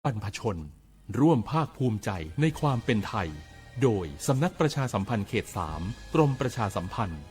บรรพชนร่วมภาคภูมิใจในความเป็นไทยโดยสำนักประชาสัมพันธ์เขต 3 กรมประชาสัมพันธ์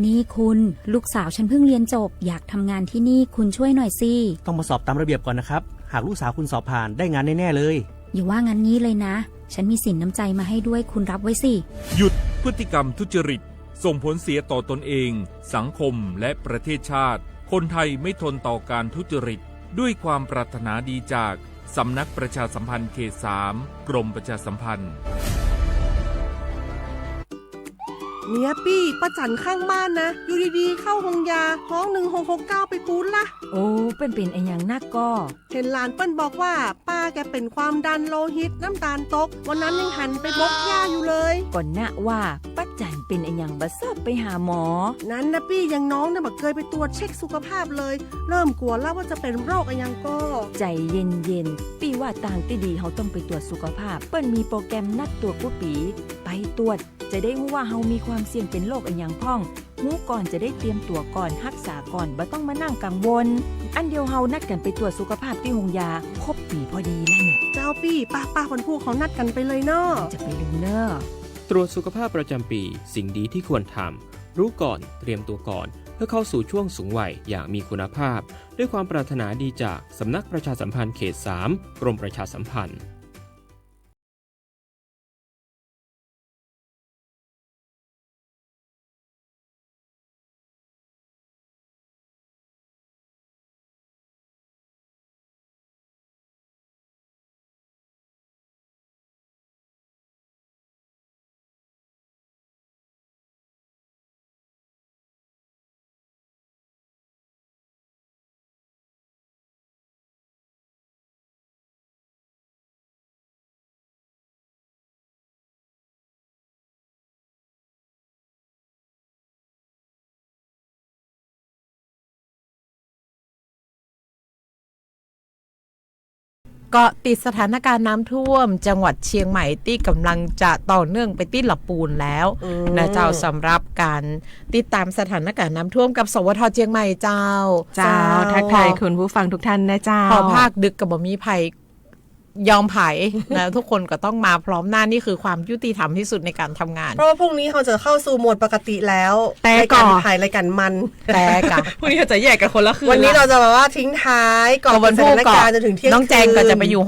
นี่คุณลูกสาวฉันเพิ่งเรียนจบอยากทำงานที่นี่คุณช่วยหน่อยสิต้องมาสอบตามระเบียบก่อนนะครับหากลูกสาวคุณสอบผ่านได้งานแน่ๆเลยอย่าว่างั้นงี้เลยนะฉันมีสินน้ำใจมาให้ด้วยคุณรับไว้สิหยุดพฤติกรรมทุจริตส่งผลเสียต่อตนเองสังคมและประเทศชาติคนไทยไม่ทนต่อการทุจริตด้วยความปรารถนาดีจากสำนักประชาสัมพันธ์เขต 3 กรมประชาสัมพันธ์เนี่ยปี้ป้าจันข้างบ้านนะอยู่ดีๆเข้าห้องยาห้อง1669ไปปูนละโอ้เป็นไอ้อย่างนักก็เห็นหลานเปิ้นบอกว่าป้าแกเป็นความดันโลหิตน้ำตาลตกวันนั้นยังหันไปบกยาอยู่เลยก่อนนะว่าป้าจันเป็นไอ้อย่างบัดซอบไปหาหมอนั้นนะปี้ยังน้องนะบักเคยไปตรวจเช็คสุขภาพเลยเริ่มกลัวแล้วว่าจะเป็นโรคอะไรยังก็ใจเย็นๆปี้ว่าต่างที่ดีเขาต้องไปตรวจสุขภาพเปิ้นมีโปรแกรมนัดตรวจผู้ปีไปตรวจจะได้รู้ว่าเฮามีความเสี่ยงเป็นโรคอะไรอย่างพ่องรู้ก่อนจะได้เตรียมตัวก่อนรักษาก่อนบ่ต้องมานั่งกังวลอันเดียวเฮานัดกันไปตรวจสุขภาพที่โรงยาครบปีพอดีแล้วเนี่ยเจ้าปี้ป้าคนผู้เขานัดกันไปเลยเนาะจะไปดูเนาะตรวจสุขภาพประจำปีสิ่งดีที่ควรทำรู้ก่อนเตรียมตัวก่อนเพื่อเข้าสู่ช่วงสูงวัยอย่างมีคุณภาพด้วยความปรารถนาดีจากสำนักประชาสัมพันธ์เขต 3 กรมประชาสัมพันธ์เกาะติดสถานการณ์น้ำท่วมจังหวัดเชียงใหม่ที่กำลังจะต่อเนื่องไปที่ลำปูนแล้วนะเจ้าสำหรับการติดตามสถานการณ์น้ำท่วมกับสวทเชียงใหม่เจ้าทักทายคุณผู้ฟังทุกท่านนะเจ้าพอภาคดึกกับบ่มีภัยยอมไผ่นะทุกคนก็ต้องมาพร้อมหน้านี่คือความยุติธรรมที่สุดในการทำงานเพราะว่าพรุ่งนี้เขาจะเข้าสู่โหมดปกติแล้วแต่ก่อนถ่ายรายการมันแต่ก่อนพรุ่งนี้เขาจะแยกกันคนละคืนวันนี้เราจะแบบว่าทิ้งท้ายก่อนวันสถานการณ์จนถึงเที่ยงน้องแจงก็จะไปอยู่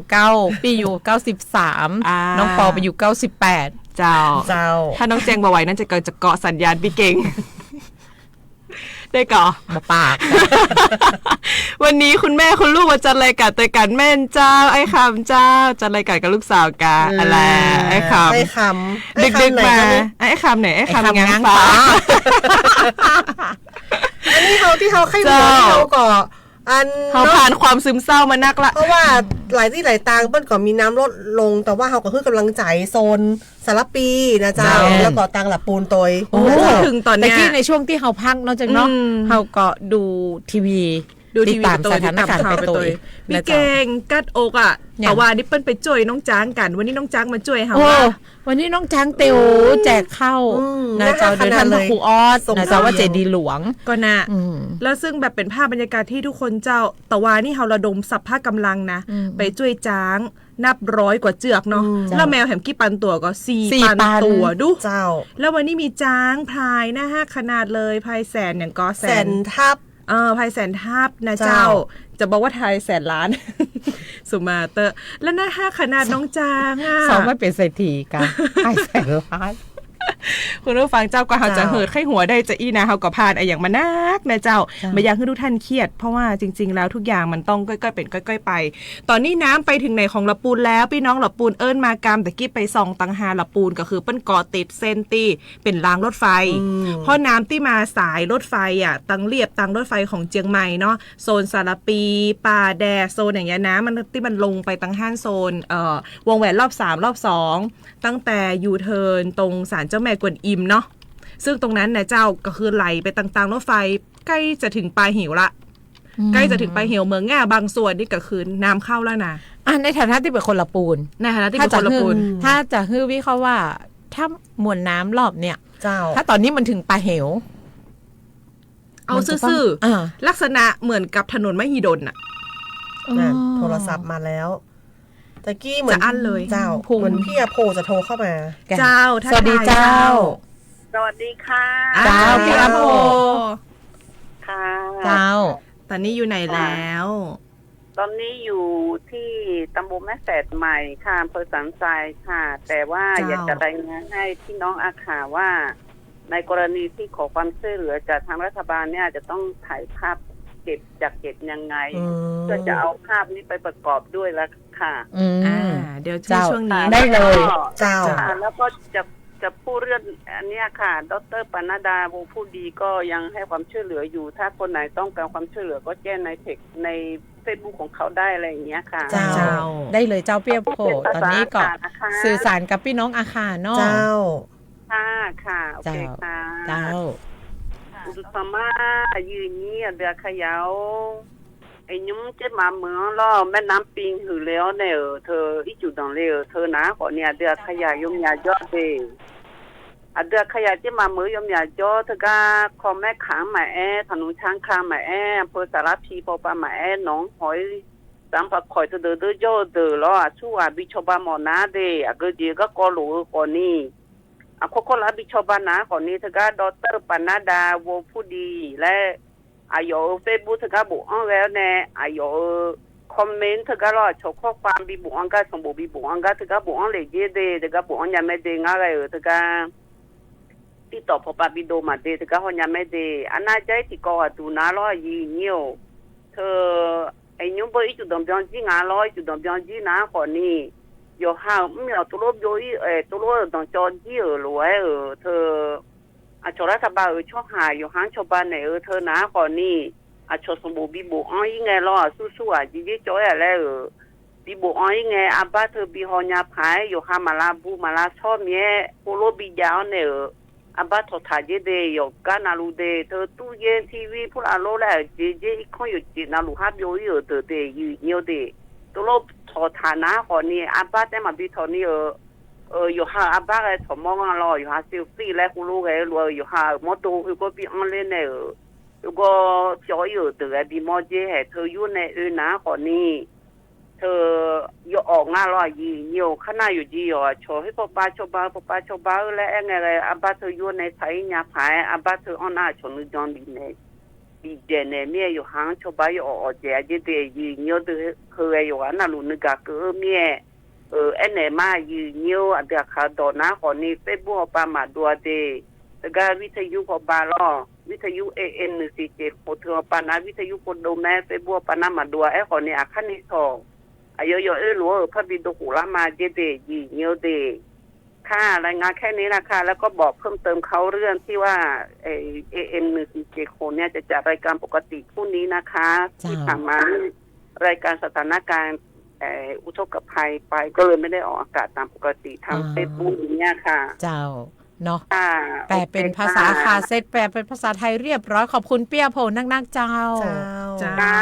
639ปีอยู่93น้องปอไปอยู่98เจ้าถ้าน้องแจงบ่ไหวนั่นจะเกาะสัญญาณพี่เก่งได้ก่อมาปาก วันนี้คุณแม่คุณลูกมาจัดรายการตัวกันแม่นเจ้าไอ้คำเจ้าจัดรายการกับลูกสาวกาอะไรไอ้คำดึกๆมาไอ้คำไหนไอ้คำง้างฟ้าอันนี้เขาที่เขาไข้หัวที่เขาก่อเขาผ่านความซึมเศร้ามานักละเพราะว่าหลายที่หลายตางเปิ้ลก็มีน้ำลดลงแต่ว่าเขาก็คือกำลังใจโซนสารปีนะเจ้าแล้วก็ตังหลับปูนตยถึงตอนนี้ในช่วงที่เขาพักนอกจากเนาะเขาก็ดูทีวีติดตามสถานการณ์ไปตัวพี่เก่งกัดอกอ่ะแต่ว่านี่เปิ้ลไปจ่วยน้องจ้างกันวันนี้น้องจ้างมาจ่วยเขาวันนี้น้องจ้างเตียวแจกข้าวนะเจ้าโดยท่านพระครูออสนะเจ้าว่าเจดีหลวงก็น่ะแล้วซึ่งแบบเป็นภาพบรรยากาศที่ทุกคนเจ้าแต่ว่านี่เขาระดมสัพพะกำลังนะไปจ่วยจ้างนับ100กว่าเจือกเนาะแล้วแมวแหมกี่ปันตัวก็4,000ตัวดูเจ้าแล้ววันนี้มีจ้างพายนะฮะขนาดเลยพายแสนอย่างก็แสนทับพายแสนทับนะเจ้าจะบอกว่าไทยแสนล้านสุมาเตอร์แล้วนะ5ขนาดน้องจางอ่ะสองไม่เป็นเศรษฐีกันไทยแสนล้านคุณผู้ฟังเจ้าก็เขาจะเหิดไข้หัวได้จะอีนะเขาก็พานไอ้อย่างมานักนะเจ้าไม่อยากให้ทุกท่านเครียดเพราะว่าจริงๆแล้วทุกอย่างมันต้องก้อยๆเป็นก้อยๆไปตอนนี้น้ำไปถึงไหนของละปูนแล้วพี่น้องละปูนเอิ้นมากามแต่กี้ไปส่องตังหาละปูนก็คือเปิ้นก่อติดเส้นตีเป็นรางรถไฟเพราะน้ำที่มาสายรถไฟอ่ะตังเรียบตังรถไฟของเจียงใหม่เนาะโซนสารปีป่าแดโซนอย่างเงี้ยน้ำมันที่มันลงไปตังห้านโซนวงแหวนรอบ3รอบ2ตั้งแต่ยูเทิร์นตรงศาลเจ้าแม่กวนอิมเนาะซึ่งตรงนั้นนะเจ้าก็คือไหลไปต่างๆรถไฟใกล้จะถึงปลายหิวละใกล้จะถึงปลายหิวเมืองง่าบางส่วนนี่ก็คือน้ำเข้าแล้วนะในฐานะที่เป็นคนละปูนในฐานะที่เป็นคนละปูนถ้าจะฮื้อวิเขาว่า ถ้ามวลน้ำรอบเนี่ย เจ้า ถ้าตอนนี้มันถึงปลาเหว เอา มันจะต้ง ซื่อ อ่า ๆลักษณะเหมือนกับถนนมหิดลน่ะ นั่นโทรศัพท์มาแล้วตะกี้เหมือน จะอั้นเลย เจ้า ภูมิ เหมือนพี่อาโพจะโทรเข้ามา กัน เจ้าท่าน สวัสดีเจ้า สวัสดีค่ะ เจ้าพี่อาโพ ค่ะ เจ้า ตอนนี้อยู่ไหนแล้ว ตอนนี้อยู่ที่ตำบลแม่แฝดใหม่ค่ะอำเภอสันทรายค่ะ แต่ว่า เจ้า อยากจะรายงานให้พี่น้องอาขาว่า ในกรณีที่ขอความช่วยเหลือจากทางรัฐบาลเนี่ยจะต้องถ่ายภาพเก็บยังไง เพื่อจะเอาภาพนี้ไปประกอบด้วยแล้วค่ะ อืม เดี๋ยว เจ้า ช่วงนี้ ได้เลย เจ้า ค่ะแล้วก็จะพูดเรื่องอันเนี้ยค่ะ ดร.ปนดาวงผู้ดีก็ยังให้ความช่วยเหลืออยู่ ถ้าคนไหนต้องการความช่วยเหลือก็แจ้งในเทคในเฟซบุ๊กของเขาได้อะไรอย่างเงี้ยค่ะ เจ้า เจ้า ได้เลยเจ้าเปียโผตอนนี้ก็ เป็นภาษานะคะ สื่อสารกับพี่น้องอาคาเนาะ เจ้า ค่ะโอเคค่ะ เจ้า อุตสมายืนนี้เดือขยาวไอ้ยุ้มเจ็ดมาเมืองล่อแม่น้ำปิงหือแล้วเนี่ยเธออีจุดดังเลยเธอนะขอเนี่ยเดือขยายมยายอดเดเดือขยายเจ็ดมาเมืองยมยายอดเธอก็คอแม่ขางหมายถนนช้างคาหมายอำเภอสารพีปอปาหมายหนองหอยสังผักข่อยเธอเดือยอดเดือล้อชั่วบิชบาหมอนาเดเกิดเดียก็กอหลูก่อนนี้โคโคลาบิชบานาก่อนนี้เธอก็ดร.ปนดาวงผู้ดีและอายุเฟซบุ๊กเธอก็บอกแล้วแน่อายุคอมเมนต์เธอก็รอชกข้อความบีบุอังกาสมบูบีบุอังกาเธอก็บอกเลยเยเดเธอก็บอกยาไม่เดงอะไรเธอก็ติดต่อพบปะบิโดมาเดเธอก็หอยาไม่เดอันน่าใจที่ก่อตูน่ารอยีเนียวเธอไอ้ยุบอีจุดดมยองจีงาร้อยจุดดมยองจีนะคนนี้อยู่ห่างไม่เอาตัวรบโยตัวรบต้องจอจีรวยเธอชาวรัฐบาลชอบหาอยู่ห้างชาวบ้านเนี่ยเธอนะก่อนนี่ชาวสมบูรณ์บีบุอ้อยยังไงรอสู้ๆจีจ้อยอะไรบีบุอ้อยยังไงอาบ้าเธอบีหอยาพายอยู่ห้ามาลาบูมาลาชอบเนี้ยโคโลบียาวเนี่ยอาบ้าถอดถ่ายเดย์อยู่กันนาลูเดย์เธอตู้เย็นทีวีพูดอาโลแหละเจอีกคนอยู่จีนาลูฮับอยู่เธอเดย์อยู่เนียวเดย์ตัวโลถอดถ่ายนะก่อนนี่อาบ้าแต่มาบีถอดนี่อยู่หาอาบ้าเลยถมมองรออยู่หาซิลฟี่และคุณลูกเลยรวยอยู่หามอตูอยู่ก็ปีอันเล่นเนี่ยอยู่ก็จ่ออยู่ตัวบีมอเจให้เธออยู่ในนะคนนี้เธออยู่ออกงานรอยีอยู่ขณะอยู่จีอยู่โชว์ให้พ่อป้าชาวบ้านและไงเลยอาบ้าเธออยู่ในไทยยาผายอาบ้าเธออันน่าชนจอนดีเนี่ยดีเจเนี่ยเมียอยู่ห้างชาวบ้านอยู่ออกเจเจเดียยีอยู่ตัวเคยอยู่อันน่าลุนกะเกือเมียอันไหนมาอยู่เนียวอันเดียขาดนะคนนี้เฟซบุ๊กปามาดัวเดแต่ก็วิทยุพอบาล้อวิทยุAN47โคเทอปานาวิทยุคนโดแม่เฟซบุ๊กปานามาดัวคนนี้อาคันนี้ทองอายุหลัวพระบิดกุลามาเจเดยีเนียวเดค่ะรายงานแค่นี้นะคะแล้วก็บอกเพิ่มเติมเขาเรื่องที่ว่าAN47คนเนี่ยจะจัดรายการปกติพรุ่งนี้นะคะที่ผ่านมารายการสถานการณ์อุทกภัยไปก็เลยไม่ได้ออกอากาศตามปกติทางเฟซบุ๊กอย่างเงี้ยค่ะเจ้าเนาะแปลเป็นภาษาคาเซตแปลเป็นภาษาไทยเรียบร้อยขอบคุณเปี้ยโผนักๆเจ้าเจ้า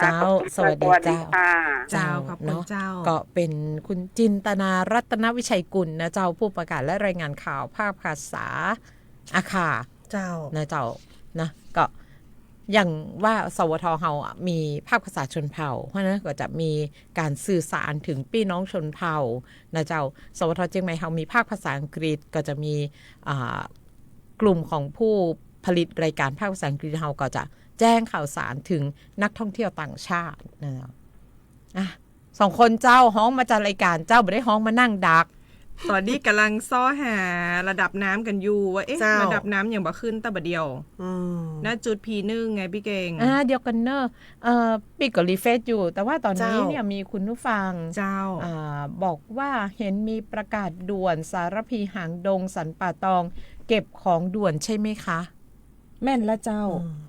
เจ้าสวัสดีเจ้า เจ้าขอบคุณเจ้าก็เป็นคุณจินตนารัตนวิชัยกุลนะเจ้าผู้ประกาศและรายงานข่าวภาคภาษาอาคาเจ้านะเจ้านะก็อย่างว่าสวทเฮามีภาคภาษาชนเผ่าเพราะนั้นก็จะมีการสื่อสารถึงพี่น้องชนเผ่านะเจ้าสวทเชียงใหม่เฮามีภาคภาษาอังกฤษก็จะมีกลุ่มของผู้ผลิตรายการภาคภาษาอังกฤษเฮาก็จะแจ้งข่าวสารถึงนักท่องเที่ยวต่างชาตินะสองคนเจ้าฮ้องมาจัดรายการเจ้าไม่ได้ฮ้องมานั่งดักตอนนี้กำลังซ้อหาระดับน้ำกันอยู่ว่าระดับน้ำอย่างบ่ขึ้นแต่บ่เดียวน่าจุดP1ไงพี่เก่งเดียวกันเนอะปีก็รีเฟซอยู่แต่ว่าตอนนี้เนี่ยมีคุณผู้ฟังเจ้าบอกว่าเห็นมีประกาศด่วนสารพีหางดงสันป่าตองเก็บของด่วนใช่ไหมคะแม่นละเจ้า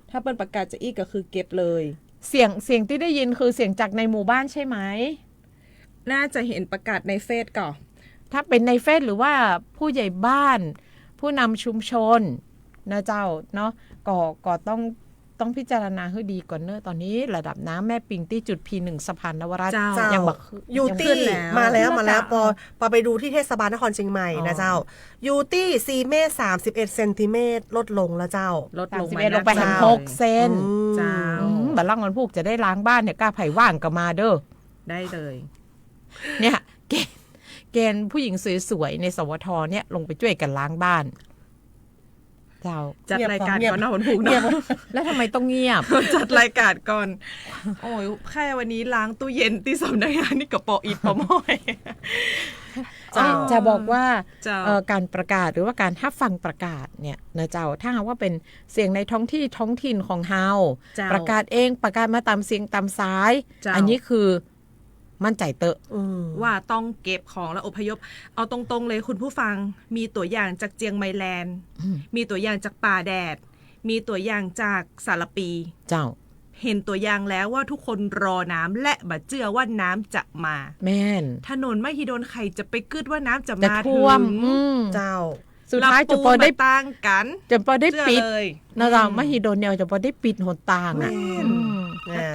ถ้าเป็นประกาศจะอีกก็คือเก็บเลยเสียงที่ได้ยินคือเสียงจากในหมู่บ้านใช่ไหมน่าจะเห็นประกาศในเฟซก่อนถ้าเป็นในเฟซหรือว่าผู้ใหญ่บ้านผู้นำชุมชนนะเจ้าเนาะก็ต้อง ต้องพิจารณาให้ดีก่อนเนอะตอนนี้ระดับน้ำแม่ปิงที่จุด P1 สะพานนวรัตน์ เจ้า ยังบัก ยู ยัง ตี้ ขึ้นแล้ว มาแล้วพอไปดูที่เทศบาลนครเชียงใหม่นะเจ้ายูตี้4 เมตร 31 เซนติเมตรลดลงแล้วเจ้า ลดลง 31ลงไปหัน6 เซน เจ้า บัลลังก์วันพุกจะได้ล้างบ้านเนี่ยกล้าไผ่ว่างก็มาเด้อ ได้เลย เนี่ยเกณฑ์ผู้หญิงสวยๆในสวทเนี่ยลงไปช่วยกันล้างบ้านเจ้า จัดรายการ เงียบ ก่อนนะวันพุก เงียบ เนาะ แล้วทำไมต้องเงียบ จัดรายการก่อน โอ้ยแค่วันนี้ล้างตู้เย็นที่สำนักงานนี่กับปออีปอม้อย จะบอกว่า เจ้า การประกาศหรือว่าการรับฟังประกาศเนี่ยนะเจ้าถ้าหากว่าเป็นเสียงในท้องถิ่นของเฮา เจ้า ประกาศเองประกาศมาตามเสียงตามซ้าย เจ้า อันนี้คือมั่นใจเตอะ ว่าต้องเก็บของและอพยพ เอาตรงๆเลยคุณผู้ฟังมีตัวอย่างจากเจียงไมแลนด์ มีตัวอย่างจากป่าแดด มีตัวอย่างจากสารปี เจ้า เห็นตัวอย่างแล้วว่าทุกคนรอน้ำและบัดเจือว่าน้ำจะมา แม่น ถนนมหิดลใครจะไปกึดว่าน้ำจะ จะ มา ท่วม ถึง เจ้า สุดท้ายจะพอได้ ลำปูนมาตั้งกัน จะพอได้ปิด เชื่อเลย นะเจ้ามหิดลเนี่ยจะพอได้ปิดหนทางอ่ะ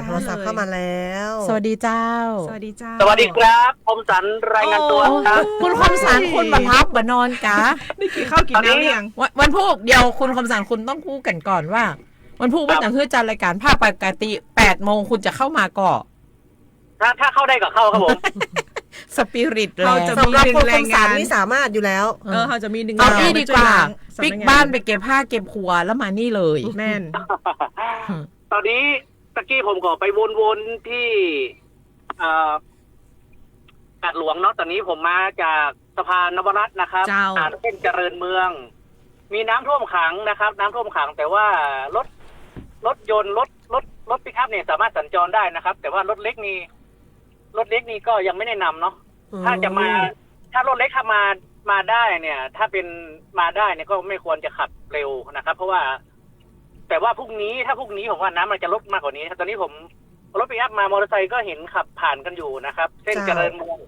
โทรศัพท์เข้ามาแล้ว สวัสดีเจ้า สวัสดีเจ้า สวัสดีครับคมสันรายงานตัวครับ คุณคมสันคุณมาพับบนอนกะ ได้กินข้าวกินน้ำหรือยัง วันพุกเดี๋ยวคุณคมสันคุณต้องคู่กันก่อนว่า วันพุกว่าจะคือจัดรายการภาคปกติ8 โมงคุณจะเข้ามาก่อ ถ้าเข้าได้ก็เข้าครับผม สปิริตแล้ เรา ว จะ สำหรับคนคมสันนี่สามารถอยู่แล้ว เขาจะมีหนึ่ง เอาที่ดีกว่า สำ ปิก กง บ้านไปเก็บผ้าเก็บครัวแล้วมานี่เลย แม่น ตอนนี้ตะกี้ผมก็ไปวนๆที่กาดหลวงเนาะตอนนี้ผมมาจากสะพานนวรัตน์นะครับ เจ้า เส้นเจริญเมือง มีน้ำท่วมขังนะครับ น้ำท่วมขังแต่ว่ารถยนต์รถปิกอัพเนี่ยสามารถสัญจรได้นะครับ แต่ว่ารถเล็กนี่ก็ยังไม่แนะนำเนาะ ถ้าจะมาถ้ารถเล็กขับมาได้เนี่ย ถ้าเป็นมาได้เนี่ยก็ไม่ควรจะขับเร็วนะครับ เพราะว่า แต่ว่าพรุ่งนี้ผมว่าน้ำมันจะลดมากกว่านี้ตอนนี้ผมรถปิกอัพมามอเตอร์ไซค์ก็เห็นขับผ่านกันอยู่นะครับ เส้นเจริญเมือง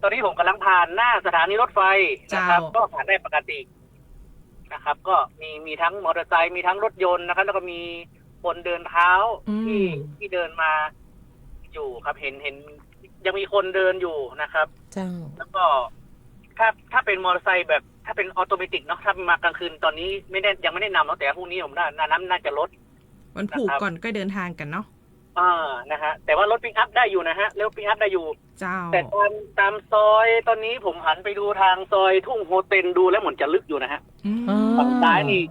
ตอนนี้ผมกำลังผ่านหน้าสถานีรถไฟนะครับ ก็ผ่านได้ปกตินะครับ ก็มีทั้งมอเตอร์ไซค์มีทั้งรถยนต์นะครับ แล้วก็มีคนเดินเท้าที่เดินมาอยู่ครับเห็นยังมีคนเดินอยู่นะครับ เจ้า แล้วก็ถ้าเป็นมอเตอร์ไซค์แบบถ้าเป็นออโตเมติกเนาะถ้ามากลางคืนตอนนี้ยังไม่ได้นำแต่พรุ่งนี้ผมน้ำน่าจะลด วันผูกก่อนก็เดินทางกันเนาะ นะฮะแต่ว่ารถปิกอัพได้อยู่นะฮะรถปิกอัพได้อยู่ เจ้า แต่ตามซอยตอนนี้ผมหันไปดูทางซอยทุ่งโฮเทลดูแล้วเหมือนจะลึกอยู่นะฮะฝั่งซ้ายนี่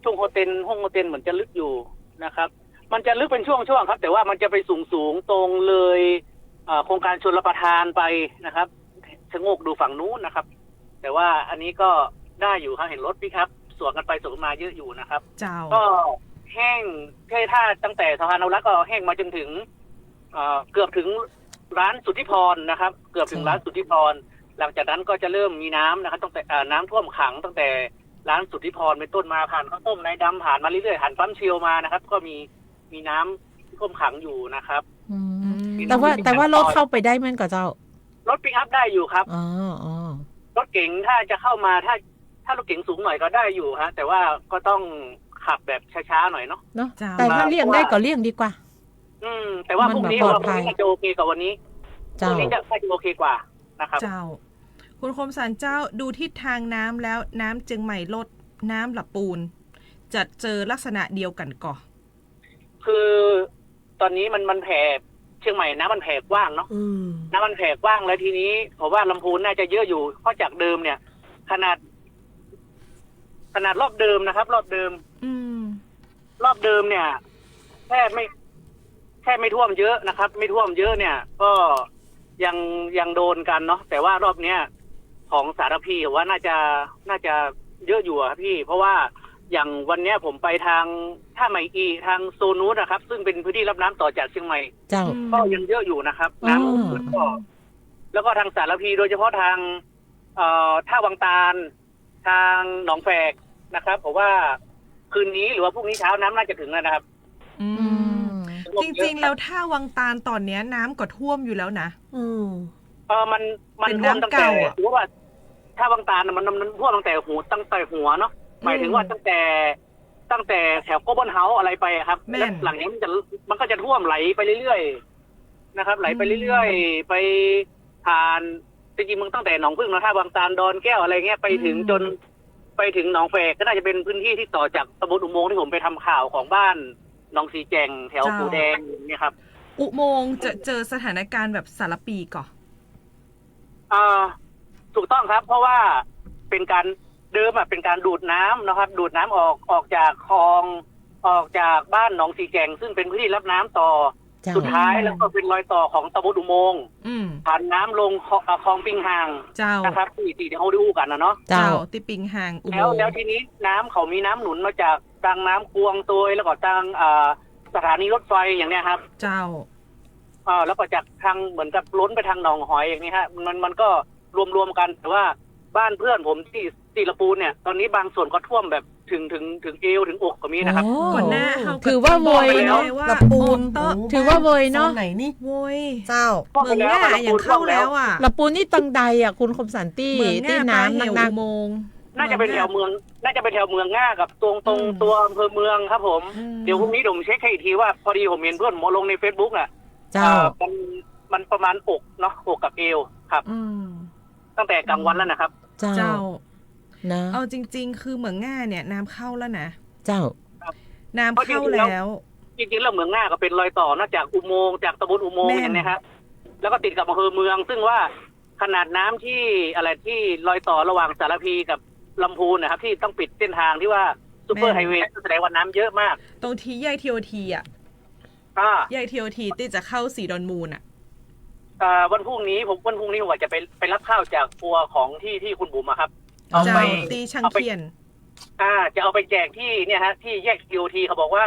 ทุ่งโฮเทลห้องโฮเทลเหมือนจะลึกอยู่นะครับ มันจะลึกเป็นช่วงๆครับ แต่ว่ามันจะไปสูงตรงเลยโครงการชลประทานไปนะครับชะโงกดูฝั่งนู้นนะครับ แต่ว่าอันนี้ก็ได้อยู่ครับเห็นรถปิกอัพสวนกันไปสวนมาเยอะอยู่นะครับ เจ้า ก็แห้งถ้าตั้งแต่สะพานนวรัตน์ก็แห้งมาจนถึงเกือบถึงร้านสุทธิพรนะครับ เกือบถึงร้านสุทธิพรหลังจากนั้นก็จะเริ่มมีน้ำนะครับตั้งแต่น้ำท่วมขังตั้งแต่ร้านสุทธิพรเป็นต้นมาผ่านข้าวต้มนายดำผ่านมาเรื่อยๆผ่านปั๊มเชลมานะครับ ก็มีน้ำท่วมขังอยู่นะครับ แต่ว่ารถเข้าไปได้มั้ยกับเจ้าร ถปิกอัพได้อยู่ครับ อ๋อ รถเก๋งถ้าจะเข้ามาถ้ารถเก๋งสูงหน่อยก็ได้อยู่ฮะแต่ว่าก็ต้องขับแบบช้าๆหน่อยเนาะ เนาะแต่ถ้าเลี่ยงได้ก็เลี่ยงดีกว่า แต่ว่าพรุ่งนี้จะโอเคกว่าวันนี้พ เจ้า รุ่งนี้จะโอเคกว่านะครับ เจ้า คุณคมสันเจ้าดูทิศทางน้ำแล้วน้ำเจียงใหม่ลดน้ำหลับปูนจะเจอลักษณะเดียวกันก่อ คือตอนนี้มันแผ่เชียงใหม่น้ำมันแผ่กว้างเนาะน้ำมันแผ่กว้างแล้วทีนี้ผมว่าลำพูนน่าจะเยอะอยู่เพราะจากเดิมเนี่ย ขนาดรอบเดิมนะครับ รอบเดิมเนี่ยแค่ไม่ท่วมเยอะนะครับ ไม่ท่วมเยอะเนี่ย ก็ยังโดนกันเนาะแต่ว่ารอบเนี้ยของสารพีว่าน่าจะเยอะอยู่ครับพี่เพราะว่าอย่างวันเนี้ยผมไปทางท่าใหม่อีทางโซนูสนะครับซึ่งเป็นพื้นที่รับน้ำต่อจากเชียงใหม่ เจ้า ก็ยังเยอะอยู่นะครับน้ำแล้วก็ทางสารพีโดยเฉพาะทางท่าวังตาลทางหนองแฝกนะครับผมว่าคืนนี้หรือว่าพรุ่งนี้เช้าน้ำน่าจะถึงแล้วนะครับ จริงๆแล้วถ้าวังตาลตอนเนี้ยน้ำก็ท่วมอยู่แล้วนะมันท่วมตั้งแต่ถือว่าถ้าวังตาลมันท่วมตั้งแต่หัวเนาะหมายถึงว่าตั้งแต่ ตั้งแต่แถวโกบอนเฮาส์อะไรไปครับ แม่น แล้วหลังนี้มันก็จะท่วมไหลไปเรื่อยๆนะครับ ไหลไปเรื่อยๆไปผ่านจริงๆมึงตั้งแต่หนองพึ่งนะท่าบางตาลดอนแก้วอะไรเงี้ยไปถึงจนไปถึงหนองแฝกก็น่าจะเป็นพื้นที่ที่ต่อจากตำบลอุโมงค์ที่ผมไปทำข่าวของบ้านหนองสีแจงแถวปูแดงเนี่ยครับ อุโมงค์จะเจอสถานการณ์แบบสารปีก่อน ถูกต้องครับ เพราะว่าเป็นการเดิมเป็นการดูดน้ำนะครับ ดูดน้ำออกจากคลองออกจากบ้านหนองสีแจงซึ่งเป็นพื้นที่รับน้ำต่อสุดท้ายแล้วก็เป็นรอยต่อของตำบลอุโมงค์ผ่านน้ำลงคลองปิงหางนะครับที่เขาดูกันนะเนาะ เจ้าติปิงหางอุโมงค์ แล้วทีนี้น้ำเขามีน้ำหนุนมาจากทางน้ำกวงตัวแล้วก็ทางสถานีรถไฟอย่างเนี้ยครับเจ้าแล้วก็จากทางเหมือนกับล้นไปทางหนองหอยอย่างนี้ฮะมันก็รวมกันแต่ว่าบ้านเพื่อนผมที่ตีละปูนเนี่ยตอนนี้บางส่วนก็ท่วมแบบถึงเอวถึงอกก็มีนะครับก่อนหน้าถือว่าโวยเนาะ ละปูน ถือว่าโวยเนาะ ไหนนี่ โวย เจ้า เมืองหน้าอย่างเข้าแล้วอ่ะ ละปูนนี่ตังใดอ่ะคุณคมสันตี้ที่น้ำนาง โมง น่าจะเป็นแถวเมืองง่ากับตรงตัวอำเภอเมืองครับผมเดี๋ยวพรุ่งนี้ผมเช็คให้อีกทีว่าพอดีผมเห็นเพื่อนหมอลงใน Facebook น่ะมันประมาณอกเนาะอกกับเอวครับตั้งแต่กลางวันแล้วนะครับเจ้านะเอาจริงๆคือเหมืองง่าเนี่ยน้ำเข้าแล้วนะเจ้าน้ำเข้าแล้วจริงๆแล้วเหมืองง่าก็เป็นรอยต่อนอกจากอุโมงค์จากตำบลอุโมงค์อย่างนี้ครับแล้วก็ติดกับอำเภอเมืองซึ่งว่าขนาดน้ำที่อะไรที่รอยต่อระหว่างสารพีกับลำพูนนะครับที่ต้องปิดเส้นทางที่ว่าซุปเปอร์ไฮเวย์แสดงว่าน้ำเยอะมากตรงที่แยกทีโอทีแยกทีโอทีที่จะเข้าสีดอนมูลวันพรุ่งนี้ผมว่าจะไปรับข้าวจากครัวของที่คุณบุ๋มครับเอาไปตีช่างเทียนจะเอาไปแจกที่เนี่ยฮะที่แยกทีโอทีเขาบอกว่า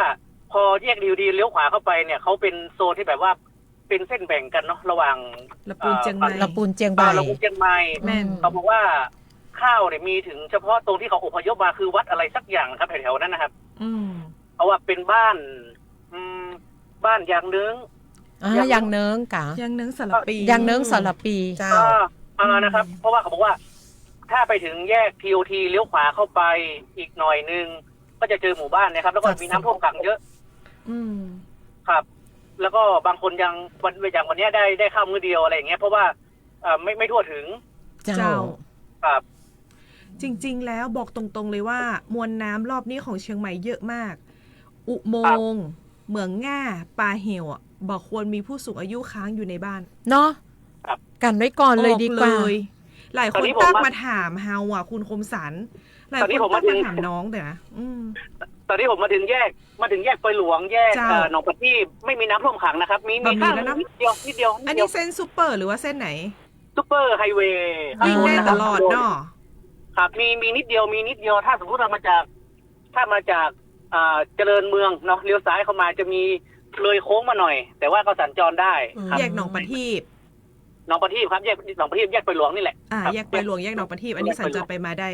พอแยกทีโอทีเลี้ยวขวาเข้าไปเนี่ยเขาเป็นโซนที่แบบว่าเป็นเส้นแบ่งกันเนาะระหว่างละปูนเจียงใหม่ละปูนเจียงใหม่เขาบอกว่าข้าวเนี่ยมีถึงเฉพาะตรงที่เขาอพยพมาคือวัดอะไรสักอย่างครับแถวๆนั้นนะครับเพราะว่าเป็นบ้านยางเนื้อยางเนื้อกะยางเนื้อสารปียางเนื้อสารปีเจ้านะครับเพราะว่าเขาบอกว่าถ้าไปถึงแยก TOT เลี้ยวขวาเข้าไปอีกหน่อยนึงก็จะเจอหมู่บ้านนะครับแล้วก็มีน้ำท่วมขังเยอะครับแล้วก็บางคนยังวันนี้ได้ข้าวมื้อเดียวอะไรอย่างเงี้ยเพราะว่าไม่ทั่วถึงเจ้าครับ จริงๆแล้วบอกตรงๆเลยว่ามวลน้ำรอบนี้ของเชียงใหม่เยอะมากอุโมงค์เหมืองง่าปลาเหี่ยวบอกควรมีผู้สูงอายุค้างอยู่ในบ้านเนาะกันไว้ก่อนเลยดีกว่าหลายคนตั้งมาถามเฮาคุณคมสันหลายคนตั้งมาถามน้องแต่นะตอนนี้ผมมาถึงแยกปอยหลวงแยกหนองปะที่ไม่มีน้ำท่วมขังนะครับมีแค่นิดเดียวอันนี้เส้นซูเปอร์หรือว่าเส้นไหนซูเปอร์ไฮเวย์วิ่งได้ตลอดเนาะครับมีนิดเดียวถ้าสมมติเรามาจากเจริญเมืองเนาะเลี้ยวซ้ายเข้ามาจะมีเลยโค้งมาหน่อยแต่ว่าก็สัญจรได้แยกหนองปะทีปครับแยกหนองปะทีปแยกไปหลวงนี่แหละแยกไปหลวงแยกหนองปะทีปอันนี้สัญจรไปมาได้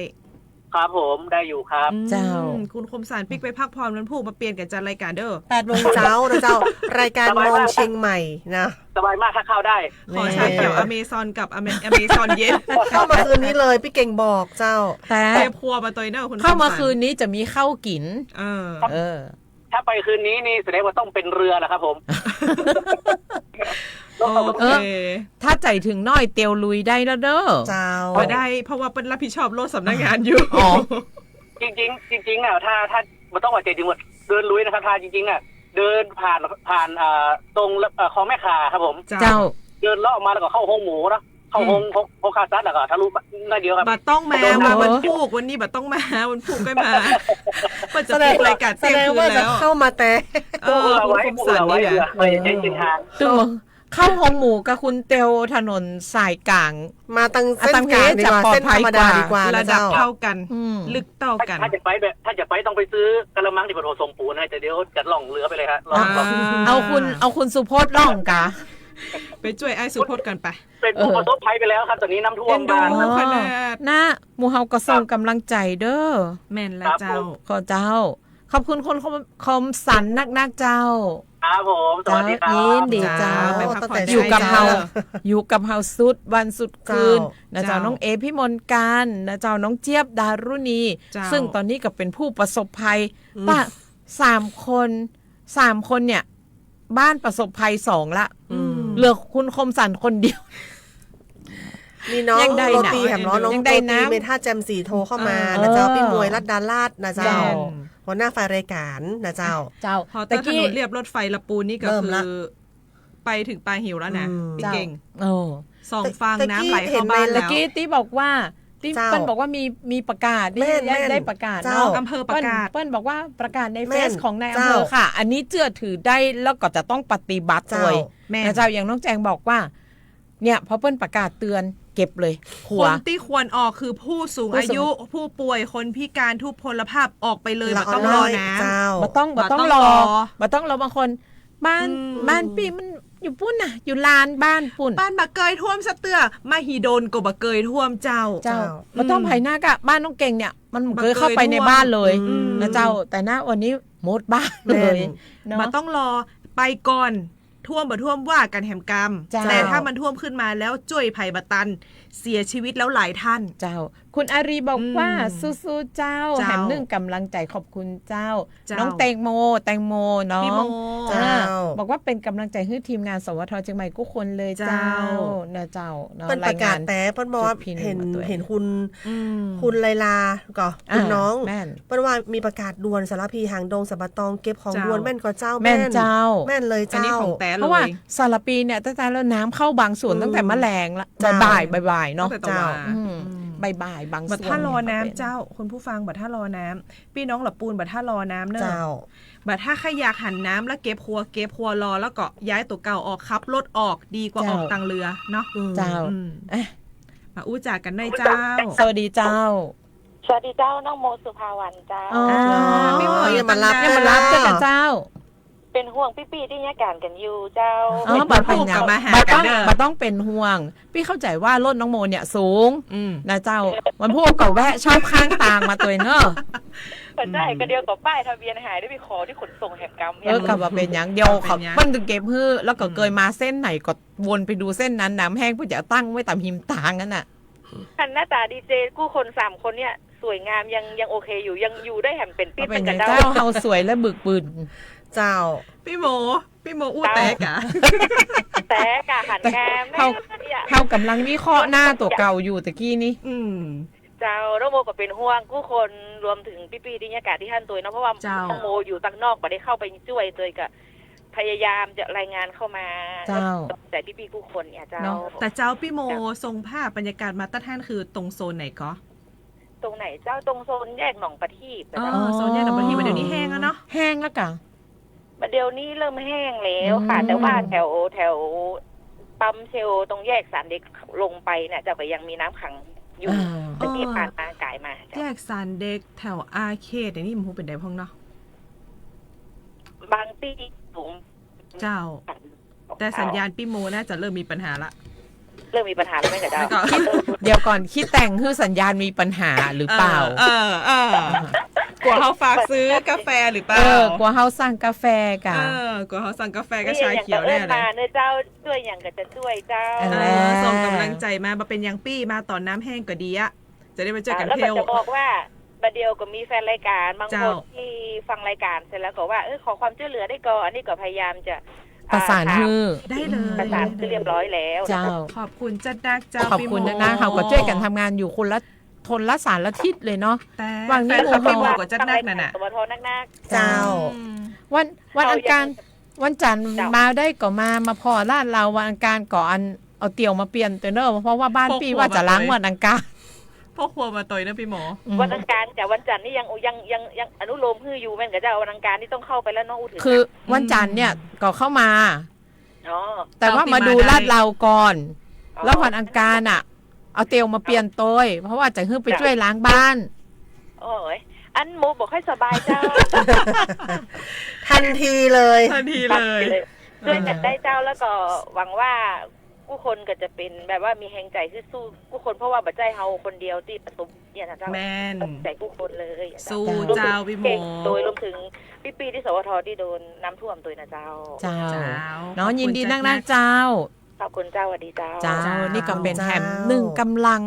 ครับผมได้อยู่ครับเจ้าคุณคมสันปิ๊กไปพักผ่อนวันพุธมาเปลี่ยนกับจัดรายการเด้อ8 โมงเช้านะเจ้ารายการมองเชียงใหม่นะสบายมากถ้าเข้าได้ขอชาเขียวอเมซอนกับอเมซอนเย็นเข้ามาคืนนี้เลยพี่เก่งบอกเจ้าแต่ครัวมาตัวเนอะคุณเข้ามาคืนนี้จะมีข้าวกินถ้าไปคืนนี้นี่แสดงว่าต้องเป็นเรือนะครับผมถ้าใจถึงน้อยเตียวลุยได้แล้วเด้อเจ้าได้เพราะว่าเป็นรับผิดชอบโลดสำนักงานอยู่จริงถ้ามันต้องว่าใจถึงว่าเดินลุยนะครับถ้าจริงเดินผ่านตรงคลองแม่ขาครับผมเจ้าเดินเลาะมาแล้วก็เข้าห้องหมูนะเข้าห้องคาซัดแล้วก็ทะลุได้เดียวครับบัดต้องมาวันพูกวันนี้บัดต้องมาวันพูกก็มาก็จะเป็นรายการเต็มคืนแล้วเข้ามาแต่คุณคมสันนี่แหละตัวเข้าห้องหมูกับคุณเตียวถนนสายกลางมาตั้งเส้นกลางดีกว่าเส้นธรรมดาดีกว่าระดับเท่ากันลึกเท่ากันถ้าจะไปต้องไปซื้อกระมังที่ปฐมสมปูนนะแต่เดี๋ยวจะล่องเรือไปเลยครับเอาคุณสุพจน์ล่องกะไปช่วยไอ้สุพจน์กันไปเป็นผู้ประสบภัยไปแล้วครับตอนนี้น้ำท่วมบ้านนะหมู่เฮาก็ส่งกำลังใจเด้อแม่นแล้วเจ้าขอเจ้าขอบคุณคนคมสันนักเจ้า ครับผมสวัสดีครับ ยินดีเจ้า ไปพักผ่อน อยู่กับ ได้ เฮา เจ้า อยู่กับเฮาสุดวันสุดคืนนะเจ้า เจ้า น้องเอพี่มนต์การนะเจ้าน้องเจี๊ยบดารุณี เจ้า ซึ่งตอนนี้ก็เป็นผู้ประสบภัยป้า3 คนเนี่ยบ้านประสบภัย2ละเหลือคุณคมสันคนเดียว มีน้อง ยังได้ โร นะ ตีแถมน้อง ยัง โร ได้ ตี น้ำ เมท่าแจมสีโทรเข้ามานะเจ้าพี่มวยรัดดาลาดนะเจ้า แม่น หัวหน้าฝ่ายรายการนะเจ้า เจ้า พอตั้งถนนเรียบรถไฟละปูนนี่ก็ เริ่ม คื ละ อไปถึงปลายหิวแล้วนะพี่ เจ้า เก่ง โอ้ สองฟัง ตะกี้ น้ำไหลเข้าบ้าน เห็นใน ตะ แล้ว กี้ที่บอกว่าที่ เจ้า เปิ้ลบอกว่ามีประกาศ แม่น ได้ประกาศ เจ้า เนาะ อำเภอประกาศ เปิ้ลบอกว่าประกาศใน แม่ เฟ น ซของนายอำ เจ้า เภอค่ะ อันนี้เชื่อถือได้แล้วก็จะต้องปฏิบัติ เจ้า ด้วย แม่ นะเจ้าอย่างน้องแจงบอกว่า เนี่ยพอเปิ้ลประกาศเตือนเก็บเลยหั คว นที่ควรออกคือผู้สูง ผู้ อา สูง ยุผู้ป่วยคนพิการทุพพลภาพออกไปเลย ละ ไม่ต้องรอน้ เจ้า บ่ต้อง บ่ต้อง รอ รอ บ่ต้องรอบางคนบ้าน อืม บ้านปีมันอยู่ปุ้นน่ะ อยู่ลานบ้านปุ่น ำบ้านบะเกยท่วมสะเตือมาฮีโดนก็บะเกยท่วมเจ้า เจ้า เจ้า บ่ต้องไผหน้ากะบ้านน้องเก่งเนี่ย มัน มัน เคยเข้าไปใน เคยท่วม บ้านเลย อืม นะเจ้า แต่ณวันนี้หมดบ้านเลยเนาะ มาต้องรอไปก่อนท่วมบ่ท่วมว่ากันแหมกรรม เจ้า แต่ถ้ามันท่วมขึ้นมาแล้วจ่วยภัยบตัน เสียชีวิตแล้วหลายท่าน เจ้า คุณอารีบอกว่า อืม สู้ๆเจ้า เจ้า แถมนึ่งกำลังใจขอบคุณเจ้า เจ้า น้องแตงโมน้อง พี่โม เจ้า บอกว่าเป็นกำลังใจให้ทีมงานสวทเชียงใหม่ทุกคนเลยเจ้า เจ้า นะเจ้าเนาะ เปิ้ลประกาศ ยงน แต่เปิ้ลบอกว่า จุดพิมพ์ เห็น มาตัวเอง เห็นคุณ อืม คุณไลลาก็คุณน้อง แม่น เปิ้ลว่ามีประกาศด่วนสารพีหางดงสับปะตองเก็บของ เจ้า ด่วนแม่นก็เจ้า แม่นเจ้า แม่นเลย อันนี้ เจ้า ของแต่เล เพราะว่าย สารปีเนี่ยตั้งแต่แล้วน้ำเข้าบางส่วน อืม ตั้งแต่แมลงละ เจ้า บ่ายๆเนาะ ตั้งแต่ตะวัน อืมบ่ายๆบางส่ บั ว ด น ท่ารอน้ำ เป็น เจ้าคุณผู้ฟังบัดท่ารอน้ำพี่น้องหลับปูนบัดท่ารอน้ำเนอะ เจ้า บัดถ้าใครอยากหันน้ำแล้วเก็บครัวรอแล้วก็ย้ายตัวเก่าออกขับรถออกดีกว่าออกตังเรือเนาะ เจ้า อืม เอ๊ะ มาอู้จากกันในอยเจ้า สวัสดีเจ้า สวัสดีเจ้าน้องโมสุภาวันเจ้า อ๋อ ไม่เหมือน อย่ามารับ กันนะ เนี่ยมารับเจ้ากับเจ้า เป็นห่วงพี่ๆที่เนี่ยการกันอยู่เจ้า อ๋อบัดเป็น กลับมาหา บัด กั ต้ น อง เด้อ บัดต้องเป็นห่วง พี่เข้าใจว่ารถน้องโมเนี่ยสูง อืม นะเจ้าวันพวกก็แวะชอบข้างตางมาตัวเนอะ เปิดได้ก็เดียวกับป้ายทะเบียนหายได้ไปขอที่ขนส่งแห่งกรรม กลับมาเป็นอย่างเดียวเขา เป็นหยัง เปิ้นถึงเก็บฮื้อแล้วก็เกยมาเส้นไหนก็วนไปดูเส้นนั้นน้ำแห้งเพื่อจะตั้งไว้ตามหิมตางนั่นน่ะ คันหน้าตาดีเจกู้คน3คนเนี่ยสวยงามยังโอเคอยู่ยังอยู่ได้แหมเป็นปิ๊ด เป็นอ กั ย่าน ง เจ้า เจ้าเฮาสวยและบึกบึน เจ้า พี่โมอู้แตกอะ แต่กะหันแกม เฮา เนี่ย เฮากำลังวิเคราะห์หน้าตัวเก่าอยู่ตะกี้นี้ อืม เจ้าน้องโมก็เป็นห่วงกู้คนรวมถึงพี่ๆที่เนี่ยการที่ท่านตัวเนาะเพราะว่า เจ้า น้องโมอยู่ตั้งนอกไม่ได้เข้าไปช่วยเลยก็พยายามจะรายงานเข้ามา เจ้า แต่พี่ๆกู้คนเนี่ยเจ้า เนาะ แต่เจ้าพี่โมทรงภาพบรรยากาศมาตรฐานคือตรงโซนไหนก็ ตรงไหนเจ้าตรงโซนแยกหนองประทีป อ๋อโซนเนี่ยหนองประทีปเดี๋ยวนี้แห้งแล้วเนาะ แห้งแล้วกะ เดี๋ยวนี้เริ่มแห้งแล้วค่ะ อืม แต่ว่าแถวปั๊มเชลตรงแยกสารเด็กลงไปเนี่ยจะก็ยังมีน้ำขังอยู่ อ่า แต่ที่ผ่านมากายมา แย เจ้าก ซานเด็กแถวอาร์เคดเดี๋ยวนี้มันคงเป็นได้พ้องเนาะ บางที่สูง เจ้า แต่สัญญาณพี่โมน่าจะเริ่มมีปัญหาละ เริ่มมีปัญหาแล้วไหมกับเจ้า แล้วก็ เดี๋ยวก่อนคิดแต่งคือสัญญาณมีปัญหาหรือเปล่า กลัวเขาฝากซื้อกาแฟหรือเปล่า กลัวเฮาสั่งกาแฟกะ กลัวเขาสั่งกาแฟก็ชาเขียว เอื้ แน่ อน เล มาย เนื้อเจ้าช่วยอย่างก็จะช่วยเจ้า ส่งกำลังใจมาเป็นยังปี้มาตอนน้ำแห้งก็ดีอะจะได้มาเจอกัน แล้ว เท ก็ ล จะบอกว่าประเดียวก็มีแฟนรายการบางค เจ้า นที่ฟังรายการเสร็จแล้วก็ว่าขอความช่วยเหลือได้ก่อนอันนี้ก็พยายามจะ ประสานฮือ ได้เลย ประสานคือเรียบร้อยแล้ว เจ้า ขอบคุณจัดนักเจ้า ขอบคุณนะเขาก็ช่วยกันทำงานอยู่คนละทนละสารละทิศเลยเนาะ แต่ วางนี้ แฟนคลับ หมู่ พี่โม เฮา กับจัดนักนั่นน่ะ สมทนัก เจ้า วันอังคารวันจันทร์มาได้ก็มาพอลาดเราวันอังคารก่อนเอาเตี่ยวมาเปลี่ยนตัวเนอะเพราะว่าบ้านพี่ว่าจะล้างวันอังคาร พ่อครัวมาต่อยนะพี่หมอ วันอังคารแต่วันจันทร์นี่ยังอนุโลมฮืออยู่แม่นกับเจ้าวันอังคารนี่ต้องเข้าไปแล้วเนาะอูถึง คือวันจันทร์เนี่ยก็เข้ามา อ๋อ แต่ว่ามาดูลาดเราก่อน แล้ววันอังคารอ่ะ เอาเตียวมาเปลี่ยนตัวเพราะว่าจะขึ้นไปช่วยล้างบ้าน โอ้ยอันโมบอกให้สบายเจ้า ทันทีเลย ทันทีเลย ช่วยกันได้เจ้าแล้วก็หวังว่า ผู้คนก็จะเป็นแบบว่ามีแรงใจที่สู้ผู้คนเพราะว่าบัจใจเฮาคนเดียวที่ประสบเนี่ยนะเจ้า แม่น ใจผู้คนเลย สู้เจ้าพี่โม โดยรวมถึงปีที่สวทที่โดนน้ำท่วมตัวนะเจ้า เจ้าเนาะยินดีนักๆเจ้า ขอบคุณเจ้าสวัสดีเจ้า เจ้านี่ก็เป็นแถมหนึ่งกำลัง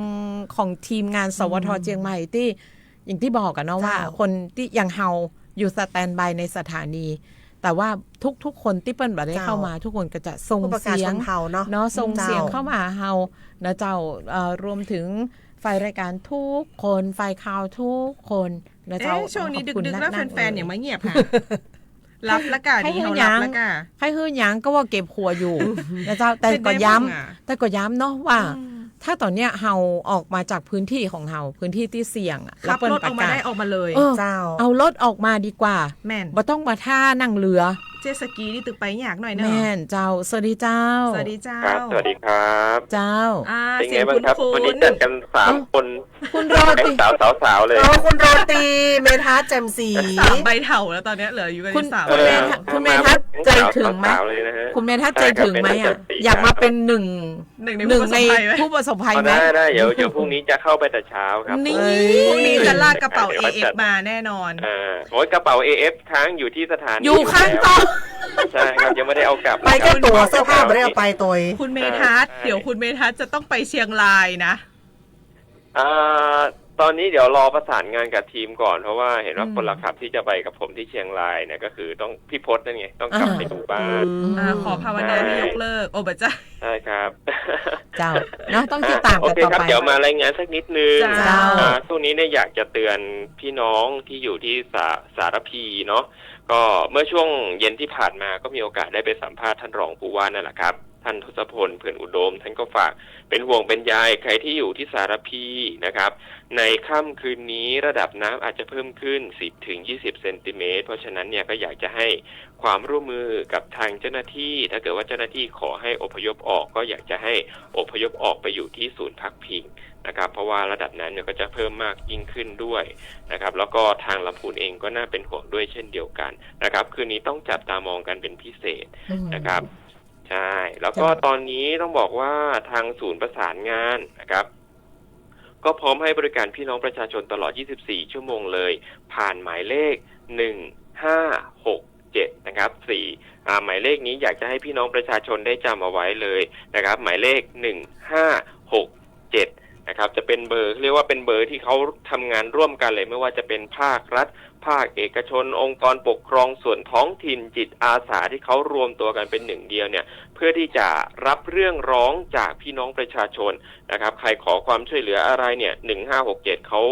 ของทีมงานสวทเชียงใหม่ที่อย่างที่บอกกันเนาะว่าคนที่ยังเฮาอยู่สแตนบายในสถานีแต่ว่าทุกคนที่เปิ้ลบัดได้เข้ามาทุกคนก็จะส่งเสียงเนาะส่งเสียงเข้ามาเฮานะเจ้ารวมถึงฝ่ายรายการทุกคนฝ่ายข่าวทุกคนนะเจ้าช่วงนี้ดึกๆแล้วแฟนๆอย่างไม่เงียบค่ะรับละกันดีเขารับละกันให้ฮื้อยังก็ว่าเก็บหัวอยู่นะเจ้าแต่ก็ย้ำเนาะว่าถ้าตอนเนี้ยเฮาออกมาจากพื้นที่ของเฮาพื้นที่ที่เสี่ยงขับรถออกมาได้ออกมาเลยเจ้าเอารถออกมาดีกว่าแม่นบ่ต้องมาท่านั่งเรือเจตสกีนี่ตึกไปยากหน่อยเนาะแม่นเจ้าสวัสดีเจ้าสวัสดีเจ้าสวัสดีครับเจ้าเป็นไงบ้างครับวันนี้จัดกัน3คนคุณโรตีสาวเลยคุณโรตีเมทัศน์แจ่มศรี3ใบเถาแล้วตอนนี้เหลืออยู่กัน3คุณเมทัศน์ใจถึงไหมคุณเมทัศน์ใจถึงไหมอ่ะอยากมาเป็นหนึ่งในผู้ประสบภัยไหมได้เดี๋ยวพรุ่งนี้จะเข้าไปแต่เช้าครับนี่พรุ่งนี้จะลากกระเป๋า AF มาแน่นอนโอ้ยกระเป๋า AF ค้างอยู่ที่สถานีอยู่ข้างต่อใช่ครับยังไม่ได้เอากลับไปแค่ตัวเสื้อผ้าไม่ได้เอาไปตัวคุณเมทัศน์เดี๋ยวคุณเมทัศน์จะต้องไปเชียงรายนะตอนนี้เดี๋ยวรอประสานงานกับทีมก่อนเพราะว่าเห็นว่าคนละขับที่จะไปกับผมที่เชียงรายเนี่ยก็คือต้องพี่พจน์นั่นไงต้องกลับไปดูบ้านขอภาวนาให้ยกเลิกโอ้บัจจ้าใช่ครับเจ้าเนาะต้องติดตามกันต่อไปเดี๋ยวมารายงานสักนิดนึงช่วงนี้เนี่ยอยากจะเตือนพี่น้องที่อยู่ที่สารพีเนาะก็เมื่อช่วงเย็นที่ผ่านมาก็มีโอกาสได้ไปสัมภาษณ์ท่านรองผู้ว่านั่นแหละครับท่านทศพลเพื่อนอุดมท่านก็ฝากเป็นห่วงเป็นใยใครที่อยู่ที่สารพีนะครับในค่ำคืนนี้ระดับน้ำอาจจะเพิ่มขึ้น 10-20 เซนติเมตรเพราะฉะนั้นเนี่ยก็อยากจะให้ความร่วมมือกับทางเจ้าหน้าที่ถ้าเกิดว่าเจ้าหน้าที่ขอให้อพยพออกก็อยากจะให้อพยพออกไปอยู่ที่ศูนย์พักพิงนะครับเพราะว่าระดับน้ำเนี่ยก็จะเพิ่มมากยิ่งขึ้นด้วยนะครับแล้วก็ทางลำพูนเองก็น่าเป็นห่วงด้วยเช่นเดียวกันนะครับคืนนี้ต้องจับตามองกันเป็นพิเศษนะครับใช่แล้วก็ตอนนี้ต้องบอกว่าทางศูนย์ประสานงานนะครับก็พร้อมให้บริการพี่น้องประชาชนตลอด 24 ชั่วโมงเลยผ่านหมายเลข 1567 นะครับหมายเลขนี้อยากจะให้พี่น้องประชาชนได้จำเอาไว้เลยนะครับหมายเลข 1567 นะครับจะเป็นเบอร์เรียกว่าเป็นเบอร์ที่เขาทำงานร่วมกันเลยไม่ว่าจะเป็นภาครัฐภาคเอกชนองค์กรปกครองส่วนท้องถิ่นจิตอาสาที่เขารวมตัวกันเป็นหนึ่งเดียวเนี่ยเพื่อที่จะรับเรื่องร้องจากพี่น้องประชาชนนะครับใครขอความช่วยเหลืออะไรเนี่ย1567เขา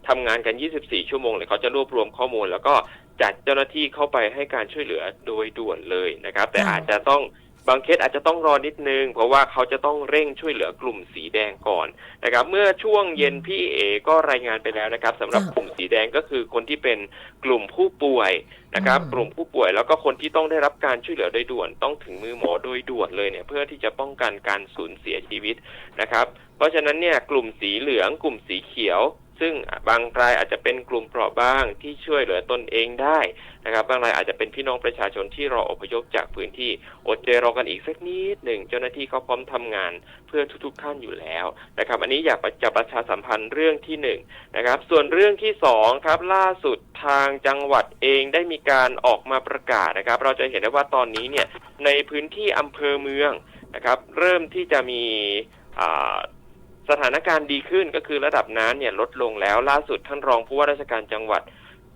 ทำงานกัน24ชั่วโมงเลยเขาจะรวบรวมข้อมูลแล้วก็จัดเจ้าหน้าที่เข้าไปให้การช่วยเหลือโดยด่วนเลยนะครับแต่อาจจะต้องบางเคสอาจจะต้องรอนิดนึงเพราะว่าเขาจะต้องเร่งช่วยเหลือกลุ่มสีแดงก่อนนะครับเมื่อช่วงเย็นพี่เอก็รายงานไปแล้วนะครับสำหรับกลุ่มสีแดงก็คือคนที่เป็นกลุ่มผู้ป่วยนะครับกลุ่มผู้ป่วยแล้วก็คนที่ต้องได้รับการช่วยเหลือโดยด่วนต้องถึงมือหมอโดยด่วนเลยเนี่ยเพื่อที่จะป้องกันการสูญเสียชีวิตนะครับเพราะฉะนั้นเนี่ยกลุ่มสีเหลืองกลุ่มสีเขียวซึ่งบางรายอาจจะเป็นกลุ่มเปราะบางที่ช่วยเหลือตนเองได้นะครับบางรายอาจจะเป็นพี่น้องประชาชนที่รออพยพจากพื้นที่อดใจรอกันอีกสักนิดหนึ่งเจ้าหน้าที่เขาพร้อมทำงานเพื่อทุกๆท่านอยู่แล้วนะครับอันนี้อยากจะประชาสัมพันธ์เรื่องที่1นะครับส่วนเรื่องที่2ครับล่าสุดทางจังหวัดเองได้มีการออกมาประกาศนะครับเราจะเห็นได้ว่าตอนนี้เนี่ยในพื้นที่อำเภอเมืองนะครับเริ่มที่จะมีสถานการณ์ดีขึ้นก็คือระดับน้ำเนี่ยลดลงแล้วล่าสุดท่านรองผู้ว่าราชการจังหวัด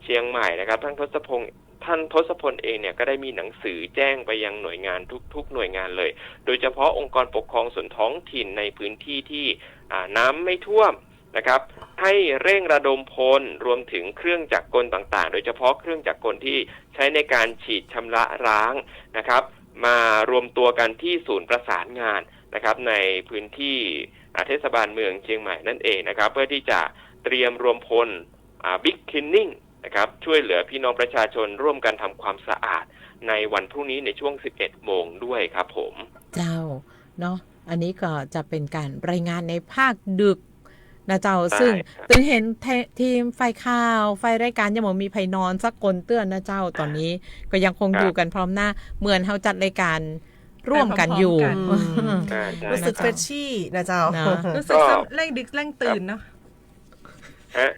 เชียงใหม่นะครับท่านทศพลเองเนี่ยก็ได้มีหนังสือแจ้งไปยังหน่วยงานทุกหน่วยงานเลยโดยเฉพาะองค์กรปกครองส่วนท้องถิ่นในพื้นที่ที่น้ำไม่ท่วมนะครับให้เร่งระดมพลรวมถึงเครื่องจักรกลต่างๆโดยเฉพาะเครื่องจักรกลที่ใช้ในการฉีดชำระล้างนะครับมารวมตัวกันที่ศูนย์ประสานงานนะครับในพื้นที่เทศบาลเมืองเชียงใหม่นั่นเองนะครับเพื่อที่จะเตรียมรวมพลบิ๊กคลีนนิ่งนะครับช่วยเหลือพี่น้องประชาชนร่วมกันทำความสะอาดในวันพรุ่งนี้ในช่วง 11 โมงด้วยครับผมเจ้าเนาะอันนี้ก็จะเป็นการรายงานในภาคดึกนะเจ้าซึ่งตึงเห็นทีมไฟข่าวไฟรายการยังบ่มีไผนอนสักคนเตือนนะเจ้าตอนนี้ก็ยังคงอยู่กันพร้อมหน้าเหมือนเฮาจัดรายการ ร่วมกันอยู่ รู้สึกเฟรชชี่นะเจ้า รู้สึกเร่งดึกเร่งตื่นเนาะ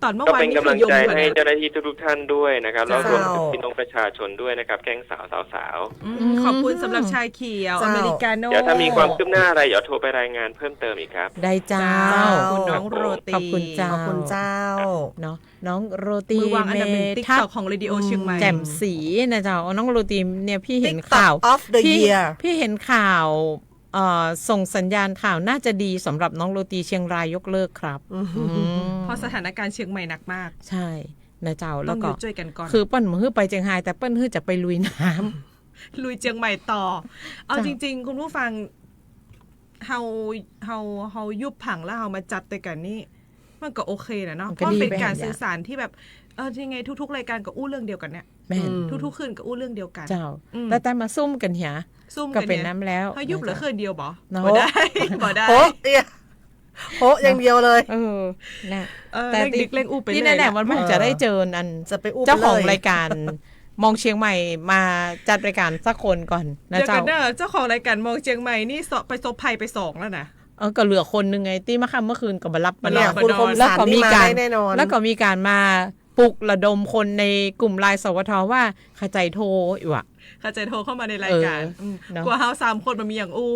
ตอนเมื่อ ก็ วาน เป็น นี้ กำลัง คือยม ใจ ก่อน ให้ นะ เจ้าหน้าที่ทุกท่านด้วยนะครับแล้วรวมถึงพี่น้องประชาชนด้วยนะครับแก๊งสาว ขอบคุณสำหรับชายเขียวอเมริกาโน่ เดี๋ยวถ้ามีความคืบหน้าอะไรเดี๋ยวโทรไปรายงานเพิ่มเติมอีกครับ ได้เจ้า ขอบคุณน้องโรตี ขอบคุณเจ้า ขอบคุณเจ้า เนาะน้องโรตี มือวางอันดับหนึ่ง TikTok ของ Radio เชียงใหม่ แจ่มสีนะเจ้าน้องโรตีเนี่ยพี่เห็นข่าว of the year พี่เห็นข่าวส่งสัญญาณข่าวน่าจะดีสำหรับน้องโรตีเชียงรายยกเลิกครับ เพราะสถานการณ์เชียงใหม่หนักมาก ใช่นะเจ้าแล้วก็ ต้องช่วยกันก่อน คือเปิ้ลมือไปเชียงรายแต่เปิ้ลฮือจะไปลุยน้ำ ลุยเชียงใหม่ต่อ เอาจริงๆคุณผู้ฟังเฮายุบผังแล้วเฮามาจัดแต่กันนี่มันก็โอเคนะเนาะเพราะเป็นการสื่อสารที่แบบยังไงทุกๆรายการก็อู้เรื่องเดียวกันเนี่ยทุกๆคืนก็อู้เรื่องเดียวกันเจ้าแต่มาซุ่มกันเหียก็เป็นน้ำแล้ว เฮายุบเหลือคืนเดียวบ่ บ่ได้ บ่ได้ โหอย่างเดียวเลยนะแต่ดิกเล่งอู้ไปเลยที่แน่ๆมันจะได้เจออัน จะไปอู้ เจ้าของรายการมองเชียงใหม่มาจัดรายการสักคนก่อนนะเจ้าเจ้าของรายการมองเชียงใหม่นี่ไปซบภัยไป2แล้วนะก็เหลือคนนึงไงที่เมื่อคืนก็มารับมาแล้ว คุณคม แล้ว สาร ก็ นี่ มี มา การ ได้แน่นอน แล้วก็มีการมาปลุกระดมคนในกลุ่มไลน์สวทว่าขจายโทรอยู่อะขจายโทรเข้ามาในรายการกว่าเฮา3คนมันมีอย่างอู้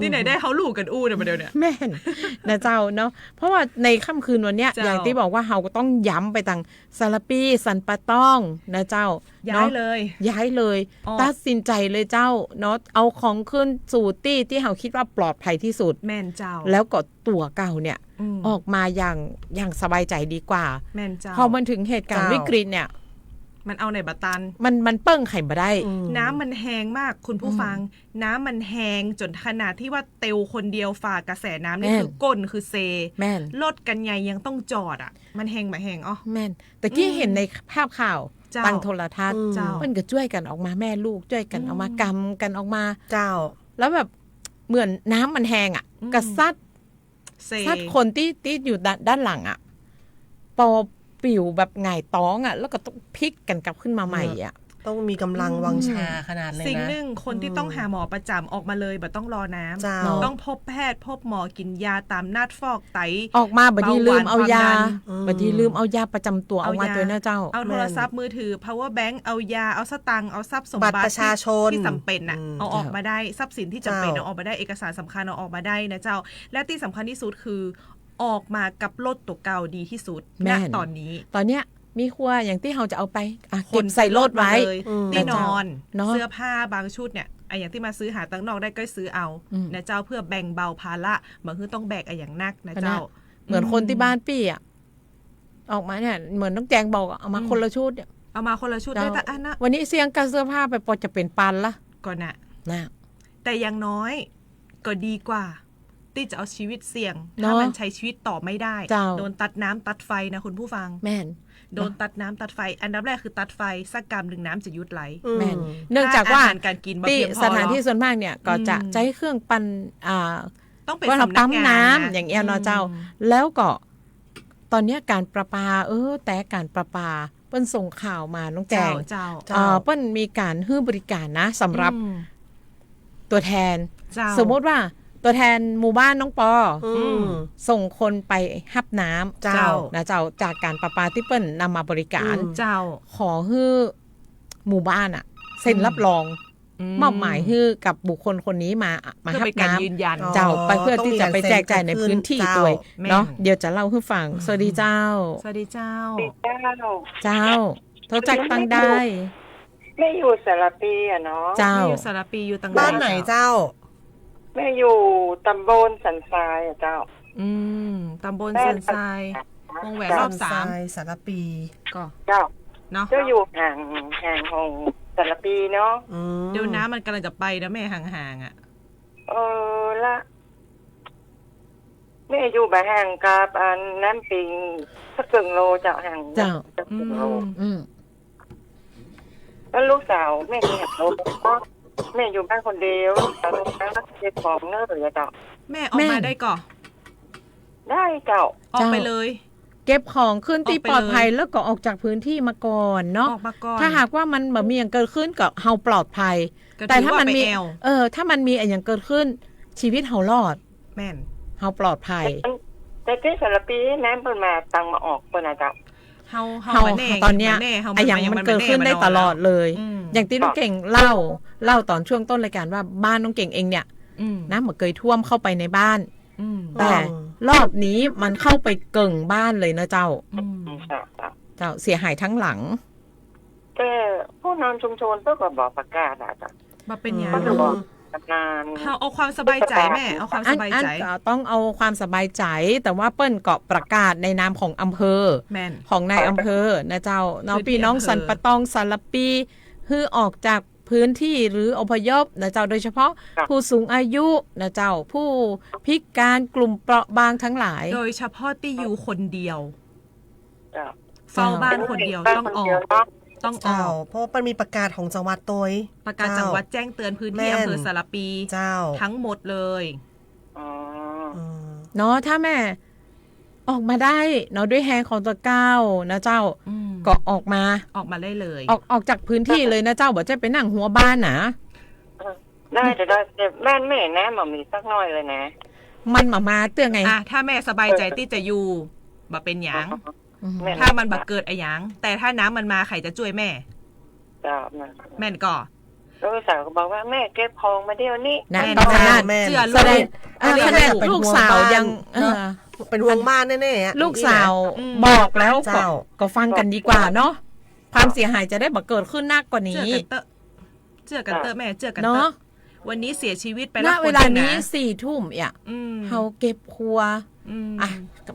ที่ไหนได้เฮาลูกกันอู้เนี่ยมาเดี๋ยวเนี่ยแม่นนะเจ้าเนาะเพราะว่าในค่ำคืนวันเนี้ยอย่างที่บอกว่าเฮาก็ต้องย้ำไปทางซาลาปีสันปะต้องนะเจ้าย้ายเลยตัดสินใจเลยเจ้าเนาะเอาของขึ้นสู่ที่เฮาคิดว่าปลอดภัยที่สุดแม่นเจ้าแล้วก็ตัวเก่าเนี่ยออกมาอย่างสบายใจดีกว่าแม่นเจ้าพอมันถึงเหตุการณ์วิกฤตเนี่ยมันเอาในบัตันมันเปิ้งไข่มาได้น้ำมันแห้งมากคุณผู้ฟังน้ำมันแห้งจนขนาดที่ว่าเตวคนเดียวฝ่ากระแสน้ำนี่คือก้นคือเซรถกันใหญ่ยังต้องจอดอ่ะมันแห้งมาแห้งแม่นแต่กี้เห็นในภาพข่าวตั้งโทรทัศน์มันก็ช่วยกันออกมาแม่ลูกช่วยกันออกมากำกันออกมาเจ้าแล้วแบบเหมือนน้ำมันแห้งอ่ะกระซัดคนที่อยู่ด้านหลังอ่ะพอปิวแบบไงท้องอ่ะแล้วก็ต้องพลิกกันกลับขึ้นมาใหม่อ่ะต้องมีกำลังวังชาขนาดเลยนะสิ่งหนึ่งคนที่ต้องหาหมอประจำออกมาเลยแบบต้องรอน้ำต้องพบแพทย์พบหมอกินยาตามนัดฟอกไตออกมาบัดนี้ลืมเอายาประจำตัวเอามาตัวนะเจ้าเอาโทรศัพท์มือถือ power bank เอายาเอาสตังค์เอาทรัพย์สมบัติประชาชนที่จำเป็นน่ะเอาออกมาได้ทรัพย์สินที่จำเป็นเอาออกมาได้เอกสารสำคัญเอาออกมาได้นะเจ้าและที่สำคัญที่สุดคือออกมากับรถตัวเก่าดีที่สุดณตอนนี้มีครัวอย่างที่เราจะเอาไปเก็บใส่รถไว้ที่นอนเสื้อผ้าบางชุดเนี่ยอย่างที่มาซื้อหาตั้งนอกได้ก็ซื้อเอานะเจ้าเพื่อแบ่งเบาภาระบางทีต้องแบกอย่างนักนะเจ้าเหมือนคนที่บ้านปี้อ่ะออกมาเนี่ยเหมือนน้องแจงบอกเอามาคนละชุดเอามาคนละชุดได้แต่อันนะวันนี้เสียงการเสื้อผ้าไปปอจะเป็นปันละก่อนนะแต่อย่างน้อยก็ดีกว่าที่จะเอาชีวิตเสี่ยงถ้ามันใช้ชีวิตต่อไม่ได้โดนตัดน้ำตัดไฟนะคุณผู้ฟังแม่นโดนตัดน้ำตัดไฟอันดับแรกคือตัดไฟสักกรรมหนึ่งน้ำจะยุดไหลแม่นเนื่องจากว่าการกินที่สถานที่ส่วนมากเนี่ยก็จะใช้เครื่องปั่นต้องเป็นสำนักงานอย่างเงี้ยเนาะเจ้าแล้วก็ตอนนี้การประปาแต่การประปาเปิ้นส่งข่าวมาน้องแจงเปิ้นมีการให้บริการนะสำหรับตัวแทนสมมติว่าตัวแทนหมู่บ้านน้องปอส่งคนไปฮับน้ำนะเจ้าจากการประปาที่เปิ้นนำมาบริการขอให้หมู่บ้านอ่ะเซ็นรับรองมอบหมายให้กับบุคคลคนนี้มาฮับน้ำเจ้าไปเพื่อที่จะไปแจกจ่ายในพื้นที่ตัวเนาะเดี๋ยวจะเล่าให้ฟังสวัสดีเจ้าสวัสดีเจ้าเจ้าโทรจักตังได้ไม่อยู่สารปีอ่ะเนาะเจ้าไม่อยู่สารปีอยู่ตังบ้านไหนเจ้าแม่อยู่ตำบลสันทรายอ่ะเจ้าตำบลสันทรายวงแหวนรอบ3สารปีก็เจ้าเนาะจะอยู่ห่างของสารปีเนาะเดี๋ยวน้ำมันกำลังจะไปนะแม่ห่างๆอ่ะละแม่อยู่แบบห่างกับน้ำปิงสักครึ่งโลเจ้าห่างเจ้าแล้วลูกสาวแม่มีโลก็แม่อยู่บ้านคนเดียวแต่ลูกสาวเก็บของเนอะหรือเจ้าแม่ออกมาได้ก่อได้เจ้าออกไปเลยเ เก็บของขึ้นที่ ออกไป ปลอดภัย เลย แล้วก็ออกจากพื้นที่มาก่อนเนาะ ออกมาก่อน ถ้าหากว่ามันแบบมีอย่างเกิดขึ้นก็เฮาปลอดภัย ก็ แต่ ถือ ถ้า ว่า มัน ไป มี แอล ถ้ามันมีอย่างเกิดขึ้นชีวิตเฮารอด แม่น เฮาปลอดภัย แต่ที่สารปีน้ำเปิดมาตังมาออกเปิดนะจ๊ะ เฮา เฮา มาแน่ ตอนเนี้ย แเฮา ไอ้อย่าง า มันเกิดขึ้นได้ตลอดเลย อืม อย่างที่น้องเก่งเล่าตอนช่วงต้นรายการว่าบ้านน้องเก่งเองเนี่ย อืม น้ำมันเคยท่วมเข้าไปในบ้าน อืม แต่รอบนี้มันเข้าไปเกิ่งบ้านเลยนะเจ้า อืม เจ้าเสียหายทั้งหลัง แต่ผู้นำชุมชนเพื่อก็บอกประกาศนะจ๊ะ มาเป็นหยัง ก็จะบอกกำนัน เฮาเอาความสบายใจแม่เอาความสบายใจ ก็ต้องเอาความสบายใจ แต่ว่าเปิ้ลเกาะประกาศในนามของอำเภอ แม่น ของนายอำเภอนะเจ้าน้อง พื้นที่ พี่น้อง อำเภอ สันปะตองสารปีฮือออกจากพื้นที่หรืออพยพนะเจ้าโดยเฉพาะผู้สูงอายุนะเจ้าผู้พิการกลุ่มเปราะบางทั้งหลาย โดยเฉพาะที่อยู่คนเดียว จ้ะ เฝ้าบ้านคนเดียวต้องออก ต้องอ เจ้า อก เพราะว่ามันมีประกาศของจังหวัดโดย ประกาศจังหวัดแจ้งเตือนพื้นที่ แม่น อำเภอสารปี เจ้า ทั้งหมดเลย อ๋อ เนาะถ้าแม่ออกมาได้เนาะด้วยแฮงของตัวเก้านะเจ้า อืม ก็ออกมา ออกมาได้เลย ออกจากพื้นที่เลยนะเจ้าบอกจะไปนั่งหัวบ้านนะ ได้แต่บ้านแม่นะมันมีสักหน่อยเลยนะ มันมาเตื้อไง อ่ะถ้าแม่สบายใจที่จะอยู่บ่เป็นหยัง แม่ ถ้ามันบ่เกิดอะหยังแต่ถ้าน้ำมันมาใครจะช่วยแม่ จ้ะ แม่นก่อ ลูกสาวก็บอกว่าแม่เก็บของมาเดี๋ยวนี้ นะ แม่ ตอนนั้น แม่ เชื่อ แส ลู ดง ก ขนาดลูกสาวยัง เป็นห่วงบ้านแน่ๆอะ ลูกสาว อืม บอกแล้ว เจ้า ก็ฟังกันดีกว่าเนาะความเสียหายจะได้บ่เกิดขึ้นนักกว่า เจอ นี้ กันเตอะเจอกันเตอะแม่เจอกันเต เนาะ อะวันนี้เสียชีวิตไป ณ แล้ว เวลา คห นี้ งะ 4 ทุ่มอ่ะ อืม เฮาเก็บครัว อืม อ่ะ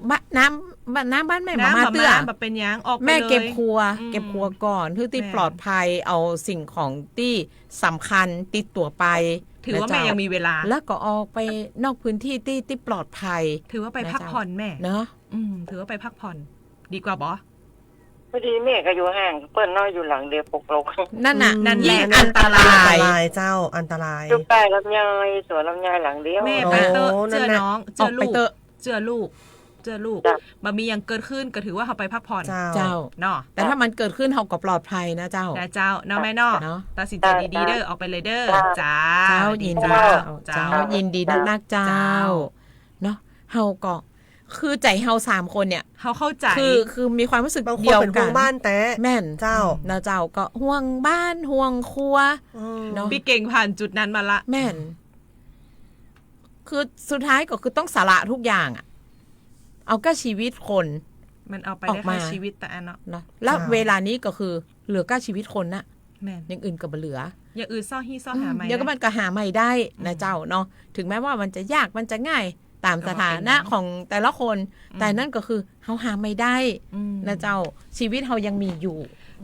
บ้านน้ำบ้านแม่มา น้ำ มา แบบ เตื้อ แบบเป็นหยังออกไป แม่เก็บ ลย ครัว อืม เก็บครัวก่อนเพื่อที่ แม่ ปลอดภัยเอาสิ่งของที่สำคัญติดตัวไป ถือว่า นะ แม่ เจ้ ยังมีเวลา แล้วก็ออกไปนอกพื้นที่ที่ปลอดภัย ถือว่าไปพักผ่อนแม่ เนาะ ถือว่าไปพักผ่อน ดีกว่าบอ พอดีแม่ก็อยู่ห่างเปิ้นน้อยอยู่หลังเดียวปกลก นั่นน่ะ นั่นแหละ ยิ่งอันตราย เจ้าอันตราย อยู่ใต้ลำไยสวนลำไยหลังเดียว แม่ไปเตอะ โอ้ เจอ นั่นน่ะ น้องเจ อ อ อกไป ลูก เตอะ เจอลูกเจอลูกมันมีอย่างเกิดขึ้นก็ถือว่าเขาไปพักผ่อน เจ้า เนาะ แต่ถ้ามันเกิดขึ้นเฮาก็ปลอดภัยนะเจ้า นะเจ้าเนาะแม่เนาะ เนาะ ตัดสินใจดีๆเด้อออกไปเลยเด้อจ้า เจ้ายินดี เจ้า เจ้ายินดีนักๆเจ้า เนาะเฮาก็คือใจเฮา3 คนเนี่ย เขาเข้าใจ คือมีความรู้สึก บางคน เดียว เป็นห่ กั วน งบ้านแต่ แม่น เจ้า นะเจ้าก็ห่วงบ้านห่วงครัวเนาะ พี่เก่งผ่านจุดนั้นมาละ แม่น คือสุดท้ายก็คือต้องสละทุกอย่างอะเอาก็ชีวิตคน มันเอาไป ออ ได้ ก แค่ มา ชีวิตแต่อันเนาะ เนาะแล้วเวลานี้ก็คือเหลือก็ชีวิตคนนะ แม่น อย่างอื่นก็บ่เหลือ อย่างอื่นซ่อฮี่ซ่อหาไหม เดี๋ยวก็มันก็หาใหม่ได้นะเจ้าเนาะถึงแม้ว่ามันจะยากมันจะง่ายตามสถานะของแต่ละคน แต่นั่นก็คือเฮาหาไม่ได้นะเจ้าชีวิตเฮายังมีอยู่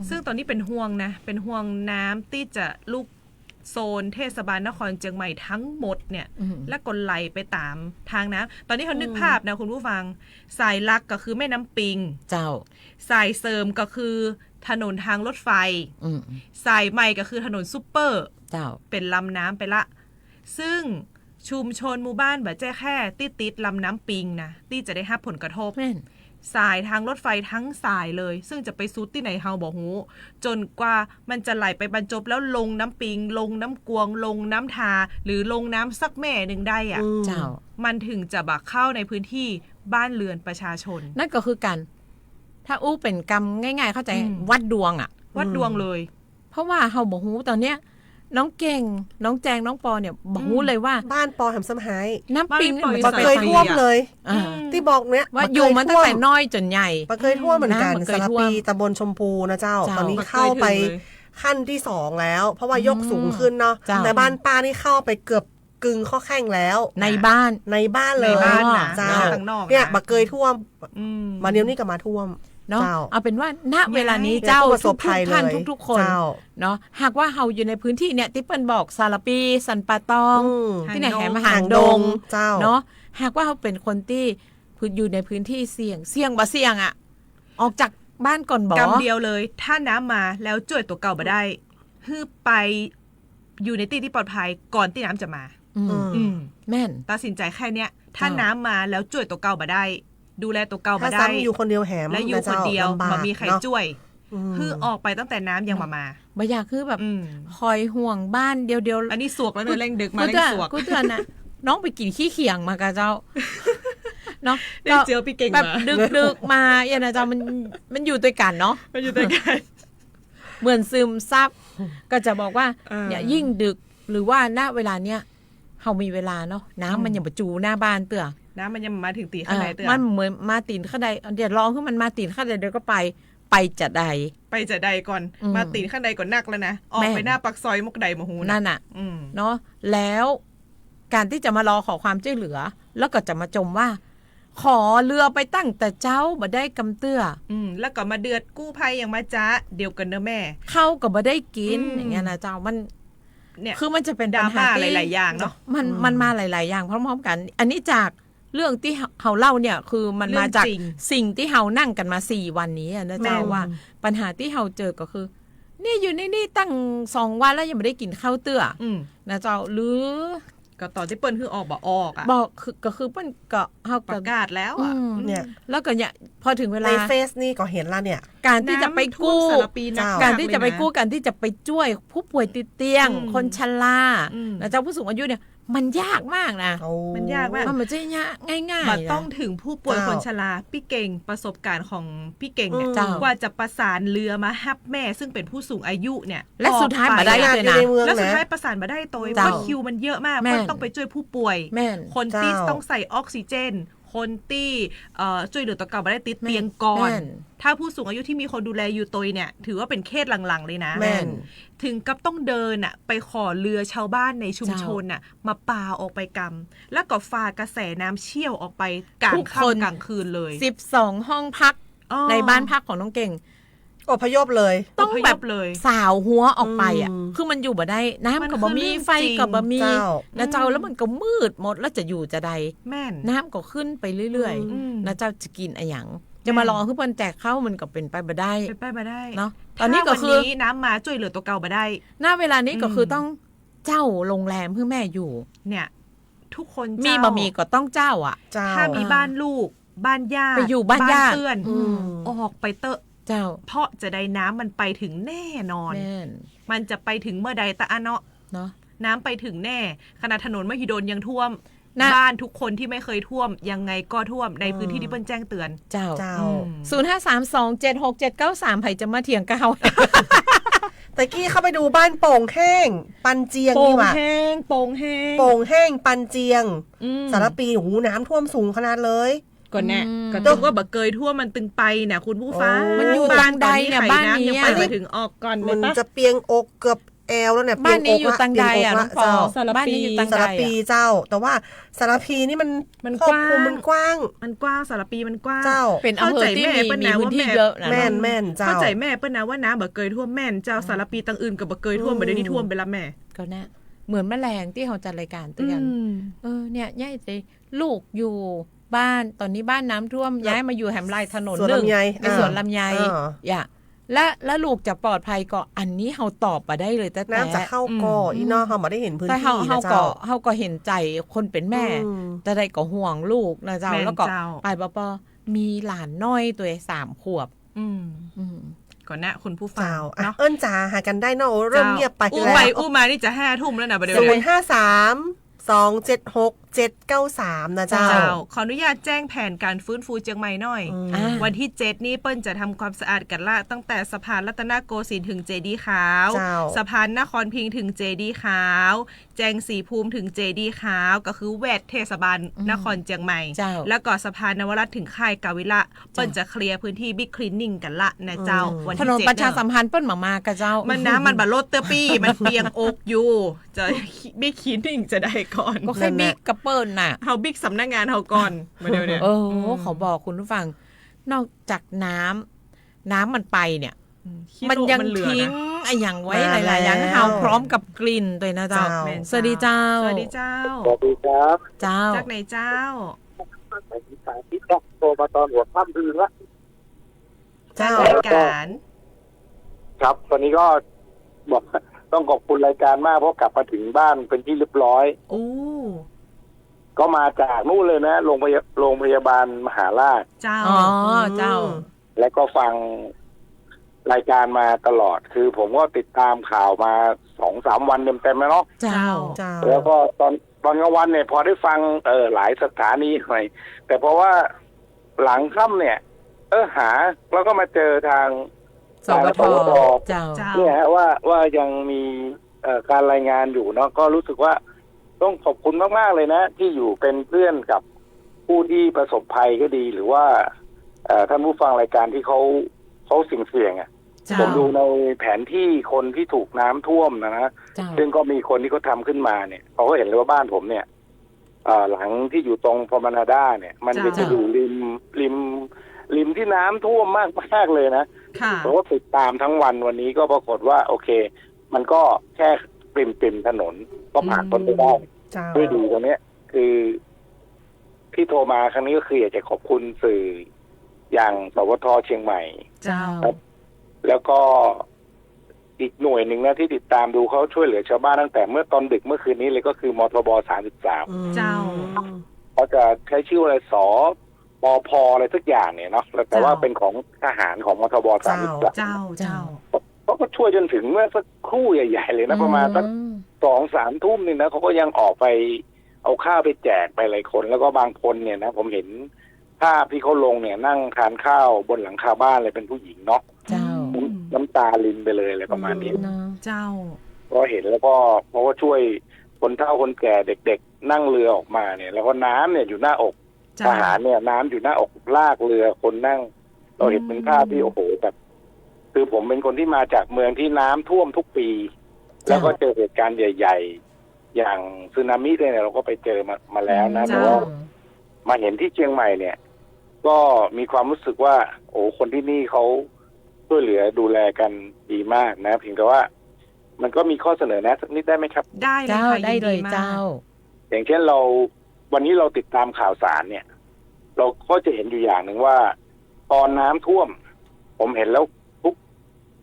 ซึ่งตอนนี้เป็นห่วงนะ เป็นห่วงน้ำที่จะลุกโซนเทศบาลนครเชียงใหม่ทั้งหมดเนี่ย และกลไหลไปตามทางน้ำตอนนี้เขานึกภาพนะคุณผู้ฟังสายลักก็คือแม่น้ำปิง เจ้า สายเสริมก็คือถนนทางรถไฟ สายใหม่ก็คือถนนซุปเปอร์ เจ้า เป็นลำน้ำไปละ ซึ่งชุมชนหมู่บ้านแบบแจ้แค่ติดลำน้ำปิงนะที่จะได้รับผลกระทบ สายทางรถไฟทั้งสายเลย ซึ่งจะไปซุดที่ไหนเฮาบอกหูจนกว่ามันจะไหลไปบรรจบแล้วลงน้ำปิง ลงน้ำกวง ลงน้ำทา หรือลงน้ำสักแม่หนึ่งได้อะ เจ้า มันถึงจะบักเข้าในพื้นที่บ้านเรือนประชาชน นั่นก็คือกัน ถ้าอู้เป็นกรรมง่ายๆ เข้าใจวัดดวงอ่ะ วัดดวงเลย เพราะว่าเฮาบอกฮู้ตอนเนี้ยน้องเก่งน้องแจงน้องปอเนี่ยบอกฮู้เลยว่า บ้านปอทำสมหาย น้ำปิง ปะเคยท่วมเลย ที่บอกเนี้ย ว่าอยู่มาตั้งแต่น้อยจนใหญ่ ปะเคยท่วมเหมือนกัน ำ สารปีตำบลชมพูนะเจ้า ตอนนี้เข้าไปขั้นที่2แล้ว เพราะว่ายกสูงขึ้นเนาะแต่บ้านป้านี่เข้าไปเกือบกึ่งข้อแข้งแล้ว ในบ้าน เลย ในบ้านนะ เจ้า ข้างนอกนะ เนี่ยปะเคยท่วมมาเดี๋ยวนี้ก็มาท่วม เนาะ เจ้า เอาเป็นว่าณเวลานี้เจ้า ผู้ประส ทุ บ ก ภัย ท่าน เลย ทุกๆคน เจ้า เนาะหากว่าเฮาอยู่ในพื้นที่เนี่ยที่เปิ้นบอกสารปีสันปะตอง ที่ไหนแหมหางดง เจ้า เนาะหากว่าเขาเป็นคนที่อยู่ในพื้นที่เสี่ยงบ่เสี่ยงอ่ะออกจากบ้านก่อนบ่ กำเดียวเลย ถ้าน้ำมาแล้วจ่วยตัวเก่ามาได้ฮือไปอยู่ในที่ปลอดภัยก่อนที่น้ำจะมา แม่น ตัดสินใจแค่เนี้ยถ้าน้ำมาแล้วจ่วยตัวเก่ามาได้ ดูแลตัวเก่า ถ้า มาได้ ซ้ำอยู่คนเดียวแหม และอยู่คนเดียว ลำบาก บ่มีใคร เนาะ ช่วยคือออกไปตั้งแต่น้ำยังมา บ่อยากคือแบบคอยห่วงบ้านเดียวๆอันนี้สวกแล้วเนอะเร่งดึกมาเร่งสวก กูเตือนนะน้องไปกินขี้เขียงมากะเจ้าเนาะ ได้เจอพี่เก่ง แบบ มา ดึกๆมาอย่างนะเจ้ามันอยู่ด้วยกันเนาะ มันอยู่ด้วยกัน เหมือนซึมซับก็จะบอกว่าเนี่ยยิ่งดึกหรือว่าณเวลาเนี้ยเฮามีเวลาเนาะน้ำมันยังบ่จูหน้าบ้านเตื้อ น้ำมันยังมาถึงตีข้างในเตื้อ มันเหมือนมาตีนข้างในเดี๋ยวลองคือมันมาตีนข้างในเดี๋ยวก็ไปจะใด ไปจะใดก่อนมาตีข้างในก่อนนักแล้วนะออกไปหน้าปักซอยมุกใดมหู นั่นน่ะเนาะแล้วการที่จะมารอขอความช่วยเหลือ แล้วก็จะมาจมว่า ขอเรือไปตั้งแต่เจ้าบ่ได้กำเตื้อแล้วก็มาเดือดกู้ภัยอย่างมาจ้าเดียวกันเนอะแม่เข้าก็บ่ได้กินอย่างเงี้ยนะเจ้ามันเนี่ยคือมันจะเป็นปัญหาหลายๆอย่างเนาะมันมาหลายๆอย่างพร้อมๆกัน อันนี้จากเรื่องที่เฮาเล่าเนี่ยคือมันมาจากสิ่งที่เฮานั่งกันมา4วันนี้นะเจ้าว่าปัญหาที่เฮาเจอก็คือนี่อยู่นี่ตั้ง2วันแล้วยังไม่ได้กินข้าวเตื้อนะเจ้าหรือก็ตอนที่เปิ้นคือออกบ่ออกอ่ะบอกก็คือเปิ้นก็เฮาประกาศแล้วอ่ะเนี่ยแล้วก็เนี่ยพอถึงเวลาในเฟซนี่ก็เห็นแล้วเนี่ยการที่จะไปกู้การที่จะไปกู้การที่จะไปช่วยผู้ป่วยติดเตียงคนชราแล้วเจ้าผู้สูงอายุเนี่ยมันยากมากนะมันยากมากมันไม่ใช่ง่ายๆมันต้องถึงผู้ป่วยคนชราพี่เก่งประสบการณ์ของพี่เก่งเนี่ยว่าจะประสานเรือมาฮับแม่ซึ่งเป็นผู้สูงอายุเนี่ยและสุดท้ายมาได้เลยนะและสุดท้ายประสานมาได้โดยเพราะคิวมันเยอะมากมันต้องไปช่วยผู้ป่วยคนที่ต้องใส่ออกซิเจนคนที่ช่วยเหลือตัวเก่ามาได้ติดเตียงก่อนถ้าผู้สูงอายุที่มีคนดูแลอยู่ตัวเนี่ยถือว่าเป็นเคสหลังๆเลยนะถึงกับต้องเดินไปขอเรือชาวบ้านในชุมชนมาปาออกไปกำแล้วก็ฝ่ากระแสน้ำเชี่ยวออกไปกลางค่ำกลางคืนเลย12ห้องพักในบ้านพักของน้องเก่งอพยพเลยต้องแบบสาวหัวออกไปคือมันอยู่บ่ได้น้ำก็บ่มีไฟก็บ่มีนะเจ้าแล้วมันก็มืดหมดแล้วจะอยู่จะใดน้ำก็ขึ้นไปเรื่อยๆนะเจ้าจะกินอะไรอย่างจะมารอคือเพิ่นแจกเข้ามันก็เป็นไปบ่ได้เนาะตอนนี้ก็คือน้ำมาช่วยเหลือตัวเก่าบ่ได้หน้าเวลานี้ก็คือต้องเจ้าโรงแรมเพื่อแม่อยู่เนี่ยทุกคนมีบ่มีก็ต้องเจ้าอ่ะถ้ามีบ้านลูกบ้านญาติไปอยู่บ้านญาติเพื่อนออกไปเตอะเจ้าเพราะจะได้น้ำมันไปถึงแน่นอนมันจะไปถึงเมื่อใดตะอะเนาะน้ำไปถึงแน่ขณะถนนมหิดลยังท่วมบ้านทุกคนที่ไม่เคยท่วมยังไงก็ท่วมในพื้นที่ที่เปิ้ลแจ้งเตือนเจ้า0532767993ไผจะมาเถียงกับเฮาแต่กี้เข้าไปดูบ้านโป่งแห้งปันเจียงนี่ว่ะโป่งแห้งปันเจียงสารปีโอ้โหน้ำท่วมสูงขนาดเลยก่อนแน่ก็ต้องว่าบักเกยท่วมมันตึงไปเนี่ยคุณผู้ฟังมันอยู่ทางใดเนี่ยบ้านนี้ยังไปถึงออกก่อนมันจะเปียงอกเกือบแอลแล้วเนี่ยบ้านนี้อยู่ทางใดอ่ะน้องปอบ้านนี้อยู่ทางใดสารปีเจ้าแต่ว่าสารพีนี่มันกว้างมันกว้างสารปีมันกว้างเจ้าเป็นอำเภอที่มีพื้นที่เยอะนะแม่นเจ้าเข้าใจแม่เปิ้นนะว่าน้ำบักเกยท่วมแม่นเจ้าสารปีต่างอื่นกับบักเกยท่วมบ่ได้ที่ท่วมไปละแม่ก็แน่เหมือนแมลงที่เฮาจัดรายการเตือนเนี่ยย่ายสิลูกอยู่บ้านตอนนี้บ้านน้ำท่วมย้ายมาอยู่แหมไร่ถนนนึงในสวนลำไยและลูกจะปลอดภัยก็อันนี้เฮาตอบมาได้เลยแต่น้ำจะเข้าก่ออีนอเฮามาได้เห็นพื้นที่นะเฮาก็เห็นใจคนเป็นแม่จะได้ก็ห่วงลูกนะเจ้าแล้วก็ไปปอมีหลานน้อยตัว3 ขวบก่อนนะคุณผู้ฟังเนาะเอิ้นจ๋าหากันได้เนาะเริ่มเงียบไปแล้วอู้มานี่จะ5 ทุ่มแล้วนะประเดี๋ยว053276793นะเจ้าขออนุญาตแจ้งแผนการฟื้นฟูเชียงใหม่หน่อยวันที่7นี้เปิ้ลจะทำความสะอาดกันละตั้งแต่สะพานรัตนโกสินทร์ถึงเจดีย์ขาวสะพานนครพิงค์ถึงเจดีย์ขาวแจงศรีภูมิถึงเจดีย์ขาวก็คือแวดเทศบาลนครเชียงใหม่แล้วก็สะพานนวรัตน์ถึงค่ายกาวิระเปิ้ลจะเคลียร์พื้นที่บิ๊กคลีนนิ่งกันละนะเจ้าวันที่7ถนนประชาสัมพันธ์เปิ้ลมากะเจ้ามันน้ำมันบ่ลดเตอปี้มันเปียงอกอยู่จะบิ๊กคลีนนิ่งจะได้ก่อนก็แค่บิ๊กกระเปิ้ลน่ะเฮาบิ๊กสำนักงานเฮาก่อนมาเดี๋ยวเนี่ยเขาบอกคุณผู้ฟังนอกจากน้ำมันไปเนี่ยมันยังทิ้งไอ้อย่างไว้หลายๆอย่างเฮาพร้อมกับกลิ่นด้วยนะเจ้าสวัสดีเจ้าสวัสดีเจ้าสวัสดีครับเจ้าจากไหนเจ้าสายที่ต้องโทรมาตอนหัวค่ำคืนละจากรายการครับตอนนี้ก็บอกต้องขอบคุณรายการมากเพราะกลับมาถึงบ้านเป็นที่เรียบร้อย ก็มาจากนู่นเลยนะโรงพยาบาลมหาราช เจ้า อ๋อเจ้า แล้วก็ฟังรายการมาตลอดคือผมก็ติดตามข่าวมา 2-3 วันเต็มๆแล้วเนาะ เจ้า แล้วก็ตอนกลางวันเนี่ยพอได้ฟังหลายสถานีหน่อยแต่เพราะว่าหลังค่ำเนี่ยหาแล้วก็มาเจอทางสวทเจ้าเนี่ยฮะว่ายังมีการรายงานอยู่เนาะก็รู้สึกว่าต้องขอบคุณมากๆเลยนะที่อยู่เป็นเพื่อนกับผู้ที่ประสบภัยก็ดีหรือว่าท่านผู้ฟังรายการที่เขาเสี่ยงอ่ะผมดูในแผนที่คนที่ถูกน้ำท่วมนะซึ่งก็มีคนที่เขาทำขึ้นมาเนี่ยเขาก็เห็นเลยว่าบ้านผมเนี่ยหลังที่อยู่ตรงพอมานาด้าเนี่ยมันจะอยู่ริมที่น้ำท่วมมากเลยนะผมก็ติดตามทั้งวันนี้ก็ปรากฏว่าโอเคมันก็แค่ปริมถนนก็ผ่านพ้นไปได้ด้วยดีตรงนี้คือที่โทรมาครั้งนี้ก็คืออยากจะขอบคุณสื่ออย่างสวทเชียงใหม่ครับแล้วก็อีกหน่วยหนึ่งนะที่ติดตามดูเขาช่วยเหลือชาวบ้านตั้งแต่เมื่อตอนดึกเมื่อคืนนี้เลยก็คือมทบ33เขาจะใช้ชื่ออะไรสปพอะไรสักอย่างเนี่ยเนาะแต่ว่าเป็นของทหารของมทบ33เขาก็ช่วยจนถึงเมื่อสักครู่ใหญ่ๆเลยนะประมาณสัก 2-3 ทุ่มนี่นะเขาก็ยังออกไปเอาข้าวไปแจกไปหลายคนแล้วก็บางคนเนี่ยนะผมเห็นภาพที่เขาลงเนี่ยนั่งทานข้าวบนหลังคาบ้านเลยเป็นผู้หญิงเนาะน้ำตาลินไปเลยอะไรประมาณนี้เจ้าก็เห็นแล้วก็เพราะว่าช่วยคนเฒ่าคนแก่เด็กๆนั่งเรือออกมาเนี่ยแล้วก็น้ำเนี่ยอยู่หน้าอกทหารเนี่ยน้ำอยู่หน้าอกลากเรือคนนั่งเราเห็นเป็นภาพที่โอ้โหแบบคือผมเป็นคนที่มาจากเมืองที่น้ำท่วมทุกปีแล้วก็เจอเหตุการณ์ใหญ่ๆอย่างสึนามิเนี่ยเราก็ไปเจอมาแล้วนะแต่ว่ามาเห็นที่เชียงใหม่เนี่ยก็มีความรู้สึกว่าโอ้คนที่นี่เขาช่วยเหลือดูแลกันดีมากนะเพียงแต่ว่ามันก็มีข้อเสนอแนะสักนิดได้ไหมครับได้เลยค่ะได้เลยเจ้าอย่างเช่นวันนี้เราติดตามข่าวสารเนี่ยเราก็จะเห็นอยู่อย่างหนึ่งว่าตอนน้ำท่วมผมเห็นแล้ว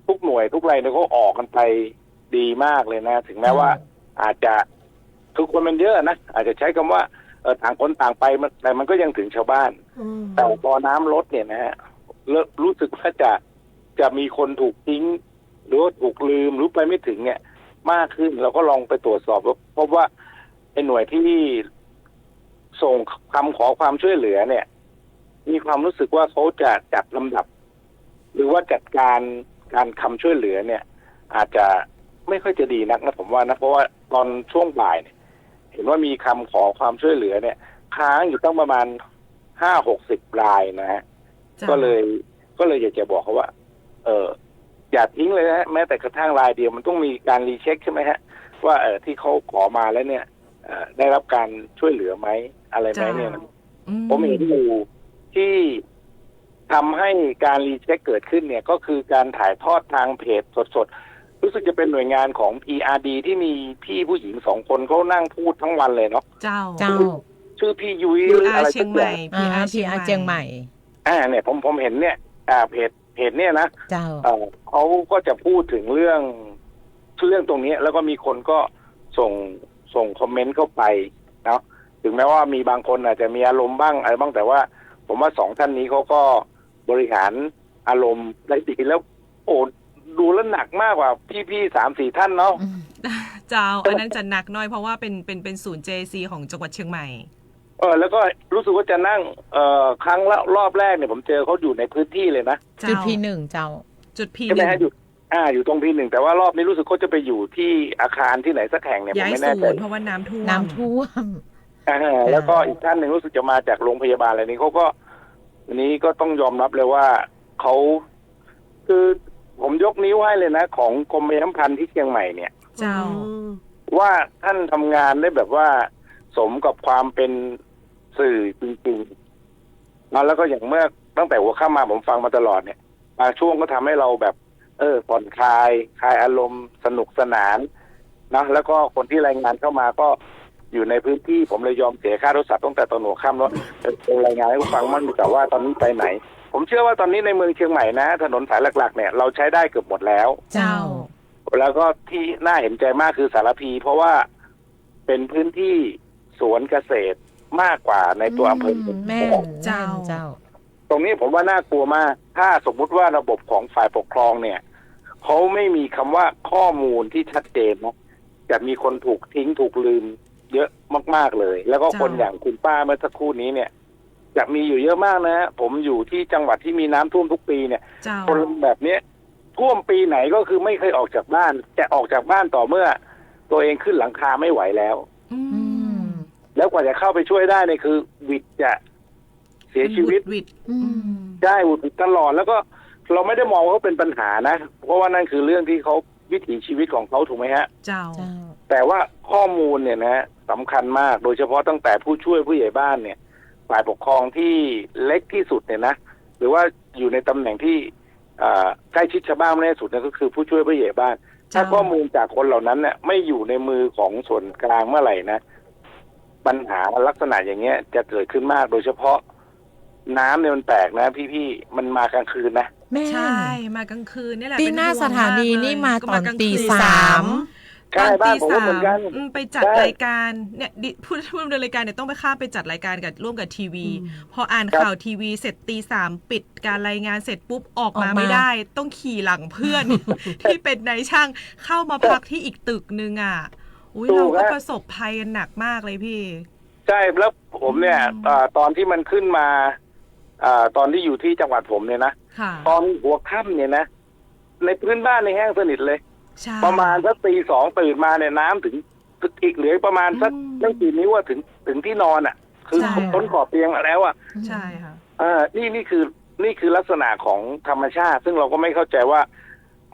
ทุกหน่วยทุกรายเนี่ยเขาออกกันไปดีมากเลยนะถึงแม้ว่าอาจจะทุกคนมันเยอะนะอาจจะใช้คำว่าต่างคนต่างไปแต่มันก็ยังถึงชาวบ้านแต่พอน้ำลดเนี่ยนะฮะรู้สึกว่าจะมีคนถูกทิ้งหรือว่าถูกลืมหรือไปไม่ถึงเนี่ยมากขึ้นเราก็ลองไปตรวจสอบพบว่าไอ้หน่วยที่ส่งคำขอความช่วยเหลือเนี่ยมีความรู้สึกว่าเขาจะจัดลำดับหรือว่าจัดการคำช่วยเหลือเนี่ยอาจจะไม่ค่อยจะดีนักนะผมว่านะเพราะว่าตอนช่วงบ่ายเนี่ยเห็นว่ามีคำขอความช่วยเหลือเนี่ยค้างอยู่ตั้งประมาณ 50-60 รายนะฮะก็เลยอยากจะบอกเขาว่าอย่าทิ้งเลยนะแม้แต่กระทั่งรายเดียวมันต้องมีการรีเช็คใช่ไหมฮะว่าที่เขาขอมาแล้วเนี่ยได้รับการช่วยเหลือไหมอะไรไหมเนี่ยผมเห็นอยู่ที่ทำให้การรีเช็คเกิดขึ้นเนี่ยก็คือการถ่ายทอดทางเพจสดๆรู้สึกจะเป็นหน่วยงานของ PRD ที่มีพี่ผู้หญิง2 คนเขานั่งพูดทั้งวันเลยเนาะเจ้าชื่อพี่ยุ้ยหรืออะไรสักอย่างPR เชียงใหม่เนี่ยผมเห็นเนี่ยเพจเนี่ยนะเขาก็จะพูดถึงเรื่องตรงนี้แล้วก็มีคนก็ส่งคอมเมนต์เข้าไปเนาะถึงแม้ว่ามีบางคนอาจจะมีอารมณ์บ้างอะไรบ้างแต่ว่าผมว่า2 ท่านนี้เขาก็บริหารอารมณ์ได้ดีแล้วโอ้ดูแล้วหนักมากกว่าพี่ๆ 3-4 ท่านเนาะเจ้าอันนั้นจะหนักน้อยเพราะว่าเป็นศูนย์ JC ของจังหวัดเชียงใหม่แล้วก็รู้สึกว่าจะนั่งครั้งละรอบแรกเนี่ยผมเจอเขาอยู่ในพื้นที่เลยนะจุด P1 เจ้าจุด P1 ใช่ไหมฮะอยู่ตรง P1 แต่ว่ารอบนี้รู้สึกเขาจะไปอยู่ที่อาคารที่ไหนสักแห่งเนี่ยผมไม่แน่ใจเพราะว่าน้ำท่วมแล้วก็อีกท่านหนึ่งรู้สึกจะมาจากโรงพยาบาลอะไรนี้เขาก็วันนี้ก็ต้องยอมรับเลยว่าเขาคือผมยกนิ้วให้เลยนะของกรมประชาสัมพันธ์ที่เชียงใหม่เนี่ยเจ้าว่าท่านทำงานได้แบบว่าสมกับความเป็นสื่อจริงๆแล้วก็อย่างเมื่อตั้งแต่หัวค่ำมาผมฟังมาตลอดเนี่ยบางช่วงก็ทำให้เราแบบผ่อนคลายอารมณ์สนุกสนานนะแล้วก็คนที่รายงานเข้ามาก็อยู่ในพื้นที่ผมเลยยอมเสียค่าโทรศัพท์ตั้งแต่ตอนหัวค่ำแล้วจะรายงานให้ผู้ฟังมั่งแต่ว่าตอนนี้ไปไหนผมเชื่อว่าตอนนี้ในเมืองเชียงใหม่นะถนนสายหลักๆเนี่ยเราใช้ได้เกือบหมดแล้วเจ้าแล้วก็ที่น่าเห็นใจมากคือสารพีเพราะว่าเป็นพื้นที่สวนเกษตร มากกว่าในตัวอำเภอ แม่เจ้า ตรงนี้ผมว่าน่ากลัวมากถ้าสมมุติว่าระบบของฝ่ายปกครองเนี่ยเขาไม่มีคำว่าข้อมูลที่ชัดเจนนะจะมีคนถูกทิ้งถูกลืมเยอะมากๆเลยแล้วก็คนอย่างคุณป้าเมื่อสักครู่นี้เนี่ยจะมีอยู่เยอะมากนะผมอยู่ที่จังหวัดที่มีน้ำท่วมทุกปีเนี่ยคนแบบเนี้ยท่วมปีไหนก็คือไม่เคยออกจากบ้านจะออกจากบ้านต่อเมื่อตัวเองขึ้นหลังคาไม่ไหวแล้วแล้วกว่าจะเข้าไปช่วยได้เนี่ยคือวิดจะเสียชีวิตได้วุดตลอดแล้วก็เราไม่ได้มองว่าเขาเป็นปัญหานะเพราะว่านั่นคือเรื่องที่เขาวิถีชีวิตของเขาถูกไหมฮะเจ้าแต่ว่าข้อมูลเนี่ยนะสำคัญมากโดยเฉพาะตั้งแต่ผู้ช่วยผู้ใหญ่บ้านเนี่ยฝ่ายปกครองที่เล็กที่สุดเนี่ยนะหรือว่าอยู่ในตำแหน่งที่ใกล้ชิดชาวบ้านมากที่สุดนั่นก็คือผู้ช่วยผู้ใหญ่บ้านถ้าข้อมูลจากคนเหล่านั้นเนี่ยไม่อยู่ในมือของส่วนกลางเมื่อไหร่นะปัญหาลักษณะอย่างเงี้ยจะเกิดขึ้นมากโดยเฉพาะน้ำเนี่ยมันแปลกนะพี่ๆมันมากลางคืนนะใช่มากลางคืนนี่แหละที่หน้าสถานีนี่มาตอนตี 3ตอนตี 3ไปจัดรายการเนี่ยผู้ดำเนินรายการเนี่ยต้องไปข้ามไปจัดรายการกับร่วมกับทีวีพออ่านข่าวทีวีเสร็จตี 3ปิดการรายงานเสร็จปุ๊บออกมาไม่ได้ต้องขี่หลังเพื่อน ที่เป็นนายช่างเข้ามาพักที่อีกตึกนึงอ่ะอุ้ยเราก็ประสบภัยกันหนักมากเลยพี่ใช่แล้วผมเนี่ยตอนที่มันขึ้นมาตอนที่อยู่ที่จังหวัดผมเนี่ยนะตอนหัวค่ำเนี่ยนะในพื้นบ้านในแห้งสนิทเลยประมาณสักตี 2ตื่นมาเนี่ยน้ำถึงอีกเหลือประมาณสักไม่กี่นิ้วถึงที่นอนอ่ะคือพ้นขอบเตียงแล้วอ่ะใช่ค่ะนี่คือลักษณะของธรรมชาติซึ่งเราก็ไม่เข้าใจว่า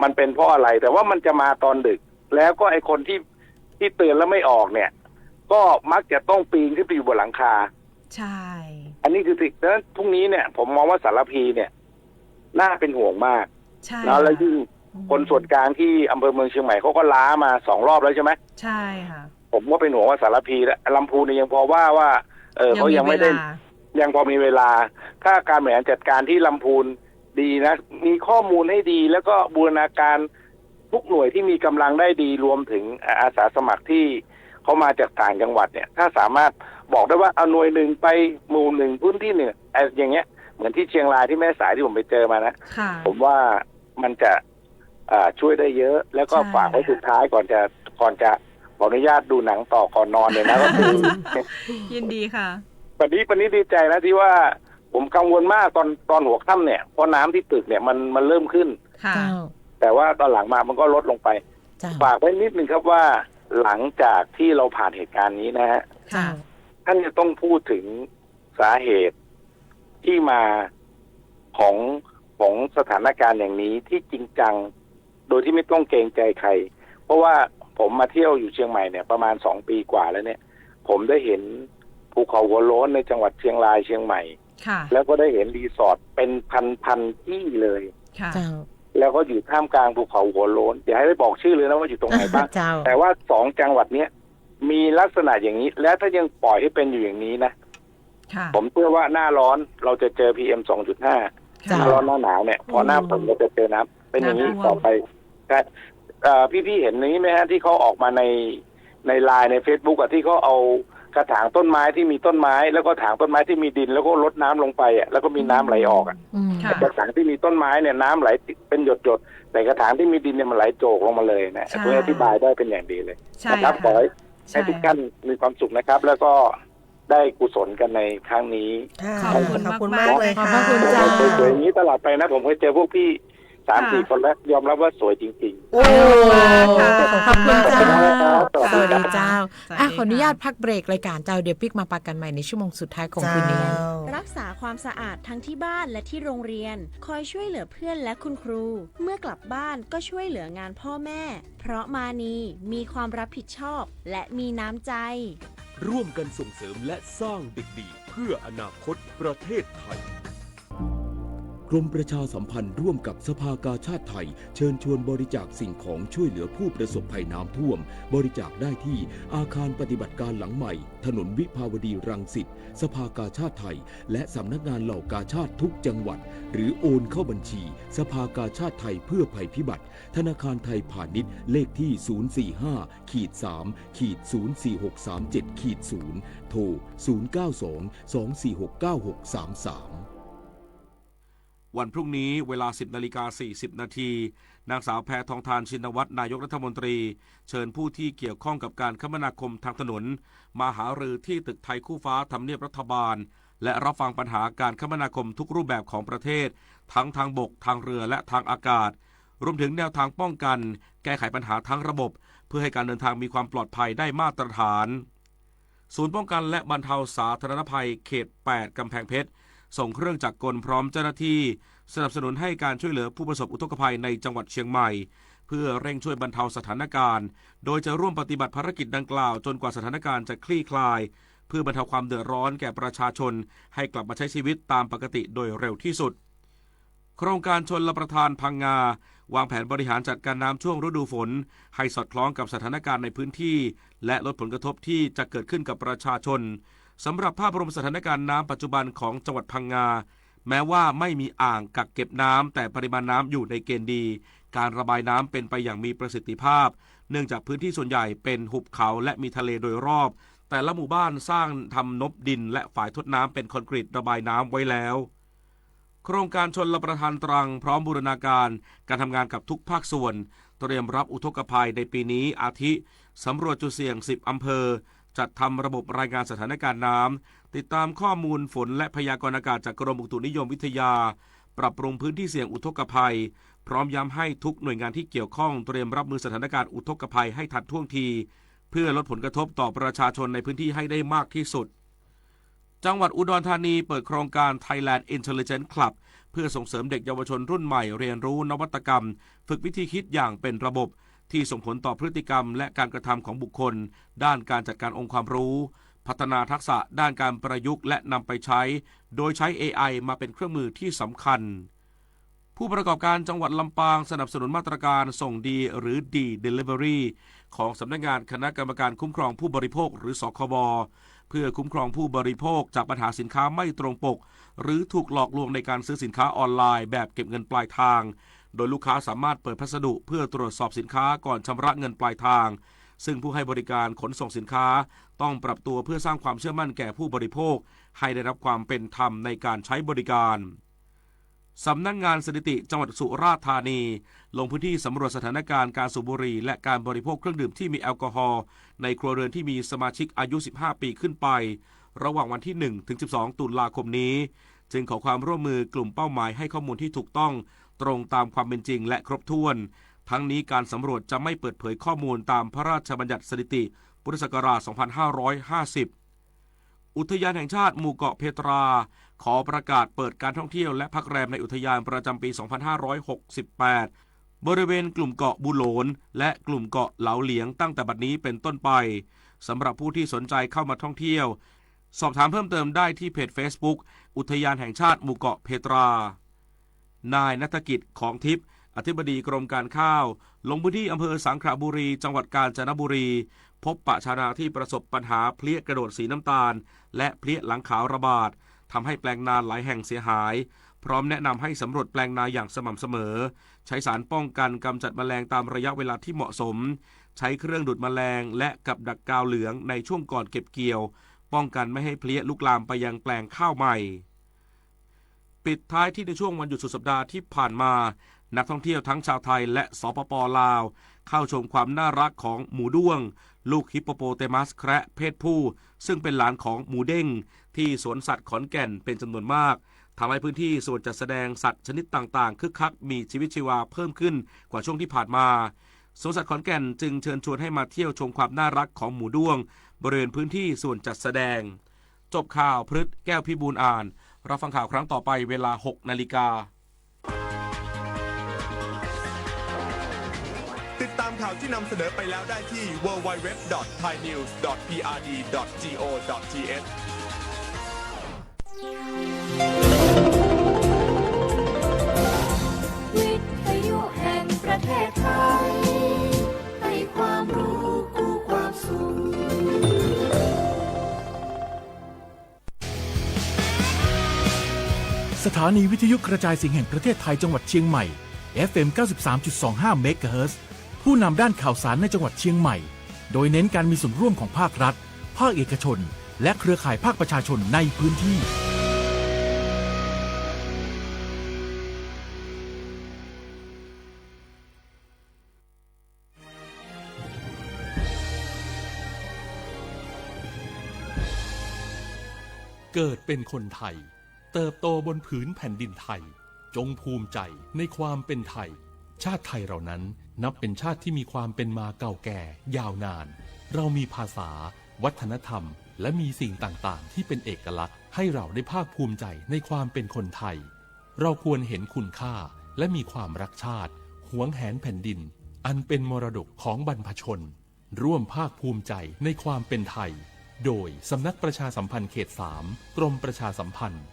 มันเป็นเพราะอะไรแต่ว่ามันจะมาตอนดึกแล้วก็ไอคนที่เตือนแล้วไม่ออกเนี่ยก็มักจะต้องปีนขึ้นไปอยู่บนหลังคาใช่อันนี้คือสิ่งนั้นพรุ่งนี้เนี่ยผมมองว่าสารพีเนี่ยน่าเป็นห่วงมากใช่แล้วยิ่งคนส่วนกลางที่อำเภอเมืองเชียงใหม่เขาก็ล้ามา2 รอบแล้วใช่ไหมใช่ค่ะผมก็เป็นห่วงว่าสารพีและลำพูนเนี่ยยังพอว่าเขายังไม่ได้ยังพอมีเวลาถ้าการบริหารจัดการที่ลำพูนดีนะมีข้อมูลให้ดีแล้วก็บูรณาการทุกหน่วยที่มีกำลังได้ดีรวมถึงอาสาสมัครที่เขามาจากต่างจังหวัดเนี่ยถ้าสามารถบอกได้ว่าเอาหน่วยหนึ่งไปหมู่หนึ่งพื้นที่หนึ่งอย่างเงี้ยเหมือนที่เชียงรายที่แม่สายที่ผมไปเจอมานะผมว่ามันจะช่วยได้เยอะแล้วก็ฝากไว้สุดท้ายก่อนจะขออนุญาตดูหนังต่อก่อนนอนเลยนะก็คือยินดีค่ะวันนี้ดีใจนะที่ว่าผมกังวลมากตอนหัวค่ำเนี่ยเพราะน้ำที่ตึกเนี่ยมันเริ่มขึ้นแต่ว่าตอนหลังมามันก็ลดลงไปฝากไว้นิดนึงครับว่าหลังจากที่เราผ่านเหตุการณ์นี้นะฮะท่านจะต้องพูดถึงสาเหตุที่มาของสถานการณ์อย่างนี้ที่จริงจังโดยที่ไม่ต้องเกรงใจใครเพราะว่าผมมาเที่ยวอยู่เชียงใหม่เนี่ยประมาณ2 ปีกว่าแล้วเนี่ยผมได้เห็นภูเขาหัวโล้นในจังหวัดเชียงรายเชียงใหม่แล้วก็ได้เห็นรีสอร์ทเป็นพันที่เลยแล้วก็อยู่ท่ามกลางภูเขาหัวโล้นอย่าให้ได้บอกชื่อเลยนะว่าอยู่ตรงไหนบ้างแต่ว่า2 จังหวัดเนี้ยมีลักษณะอย่างนี้และถ้ายังปล่อยให้เป็นอยู่อย่างนี้นะผมเชื่อว่าหน้าร้อนเราจะเจอ PM 2.5 หน้าร้อนหน้าหนาวเนี่ยพอหน้าฝนเราจะเจอน้ำเป็นอย่างนี้ต่อไปพี่เห็นนี้ไหมฮะที่เขาออกมาในไลน์ใน Facebook ที่เขาเอากระถางต้นไม้ที่มีต้นไม้แล้วก็ถางต้นไม้ที่มีดินแล้วก็ลดน้ำลงไปแล้วก็มีน้ำไหลออกกระถางที่มีต้นไม้เนี่ยน้ำไหลเป็นหยดแต่กระถางที่มีดินเนี่ยมันไหลโจกลงมาเลยนะเพื่ออธิบายได้เป็นอย่างดีเลยนะครับขอให้ทุกท่านมีความสุขนะครับแล้วก็ได้กุศลกันในครั้งนี้ขอบคุณมากเลยค่ะขอบคุณจ้าสวยๆอย่างนี้ตลอดไปนะผมเคยเจอพวกพี่3-4 คนแล้วยอมรับว่าสวยจริงๆโอ้ขอบคุณจ้าสวัสดีเจ้าขออนุญาตพักเบรกรายการเจ้าเดี๋ยวปิกมาปากันใหม่ในชั่วโมงสุดท้ายของคืนนี้รักษาความสะอาดทั้งที่บ้านและที่โรงเรียนคอยช่วยเหลือเพื่อนและคุณครูเมื่อกลับบ้านก็ช่วยเหลืองานพ่อแม่เพราะมานีมีความรับผิดชอบและมีน้ำใจร่วมกันส่งเสริมและสร้างเด็กดีเพื่ออนาคตประเทศไทย รมประชาสัมพันธ์ร่วมกับสภากาชาดไทยเชิญชวนบริจาคสิ่งของช่วยเหลือผู้ประสบภัยน้ำท่วมบริจาคได้ที่อาคารปฏิบัติการหลังใหม่ถนนวิภาวดีรังสิตสภากาชาดไทยและสำนักงานเหล่ากาชาดทุกจังหวัดหรือโอนเข้าบัญชีสภากาชาดไทยเพื่อภัยพิบัติธนาคารไทยพาณิชย์เลขที่045-3-04637-0โทร092-246-9633วันพรุ่งนี้เวลา 10:40 นาทีนางสาวแพทองธารชินวัตรนายกรัฐมนตรีเชิญผู้ที่เกี่ยวข้องกับการคมนาคมทางถนนมาหารือที่ตึกไทยคู่ฟ้าทำเนียบรัฐบาลและรับฟังปัญหาการคมนาคมทุกรูปแบบของประเทศทั้งทางบกทางเรือและทางอากาศรวมถึงแนวทางป้องกันแก้ไขปัญหาทั้งระบบเพื่อให้การเดินทางมีความปลอดภัยได้มาตรฐานศูนย์ป้องกันและบรรเทาสาธารณภัยเขต 8 กำแพงเพชรส่งเครื่องจักรกลพร้อมเจ้าหน้าที่สนับสนุนให้การช่วยเหลือผู้ประสบอุทกภัยในจังหวัดเชียงใหม่เพื่อเร่งช่วยบรรเทาสถานการณ์โดยจะร่วมปฏิบัติภารกิจดังกล่าวจนกว่าสถานการณ์จะคลี่คลายเพื่อบรรเทาความเดือดร้อนแก่ประชาชนให้กลับมาใช้ชีวิตตามปกติโดยเร็วที่สุดโครงการชลประทานพังงาวางแผนบริหารจัดการน้ำช่วงฤดูฝนให้สอดคล้องกับสถานการณ์ในพื้นที่และลดผลกระทบที่จะเกิดขึ้นกับประชาชนสำหรับภาพรวมสถานการณ์น้ำปัจจุบันของจังหวัดพังงาแม้ว่าไม่มีอ่างกักเก็บน้ำแต่ปริมาณน้ำอยู่ในเกณฑ์ดีการระบายน้ำเป็นไปอย่างมีประสิทธิภาพเนื่องจากพื้นที่ส่วนใหญ่เป็นหุบเขาและมีทะเลโดยรอบแต่ละหมู่บ้านสร้างทำนบดินและฝ่ายทดน้ำเป็นคอนกรีตระบายน้ำไว้แล้วโครงการชลประทานตรังพร้อมบูรณาการการทำงานกับทุกภาคส่วนเตรียมรับอุทกภัยในปีนี้อาทิสำรวจจุดเสี่ยง10อำเภอจัดทำระบบรายงานสถานการณ์น้ำติดตามข้อมูลฝนและพยากรณ์อากาศจากกรมอุตุนิยมวิทยาปรับปรุงพื้นที่เสี่ยงอุทกภัยพร้อมย้ำให้ทุกหน่วยงานที่เกี่ยวข้องเตรียมรับมือสถานการณ์อุทกภัยให้ทันท่วงทีเพื่อลดผลกระทบต่อประชาชนในพื้นที่ให้ได้มากที่สุดจังหวัดอุดรธานีเปิดโครงการ Thailand Intelligent Club เพื่อส่งเสริมเด็กเยาวชนรุ่นใหม่เรียนรู้นวัตกรรมฝึกวิธีคิดอย่างเป็นระบบที่ส่งผลต่อพฤติกรรมและการกระทำของบุคคลด้านการจัดการองค์ความรู้พัฒนาทักษะด้านการประยุกต์และนำไปใช้โดยใช้ AI มาเป็นเครื่องมือที่สำคัญผู้ประกอบการจังหวัดลำปางสนับสนุนมาตรการส่งดีหรือดี Delivery ของสำนักงานคณะกรรมการคุ้มครองผู้บริโภคหรือสคบเพื่อคุ้มครองผู้บริโภคจากปัญหาสินค้าไม่ตรงปกหรือถูกหลอกลวงในการซื้อสินค้าออนไลน์แบบเก็บเงินปลายทางโดยลูกค้าสามารถเปิดพัสดุเพื่อตรวจสอบสินค้าก่อนชำระเงินปลายทางซึ่งผู้ให้บริการขนส่งสินค้าต้องปรับตัวเพื่อสร้างความเชื่อมั่นแก่ผู้บริโภคให้ได้รับความเป็นธรรมในการใช้บริการสำนักงานสถิติจังหวัดสุราษฎร์ธานีลงพื้นที่สำรวจสถานการณ์การสูบบุหรี่และการบริโภคเครื่องดื่มที่มีแอลกอฮอล์ในครัวเรือนที่มีสมาชิกอายุ15ปีขึ้นไประหว่างวันที่1ถึง12ตุลาคมนี้จึงขอความร่วมมือกลุ่มเป้าหมายให้ข้อมูลที่ถูกต้องตรงตามความเป็นจริงและครบถ้วนทั้งนี้การสำรวจจะไม่เปิดเผยข้อมูลตามพระราชบัญญัติสถิติพุทธศักราช 2550 อุทยานแห่งชาติหมู่เกาะเพตราขอประกาศเปิดการท่องเที่ยวและพักแรมในอุทยานประจำปี 2568 บริเวณกลุ่มเกาะบุโหลนและกลุ่มเกาะเหลาเหลียงตั้งแต่บัดนี้เป็นต้นไปสำหรับผู้ที่สนใจเข้ามาท่องเที่ยวสอบถามเพิ่มเติมได้ที่เพจ Facebook อุทยานแห่งชาติหมู่เกาะเพตรานายณัฐกิจของทิพย์อธิบดีกรมการข้าวลงพื้นที่อำเภอสังขละบุรีจังหวัดกาญจนบุรีพบปะชาวนาที่ประสบปัญหาเพลี้ยกระโดดสีน้ำตาลและเพลี้ยหลังขาวระบาดทำให้แปลงนาหลายแห่งเสียหายพร้อมแนะนำให้สำรวจแปลงนาอย่างสม่ำเสมอใช้สารป้องกันกำจัดแมลงตามระยะเวลาที่เหมาะสมใช้เครื่องดูดแมลงและกับดักกาวเหลืองในช่วงก่อนเก็บเกี่ยวป้องกันไม่ให้เพลี้ยลุกลามไปยังแปลงข้าวใหม่ปิดท้ายที่ในช่วงวันหยุดสุดสัปดาห์ที่ผ่านมานักท่องเที่ยวทั้งชาวไทยและสปป.ลาวเข้าชมความน่ารักของหมูด้วงลูกฮิปโปโปเตมัสแคระเพศผู้ซึ่งเป็นหลานของหมูเด้งที่สวนสัตว์ขอนแก่นเป็นจำนวนมากทำให้พื้นที่ส่วนจัดแสดงสัตว์ชนิดต่างๆคึกคักมีชีวิตชีวาเพิ่มขึ้นกว่าช่วงที่ผ่านมาสวนสัตว์ขอนแก่นจึงเชิญชวนให้มาเที่ยวชมความน่ารักของหมูด้วงบริเวณพื้นที่ส่วนจัดแสดงจบข่าวพฤษแก้วพิบูลอ่านรับฟังข่าวครั้งต่อไปเวลา 6 นาฬิกาติดตามข่าวที่นำเสนอไปแล้วได้ที่ www.thainews.prd.go.th สถานีวิทยุกระจายเสียงแห่งประเทศไทยจังหวัดเชียงใหม่ FM 93.25 เมกะเฮิรตซ์ผู้นำด้านข่าวสารในจังหวัดเชียงใหม่โดยเน้นการมีส่วนร่วมของภาครัฐภาคเอกชนและเครือข่ายภาคประชาชนในพื้นที่เกิดเป็นคนไทยเติบโตบนผืนแผ่นดินไทยจงภูมิใจในความเป็นไทยชาติไทยเรานั้นนับเป็นชาติที่มีความเป็นมาเก่าแก่ยาวนานเรามีภาษาวัฒนธรรมและมีสิ่งต่างๆที่เป็นเอกลักษณ์ให้เราได้ภาคภูมิใจในความเป็นคนไทยเราควรเห็นคุณค่าและมีความรักชาติหวงแหนแผ่นดินอันเป็นมรดกของบรรพชนร่วมภาคภูมิใจในความเป็นไทยโดยสำนักประชาสัมพันธ์เขต 3 กรมประชาสัมพันธ์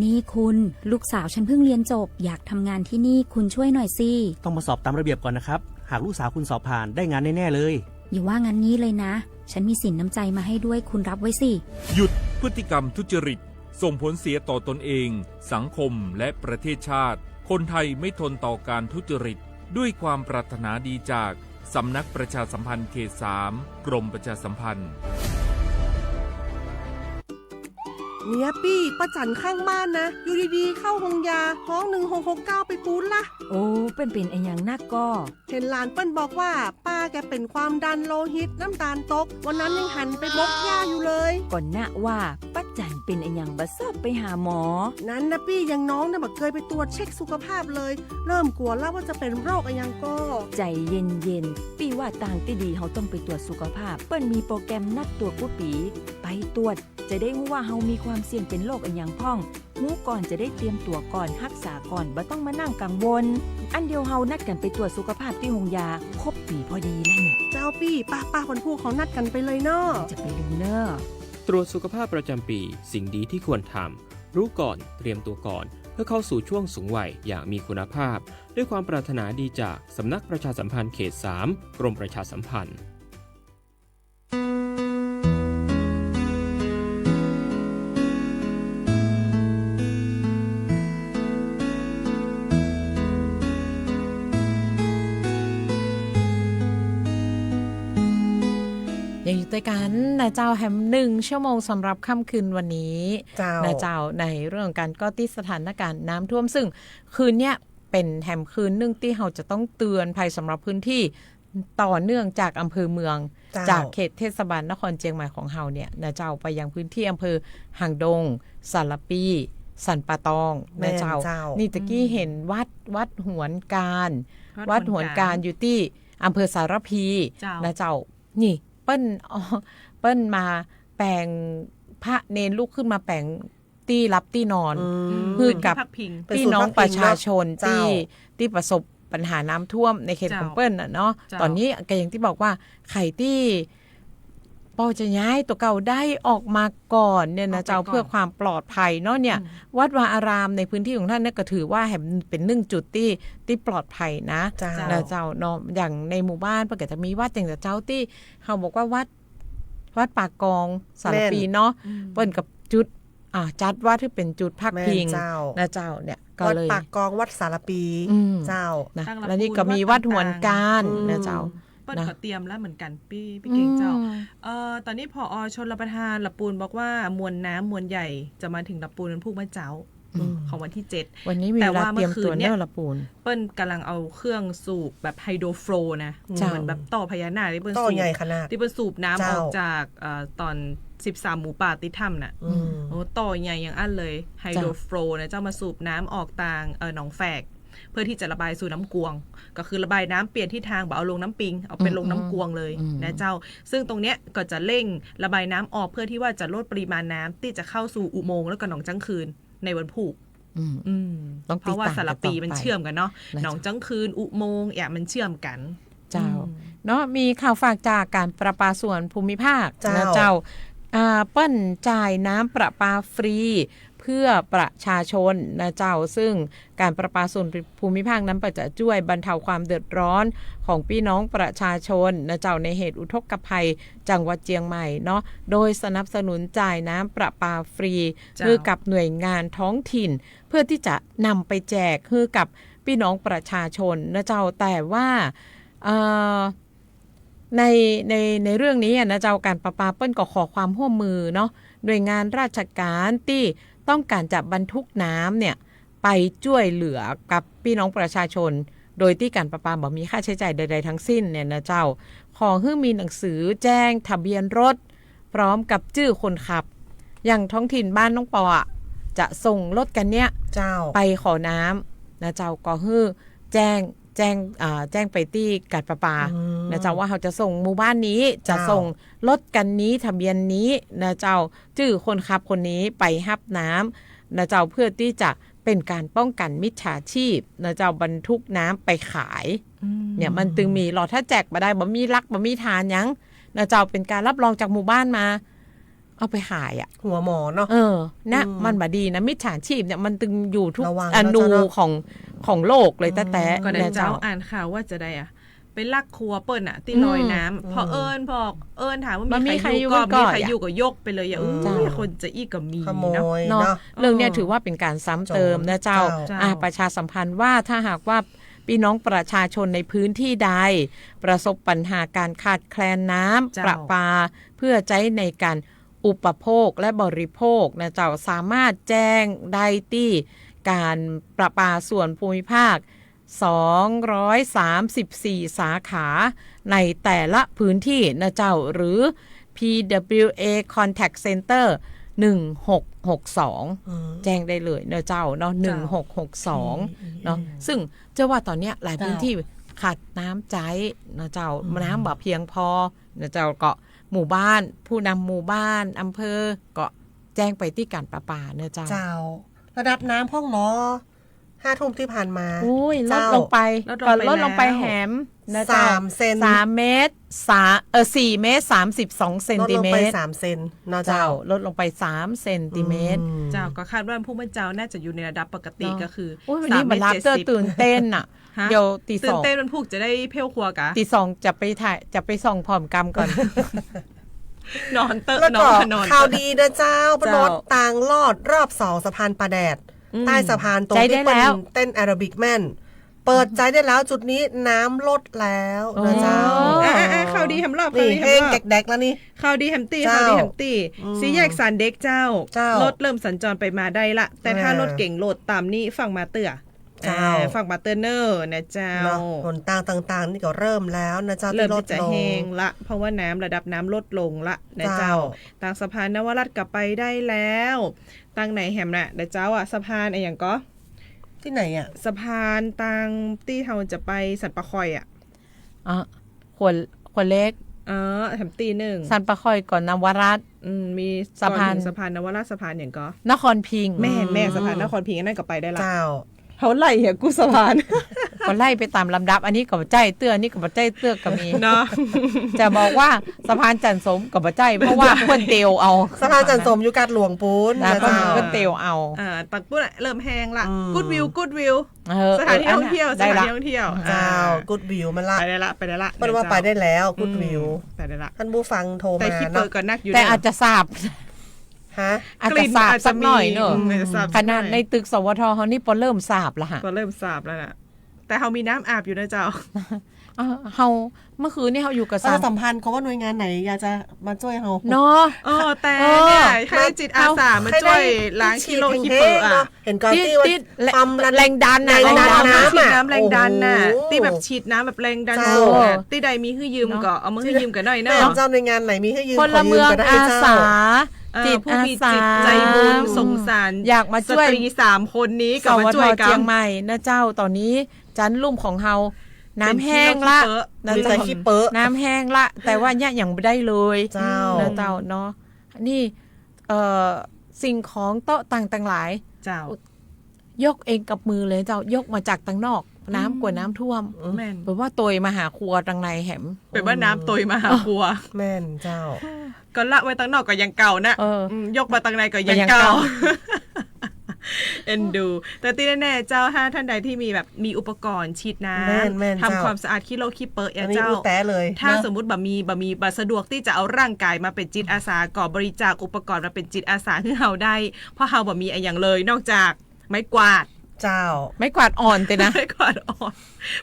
นี่คุณลูกสาวฉันเพิ่งเรียนจบอยากทำงานที่นี่คุณช่วยหน่อยสิต้องมาสอบตามระเบียบก่อนนะครับหากลูกสาวคุณสอบผ่านได้งานแน่ๆเลยอย่าว่างั้นงี้เลยนะฉันมีสินน้ำใจมาให้ด้วยคุณรับไว้สิหยุดพฤติกรรมทุจริตส่งผลเสียต่อตนเองสังคมและประเทศชาติคนไทยไม่ทนต่อการทุจริตด้วยความปรารถนาดีจากสำนักประชาสัมพันธ์เขต 3 กรมประชาสัมพันธ์เนี่ยปี้ป้าจันข้างบ้านนะอยู่ดีๆเข้าห้องยาห้อง1669ไปปูนละโอ้เป็นไอ้อย่างนักก็เห็นหลานเปิ้นบอกว่าป้าแกเป็นความดันโลหิตน้ำตาลตกวันนั้นยังหันไปบกยาอยู่เลยก่อนนะว่าป้าจันเป็นไอ้อย่างบัดซอบไปหาหมอนั้นนะปี้ยังน้องเนี่ยบ่เคยไปตรวจเช็คสุขภาพเลยเริ่มกลัวแล้วว่าจะเป็นโรคอะไรยังก็ใจเย็นๆปี้ว่าต่างที่ดีเฮาต้องไปตรวจสุขภาพเปิ้นมีโปรแกรมนัดตรวจกุปีไปตรวจจะได้รู้ว่าเฮามีความเสี่ยงเป็นโรคอันยังพ่องรู้ก่อนจะได้เตรียมตัวก่อนรักษาก่อนบ่ต้องมานั่งกังวลอันเดียวเฮานัดกันไปตรวจสุขภาพที่โรงยาครบปีพอดีแล้วเนี่ยเจ้าปี้ป้าวันพูเขานัดกันไปเลยเนาะจะไปลืมเนาะตรวจสุขภาพประจำปีสิ่งดีที่ควรทำรู้ก่อนเตรียมตัวก่อนเพื่อเข้าสู่ช่วงสูงวัยอย่างมีคุณภาพด้วยความปรารถนาดีจากสำนักประชาสัมพันธ์เขต 3 กรมประชาสัมพันธ์ยังอยู่ด้วยกันนะเจ้าแฮม1 ชั่วโมงสำหรับค่ำคืนวันนี้นะเจ้าในเรื่องการก็ติดสถานการณ์น้ำท่วมซึ่งคืนเนี้ยเป็นแฮมคืนนึงที่เราจะต้องเตือนภัยสำหรับพื้นที่ต่อเนื่องจากอำเภอเมืองจากเขตเทศบาลนครเชียงใหม่ของเราเนี่ยนะเจ้าไปยังพื้นที่อำเภอหางดงสารปีสันป่าตองนะเจ้านี่ตะกี้เห็นวัดหวนการอยู่ที่อำเภอสารพีนะเจ้านี่เปิ้นมาแปลงพระเนรลูกขึ้นมาแปลงตี้รับตี้นอนพืชกับพี่น้องประชาชนที่ประสบปัญหาน้ำท่วมในเขตของเปิ้ลเนาะตอนนี้ก็อย่างที่บอกว่าไข่ที่ปอจะย้ายตัวเก่าได้ออกมาก่อนเนี่ยนะเจ้าเพื่อความปลอดภัยเนาะเนี่ยวัดวาอารามในพื้นที่ของท่านเนี่ยก็ถือว่าเป็น1 จุดที่ปลอดภัยนะเจ้าเนาะอย่างในหมู่บ้านปกติจะมีวัดอย่างเจ้าที่เขาบอกว่าวัดปากกองสารปีเนาะเปิ้นกับจุดจัดว่าที่เป็นจุดพักพิงนะเจ้าเนี่ยก็เลยวัดปากกองวัดสารปีเจ้านะแล้วนี่ก็มีวัดหวนการนะเจ้าเปิ้ลเขาเตรียมแล้วเหมือนกันพี่เก่งเจ้าตอนนี้ผอ.ชลประทานละปูนบอกว่ามวลน้ำมวลใหญ่จะมาถึงละปูนวันพุ่งเมื่อเจ้าของวันที่7วันนี้มีเวลาเตรียมตัวเนี่ยละปูนเปิ้ลกำลังเอาเครื่องสูบแบบไฮโดรโฟลนะเหมือนแบบต่อพญานาคที่เปิ้ลสูบใหญ่ขนาดที่เปิ้ลสูบน้ำออกจากตอน13หมูป่าติดถ้ำน่ะโอ้ต่อใหญ่อย่างอันเลยไฮโดรโฟลนะเจ้ามาสูบน้ำออกทางหนองแฝกเพื่อที่จะระบายสู่น้ำกวงก็คือระบายน้ำเปลี่ยนที่ทางแบบเอาลงน้ำปิงเอาเป็นลงน้ำกวงเลยนะเจ้าซึ่งตรงเนี้ยก็จะเร่งระบายน้ำออกเพื่อที่ว่าจะลดปริมาณน้ำที่จะเข้าสู่อุโมงค์แล้วก็หนองจังคืนในวันพุธเพราะว่าสารปีมันเชื่อมกันเนาะหนองจังคืนอุโมงค์มันเชื่อมกันเจ้าเนาะมีข่าวฝากจากการประปาส่วนภูมิภาคนะเจ้าเปิ้นจ่ายน้ำประปาฟรี เพื่อประชาชนนะเจ้าซึ่งการประปาส่วนภูมิภาคนั้นจะช่วยบรรเทาความเดือดร้อนของพี่น้องประชาชนนะเจ้าในเหตุอุทกภัยจังหวัดเชียงใหม่เนาะโดยสนับสนุนจ่ายน้ำประปาฟรีให้กับหน่วยงานท้องถิ่นเพื่อที่จะนำไปแจกให้กับพี่น้องประชาชนนะเจ้าแต่ว่าในเรื่องนี้นะเจ้าการประปาเปิ้ลก็ขอความร่วมมือเนาะหน่วยงานราชการที่ต้องการจะบรรทุกน้ำเนี่ยไปช่วยเหลือกับพี่น้องประชาชนโดยที่การประปาบ่มีค่าใช้จ่ายใดๆทั้งสิ้นเนี่ยนะเจ้าขอให้มีหนังสือแจ้งทะเบียนรถพร้อมกับชื่อคนขับอย่างท้องถิ่นบ้านน้องปอจะส่งรถกันเนี่ยไปขอน้ำนะเจ้าก็ให้แจ้งไปที่การประปานะเจ้าว่าเขาจะส่งหมู่บ้านนี้จะส่งรถกันนี้ทะเบียนนี้นะเจ้าชื่อคนขับคนนี้ไปฮับน้ำนะเจ้าเพื่อที่จะเป็นการป้องกันมิจฉาชีพนะเจ้าบรรทุกน้ำไปขายเนี่ยมันตึงมีรอถ้าแจกมาได้บ่มีลักบ่มีทานยังนะเจ้าเป็นการรับรองจากหมู่บ้านมาเอาไปขายหัวหมอเนาะนะมันบดีนะมิจฉาชีพเนี่ยมันตึงอยู่ทุกอนูของโลกเลยแต่ก็ได้เจ้าอ่านข่าวว่าจะได้ไปลักครัวเปิ้ลที่ลอยน้ำพอเอิญถามว่ามีใครอยู่ก็มีใครอยู่ก็ยกไปเลยคนจะอีกก็มีเนาะเรื่องนี้ถือว่าเป็นการซ้ำเติมนะเจ้าประชาสัมพันธ์ว่าถ้าหากว่าพี่น้องประชาชนในพื้นที่ใดประสบปัญหาการขาดแคลนน้ำประปาเพื่อใช้ในการอุปโภคและบริโภคนะเจ้าสามารถแจ้งได้ที่การประปาส่วนภูมิภาค234สาขาในแต่ละพื้นที่นะเจ้าหรือ PWA Contact Center 1662แจ้งได้เลยนะเจ้าเนาะ1662เนาะซึ่งเจ้าว่าตอนนี้หลายพื้นที่ขาดน้ำใจนะเจ้าน้ำแบบเพียงพอนะเจ้าก็หมู่บ้านผู้นำหมู่บ้านอำเภอก็แจ้งไปที่การประปาเนอะเจ้าระดับน้ำห้องหมอ5 ทุ่มที่ผ่านมาลดลงไปแหมนะเจ้า3 เซน3 เมตร4 เมตร 32 เซนติเมตรลดลงไป3 เซนนะเจ้าลดลงไป3 เซนติเมตรเจ้าก็คาดว่าผู้บรรเจ้าน่าจะอยู่ในระดับปกติก็คือวันนี้มันรับตื่นเต้นอ่ะเดี๋ยวตี 2ตื่นเต้นมันพูกจะได้เพ่วครัวกะตี 2จะไปส่องพร้อมกรรมก่อนนอนเตอะนอนข่าวดีนะเจ้ารถต่างลอดรอบ2สะพานปลาแดดใต้สะพานตรงที่เป็นเต้นแอโรบิกแมนเปิดใจได้แล้วจุดนี้น้ำลดแล้วนะเจ้าข่าวดีแฮมรอบข่าวดีแฮมแดกๆแล้วนี่ข่าวดีแฮมตี้สีแยกสารเด็กเจ้ารถเริ่มสัญจรไปมาได้ละแต่ถ้ารถเก่งโหลดตามนี้ฝั่งมาเตือฝั่งมาเตอร์เนอร์นะเจ้าหนต่างๆนี่ก็เริ่มแล้วนะเจ้าเริ่มจะแห้งละเพราะว่าน้ำระดับน้ำลดลงละนะเจ้าทางสะพานนวรัตน์กลับไปได้แล้วตั้งไหนแหมน่ะนะเจ้าสะพานอย่างก็ที่ไหนสะพานตังที่เราจะไปสันปะคอยขวดเล็กแถมตีหนึ่งสันปะคอยก่อนนวรัตน์มีสะพานนวรัตน์สะพานอย่างก็นครพิงค์แม่สะพานนครพิงค์นั่นก็ไปได้ละเขาไล่เหรอกูสะพานก็ไล่ไปตามลำดับอันนี้กับใจเตื้อนี่กับใจเตื้อก็มีเนาะจะบอกว่าสะพานจันทร์สมกับใจเพราะว่าเพื่อนเตียวเอาสะพานจันทร์สมอยู่กาดหลวงปูนนะเพื่อนเตียวเอาปักปุ้นเริ่มแห้งละกู๊ดวิวสถานที่ท่องเที่ยวกู๊ดวิวมันละไปได้ละมันว่าไปได้แล้วกู๊ดวิวไปได้ละท่านผู้ฟังโทรมาแต่คิดเปิดก่อนนักอยู่แต่อาจจะทราบอาจจะสาบสักหน่อยเนอะขนาดในตึกสวทเขานี่พอเริ่มสาบแล้วฮะพอเริ่มสาบแล้วนะแต่เขามีน้ำอาบอยู่นะเจ้าเขาเมื่อคืนนี่เขาอยู่กับสัมพันธ์เขาว่าหน่วยงานไหนอยากจะมาช่วยเขาเนาะแต่เนี่ยให้จิตอาสามาช่วยล้างกิโลคิเปอร์เห็นก่อนที่ว่าความแรงดันแรงดันแรงดันน่ะที่แบบฉีดน้ำแบบแรงดันสูงที่ใดมีให้ยืมก็เอามาให้ยืมกันหน่อยเนาะเจ้าหน่วยงานไหนมีให้ยืม พลเมืองอาสาผู้มีจิตใจบุญสงสารอยากมาช่วยสตรี3 คนนี้ก็มาช่วยกันเชียงใหม่นะเจ้าตอนนี้จันลุ่มของเฮาน้ำแห้งละน้ำขี้เปอะน้ำแห้งละแต่ว่าเนี่ยยังไม่ได้เลยเจ้าเนาะนี่สิ่งของโต๊ะต่างๆหลายเจ้ายกเองกับมือเลยเจ้ายกมาจากต่างนอกน้ำกว่าน้ำท่วมแปลว่าตยมาหาครัวตังในแหมแปลว่าน้ำตยมาหาครัวแม่นเจ้าก็ละไว้ตังนอกก็ยังเก่านะยกมาตังในก็ยังเก่า เอ็นดูแต่ที่แน่ๆเจ้าถ้าท่านใดที่มีแบบมีอุปกรณ์ฉีดน้ำทำความสะอาดขี้โรคขี้เปิดเจ้าถ้าสมมุติบะมีสะดวกที่จะเอาร่างกายมาเป็นจิตอาสาก่อบริจาคอุปกรณ์มาเป็นจิตอาสาให้เฮาได้เพราะเฮาบ่มีอะไรอย่างเลยนอกจากไม้กวาดเจ้าไม้กวาดอ่อนแต่นะไม้กวาดอ่อน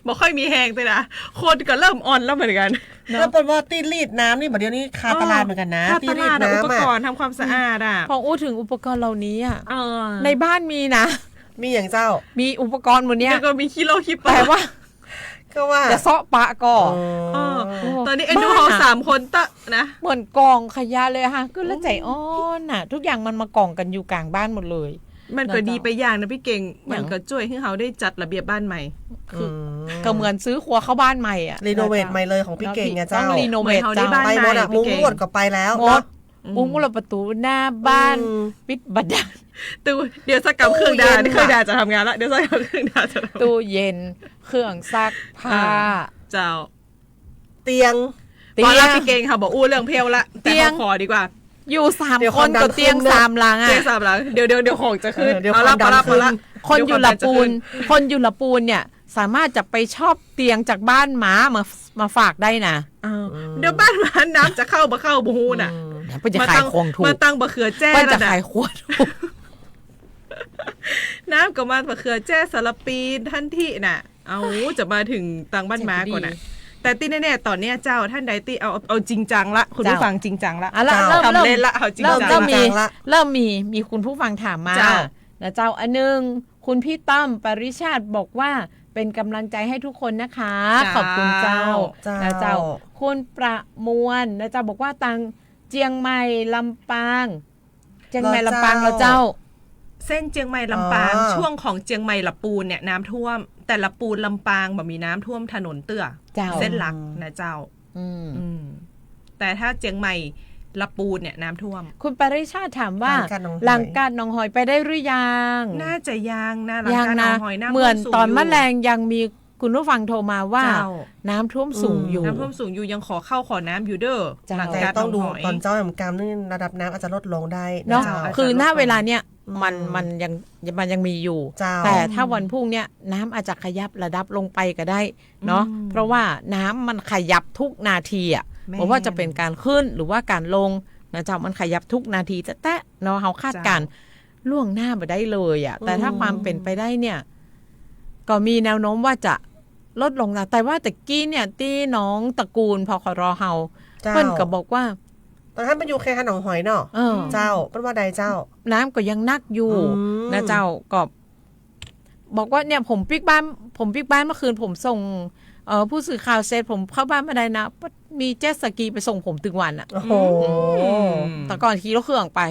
บ่ค่อยมีแหงแต่นะคนก็เริ่มอ่อนแล้วเหมือนกันแล้วเป็นว่าตีรีดน้ำนี่บัดเดี๋ยวนี้คาตลาดเหมือนกันนะตีรีดน้ำอุปกรณ์ทำความสะอาดพออู้ถึงอุปกรณ์เหล่านี้ในบ้านมีนะมีอย่างเจ้ามีอุปกรณ์หมดเนี้ยก็มีขี้โรคขี้เปิดแต่ว่าก็ว่าจะเซาะปะก่อตอนนี้เอ็นดูเฮา3คนตะนะเหมือนกองขยะเลยค่ะก็แล้วใจอ้อนน่ะทุกอย่างมันมากองกันอยู่กลางบ้านหมดเลยมันก็ดีไปอย่างนะพี่เก่งมันก็ช่วยให้เขาได้จัดระเบียบบ้านใหม่ก็เหมือนซื้อครัวเข้าบ้านใหม่รีโนเวทใหม่เลยของพี่เก่งไงเจ้ารีโนเวทเจ้าไปหมดอ่ะมุ้งลวดก็ไปแล้วหมดมุ้งลวดประตูหน้าบ้านปิดบันไดตู้เดี๋ยวสักกับเครื่องดาจะทำงานละเดี๋ยวสักกับเครื่องดาจะตู้เย็นเครื่องซักผ้าเจ้าเตียงตอนแรกพี่เก่งค่ะบอกอู้เรื่องเพลละแต่ขอดีกว่าอยู่3คนกับเตียง3หลังอ่ะเตียง3หลังเดี๋ยวของจะขึ้นเอาละคนอยู่ละปูนเนี่ยสามารถจะไปชอบเตียงจากบ้านหมาฝากได้นะเดี๋ยวบ้านหมาน้ำจะเข้าบ่เข้าบ่ฮู้น่ะมันจะขายของถูกมาตั้งบะเขือแจ้มันจะขายขวดน้ำก็มาบะเขือแจ้สารปีท่านที่น่ะเอาจะมาถึงตังบ้านหมาก่อนน่ะแต่ที่แน่ๆตอนนี้เจ้าท่านใดที่เอาจริงจังละคุณผู้ฟังจริงจังละทำเล่นละเอาจริงจังเริ่มมีคุณผู้ฟังถามมาแล้วเจ้าอันนึงคุณพี่ต้อมปริชาติบอกว่าเป็นกำลังใจให้ทุกคนนะคะขอบคุณเจ้าแล้วเจ้าคุณประมวลแล้วเจ้าบอกว่าตังเจียงใหม่ลำปางเจียงใหม่ลำปางเราเจ้าเส้นเจียงใหม่ลำปางช่วงของเจียงใหม่ละปูนเนี่ยน้ำท่วมแต่ละปูนลำปางแบบมีน้ำท่วมถนนเตื้อเส้นหลักนะเจ้าแต่ถ้าเจียงใหม่ละปูนเนี่ยน้ำท่วมคุณปริชาติถามว่าหลังการหนองหอยไปได้หรือยังน่าจะยังนะหลังการหนองหอยน้ำเหมือนตอนแมลงยังมีคุณผู้ฟังโทรมาว่าน้ำท่วมสูงอยู่น้ำท่วมสูงอยู่ยังขอน้ำอยู่เด้อหลังการต้องดูตอนเจ้าแหม่มกำนี่ระดับน้ำอาจจะลดลงได้เนาะคือหน้าเวลาเนี้ยมันยังมีอยู่แต่ถ้าวันพรุ่งเนี้ยน้ำอาจจะขยับระดับลงไปก็ได้เนาะเพราะว่าน้ำมันขยับทุกนาทีอ่ะเพราะว่าจะเป็นการขึ้นหรือว่าการลงนะเจ้ามันขยับทุกนาทีจะแตะเนาะเขาคาดการล่วงหน้ามาได้เลยอ่ะแต่ถ้าความเป็นไปได้เนี่ยก็มีแนวโน้มว่าจะลดลงนะแต่ว่าตะกี้เนี่ยที่น้องตระกูลพครเฮาเพิ่นก็บอกว่าตอนนั้นมันอยู่แค่หนองหอยเนาะเจ้าเป็นว่าใดเจ้าน้ำก็ยังนักอยู่นะเจ้าก็บอกว่าเนี่ยผมปิกบ้านเมื่อคืนผมส่งผู้สื่อข่าวเสร็จผมเข้าบ้านมาได้นะมีเจ็ตสกีไปส่งผมถึงวันอ่ะโอ้โหแต่ก่อนขี่รถเครื่องไป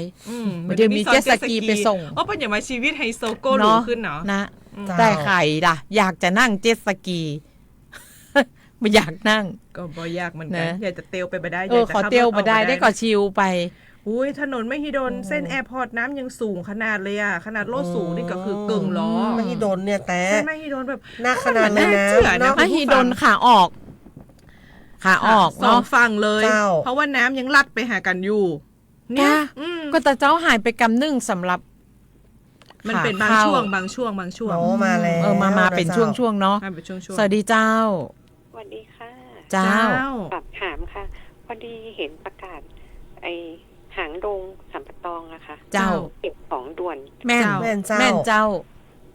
มันจะมีเจ็ตสกีไปส่งเป็นอย่างมาชีวิตไฮโซโก้หรูขึ้นเนาะนะแต่ใครล่ะอยากจะนั่งเจ็ตสกีไม่อยากนั่งก็บ่อยากเหมือนกันอยากจะเตียวไปบ่ได้ขอเตียวบ่ได้ก็ชิลไปอุ้ยถนนมหิดลเส้นแอร์พอร์ตน้ำยังสูงขนาดเลยอ่ะขนาดรถสูงนี่ก็คือกึ่งล้อมหิดลเนี่ยแต่เส้นมหิดลแบบน่าขนาดเลยนะมหิดลขาออกสองฝั่งเลยเพราะว่าน้ำยังลัดไปหากันอยู่เนี่ยก็แต่เจ้าหายไปกำนึ่งสำหรับมันเป็นบางช่วงมาแล้วมาเป็นช่วงเนาะสวัสดีเจ้าสวัสดีค่ะเจ้าปรับถามค่ะพอดีเห็นประกาศไอหางดงสัมปตองอะค่ะเจ้าเก็บของด่วนแม่นเจ้า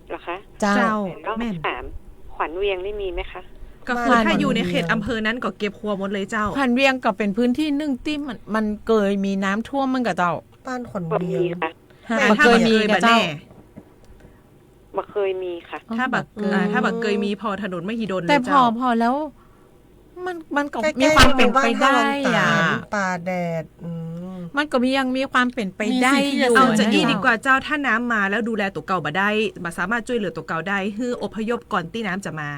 เหรอคะเจ้าแม่ถามขวัญเวียงนี่มีไหมคะก็คือถ้าอยู่ในเขตอำเภอนั้นก็เก็บครัวหมดเลยเจ้าขวัญเวียงก็เป็นพื้นที่นึ่งที่มันเคยมีน้ำท่วมมันกับเจ้าบ้านขวัญเวียงมันเคยมีกับเจ้าบ่เคยมีค่ะถ้าบักเคยมีพอถนนไม่หิดลแต่พอแล้วมันก็มีความเป็นไปได้อ่ะป่าแดดมันก็ยังมีความเป็นไปได้อยู่เอาจะดีกว่าเจ้าถ้าน้ำมาแล้วดูแลตัวเก่าบ่ได้บ่สามารถช่วยเหลือตัวเก่าได้คืออพยพก่อนที่น้ำจะมา